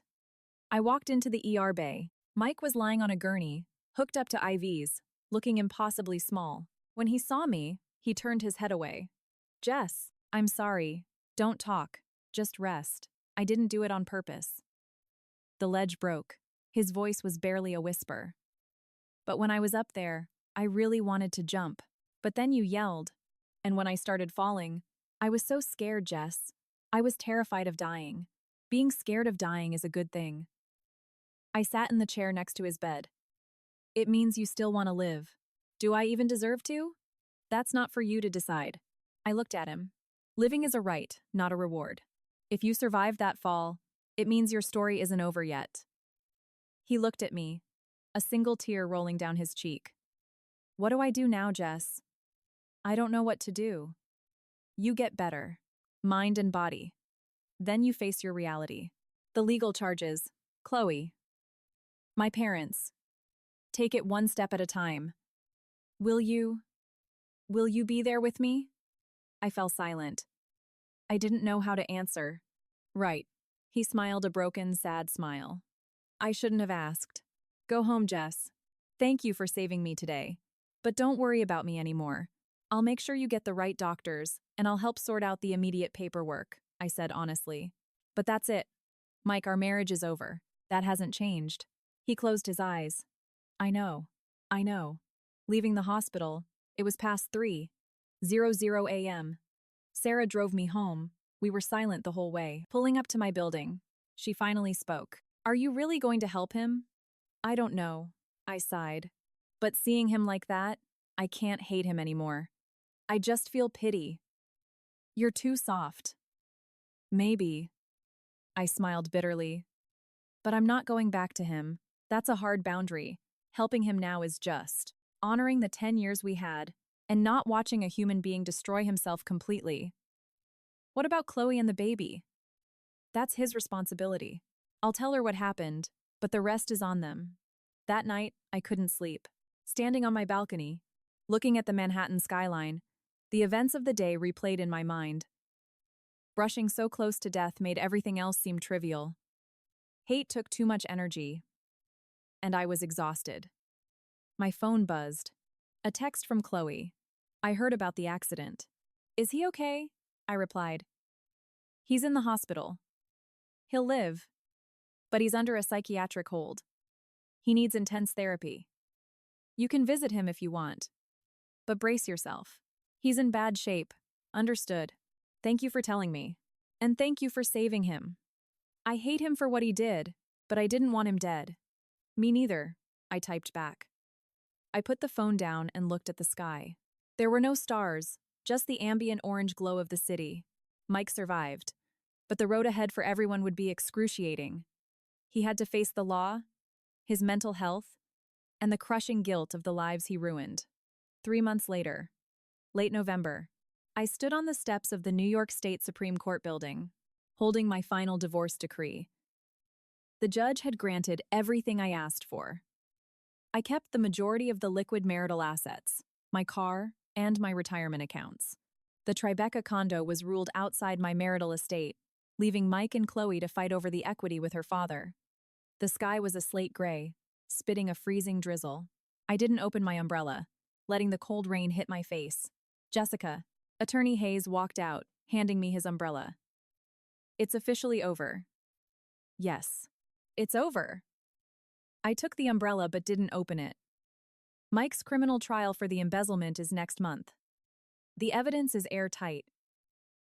I walked into the ER bay. Mike was lying on a gurney, hooked up to IVs, looking impossibly small. When he saw me, he turned his head away. Jess, I'm sorry. Don't talk. Just rest. I didn't do it on purpose. The ledge broke. His voice was barely a whisper. But when I was up there, I really wanted to jump. But then you yelled. And when I started falling, I was so scared, Jess. I was terrified of dying. Being scared of dying is a good thing. I sat in the chair next to his bed. It means you still want to live. Do I even deserve to? That's not for you to decide. I looked at him. Living is a right, not a reward. If you survived that fall, it means your story isn't over yet. He looked at me, a single tear rolling down his cheek. What do I do now, Jess? I don't know what to do. You get better, mind and body. Then you face your reality. The legal charges. Chloe. My parents. Take it one step at a time. Will you be there with me? I fell silent. I didn't know how to answer. Right. He smiled a broken, sad smile. I shouldn't have asked. Go home, Jess. Thank you for saving me today. But don't worry about me anymore. I'll make sure you get the right doctors, and I'll help sort out the immediate paperwork, I said honestly. But that's it. Mike, our marriage is over. That hasn't changed. He closed his eyes. I know. Leaving the hospital, it was past 3:00 a.m. Sarah drove me home. We were silent the whole way. Pulling up to my building, she finally spoke. Are you really going to help him? I don't know, I sighed. But seeing him like that, I can't hate him anymore. I just feel pity. You're too soft. Maybe. I smiled bitterly. But I'm not going back to him. That's a hard boundary. Helping him now is just honoring the 10 years we had and not watching a human being destroy himself completely. What about Chloe and the baby? That's his responsibility. I'll tell her what happened, but the rest is on them. That night, I couldn't sleep. Standing on my balcony, looking at the Manhattan skyline, the events of the day replayed in my mind. Brushing so close to death made everything else seem trivial. Hate took too much energy, and I was exhausted. My phone buzzed. A text from Chloe. I heard about the accident. Is he okay? I replied. He's in the hospital. He'll live, but he's under a psychiatric hold. He needs intense therapy. You can visit him if you want, but brace yourself. He's in bad shape. Understood. Thank you for telling me. And thank you for saving him. I hate him for what he did, but I didn't want him dead. Me neither, I typed back. I put the phone down and looked at the sky. There were no stars, just the ambient orange glow of the city. Mike survived, but the road ahead for everyone would be excruciating. He had to face the law, his mental health, and the crushing guilt of the lives he ruined. 3 months later, late November, I stood on the steps of the New York State Supreme Court building, holding my final divorce decree. The judge had granted everything I asked for. I kept the majority of the liquid marital assets, my car, and my retirement accounts. The Tribeca condo was ruled outside my marital estate, leaving Mike and Chloe to fight over the equity with her father. The sky was a slate gray, spitting a freezing drizzle. I didn't open my umbrella, letting the cold rain hit my face. Jessica, Attorney Hayes walked out, handing me his umbrella. It's officially over. Yes, it's over. I took the umbrella but didn't open it. Mike's criminal trial for the embezzlement is next month. The evidence is airtight.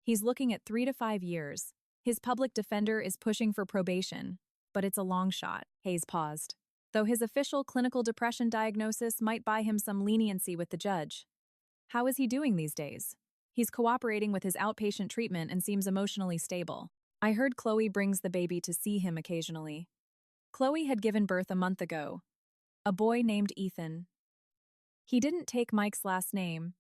He's looking at 3 to 5 years. His public defender is pushing for probation, but it's a long shot. Hayes paused. Though his official clinical depression diagnosis might buy him some leniency with the judge. How is he doing these days? He's cooperating with his outpatient treatment and seems emotionally stable. I heard Chloe brings the baby to see him occasionally. Chloe had given birth a month ago. A boy named Ethan. He didn't take Mike's last name,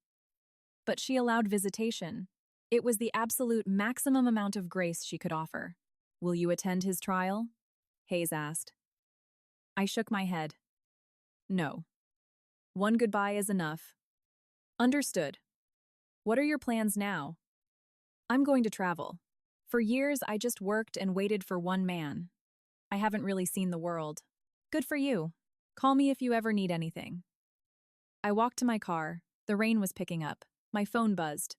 but she allowed visitation. It was the absolute maximum amount of grace she could offer. Will you attend his trial? Hayes asked. I shook my head. No. One goodbye is enough. Understood. What are your plans now? I'm going to travel. For years, I just worked and waited for one man. I haven't really seen the world. Good for you. Call me if you ever need anything. I walked to my car. The rain was picking up. My phone buzzed.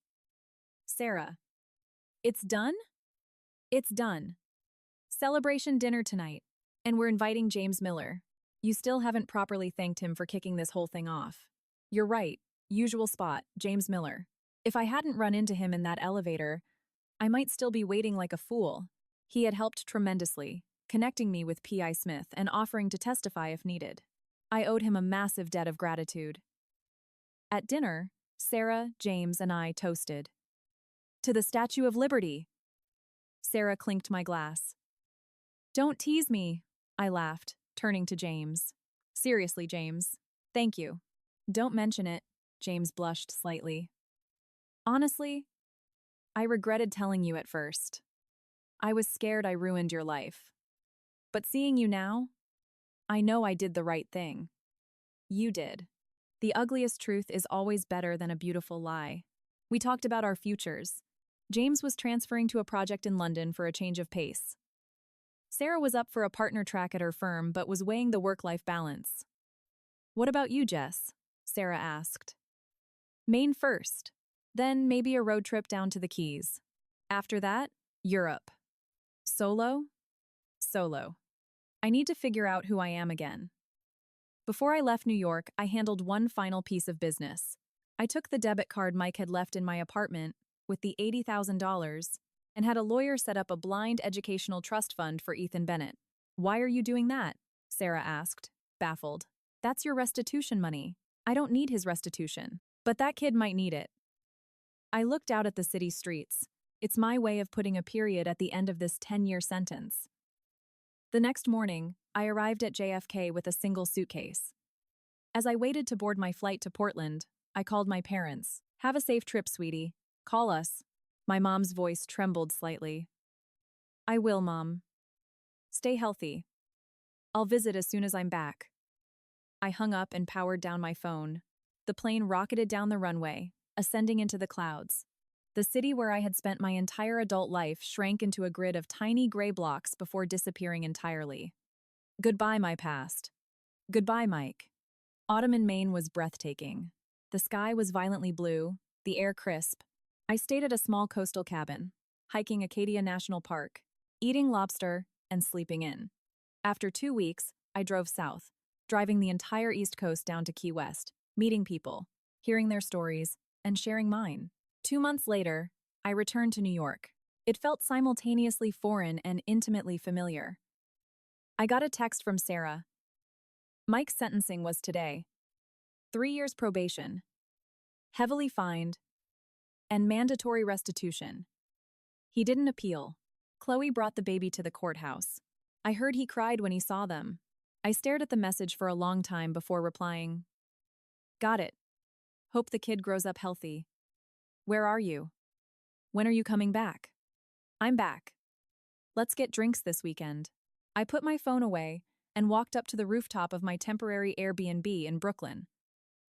Sarah. It's done? It's done. Celebration dinner tonight. And we're inviting James Miller. You still haven't properly thanked him for kicking this whole thing off. You're right. Usual spot, James Miller. If I hadn't run into him in that elevator, I might still be waiting like a fool. He had helped tremendously, connecting me with P.I. Smith and offering to testify if needed. I owed him a massive debt of gratitude. At dinner, Sarah, James, and I toasted. To the Statue of Liberty! Sarah clinked my glass. Don't tease me, I laughed, turning to James. Seriously, James. Thank you. Don't mention it, James blushed slightly. Honestly, I regretted telling you at first. I was scared I ruined your life. But seeing you now, I know I did the right thing. You did. The ugliest truth is always better than a beautiful lie. We talked about our futures. James was transferring to a project in London for a change of pace. Sarah was up for a partner track at her firm but was weighing the work-life balance. What about you, Jess? Sarah asked. Maine first, then maybe a road trip down to the Keys. After that, Europe. Solo? Solo. I need to figure out who I am again. Before I left New York, I handled one final piece of business. I took the debit card Mike had left in my apartment with the $80,000 and had a lawyer set up a blind educational trust fund for Ethan Bennett. Why are you doing that? Sarah asked, baffled. That's your restitution money. I don't need his restitution, but that kid might need it. I looked out at the city streets. It's my way of putting a period at the end of this 10-year sentence. The next morning, I arrived at JFK with a single suitcase. As I waited to board my flight to Portland, I called my parents. Have a safe trip, sweetie. Call us. My mom's voice trembled slightly. I will, Mom. Stay healthy. I'll visit as soon as I'm back. I hung up and powered down my phone. The plane rocketed down the runway, ascending into the clouds. The city where I had spent my entire adult life shrank into a grid of tiny gray blocks before disappearing entirely. Goodbye, my past. Goodbye, Mike. Autumn in Maine was breathtaking. The sky was violently blue, the air crisp. I stayed at a small coastal cabin, hiking Acadia National Park, eating lobster, and sleeping in. After 2 weeks, I drove south, driving the entire East Coast down to Key West, meeting people, hearing their stories, and sharing mine. 2 months later, I returned to New York. It felt simultaneously foreign and intimately familiar. I got a text from Sarah. Mike's sentencing was today. 3 years probation, heavily fined, and mandatory restitution. He didn't appeal. Chloe brought the baby to the courthouse. I heard he cried when he saw them. I stared at the message for a long time before replying. Got it. Hope the kid grows up healthy. Where are you? When are you coming back? I'm back. Let's get drinks this weekend. I put my phone away and walked up to the rooftop of my temporary Airbnb in Brooklyn.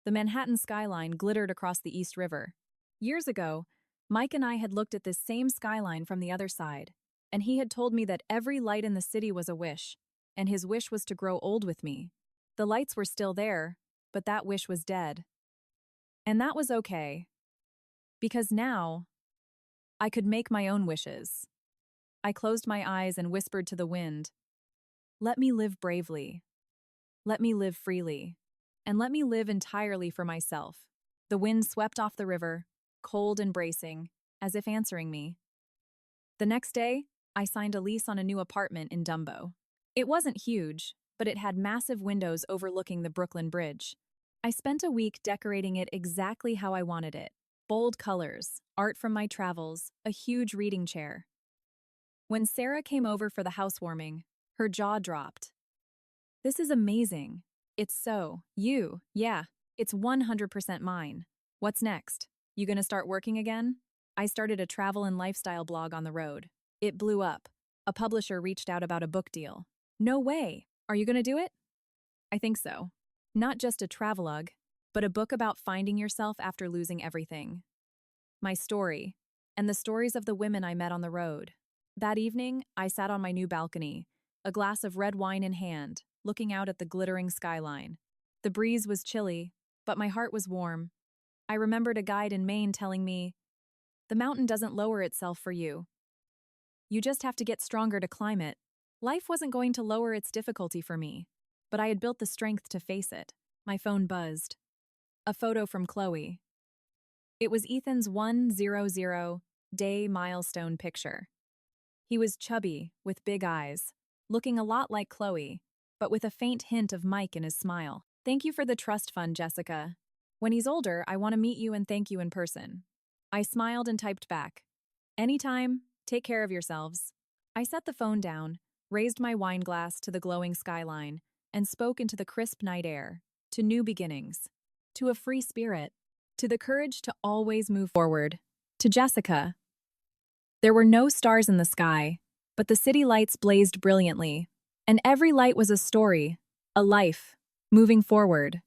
The Manhattan skyline glittered across the East River. Years ago, Mike and I had looked at this same skyline from the other side, and he had told me that every light in the city was a wish, and his wish was to grow old with me. The lights were still there, but that wish was dead. And that was okay, because now I could make my own wishes. I closed my eyes and whispered to the wind, let me live bravely. Let me live freely. And let me live entirely for myself. The wind swept off the river, cold and bracing, as if answering me. The next day, I signed a lease on a new apartment in Dumbo. It wasn't huge, but it had massive windows overlooking the Brooklyn Bridge. I spent a week decorating it exactly how I wanted it. Bold colors, art from my travels, a huge reading chair. When Sarah came over for the housewarming, her jaw dropped. This is amazing. It's so, you, yeah, it's 100% mine. What's next? You gonna start working again? I started a travel and lifestyle blog on the road. It blew up. A publisher reached out about a book deal. No way! Are you gonna do it? I think so. Not just a travelogue, but a book about finding yourself after losing everything. My story, and the stories of the women I met on the road. That evening, I sat on my new balcony, a glass of red wine in hand, looking out at the glittering skyline. The breeze was chilly, but my heart was warm. I remembered a guide in Maine telling me, the mountain doesn't lower itself for you. You just have to get stronger to climb it. Life wasn't going to lower its difficulty for me, but I had built the strength to face it. My phone buzzed. A photo from Chloe. It was Ethan's 100-day milestone picture. He was chubby, with big eyes, looking a lot like Chloe, but with a faint hint of Mike in his smile. Thank you for the trust fund, Jessica. When he's older, I want to meet you and thank you in person. I smiled and typed back. Anytime, take care of yourselves. I set the phone down, raised my wine glass to the glowing skyline, and spoke into the crisp night air, to new beginnings, to a free spirit, to the courage to always move forward, to Jessica. There were no stars in the sky, but the city lights blazed brilliantly, and every light was a story, a life, moving forward.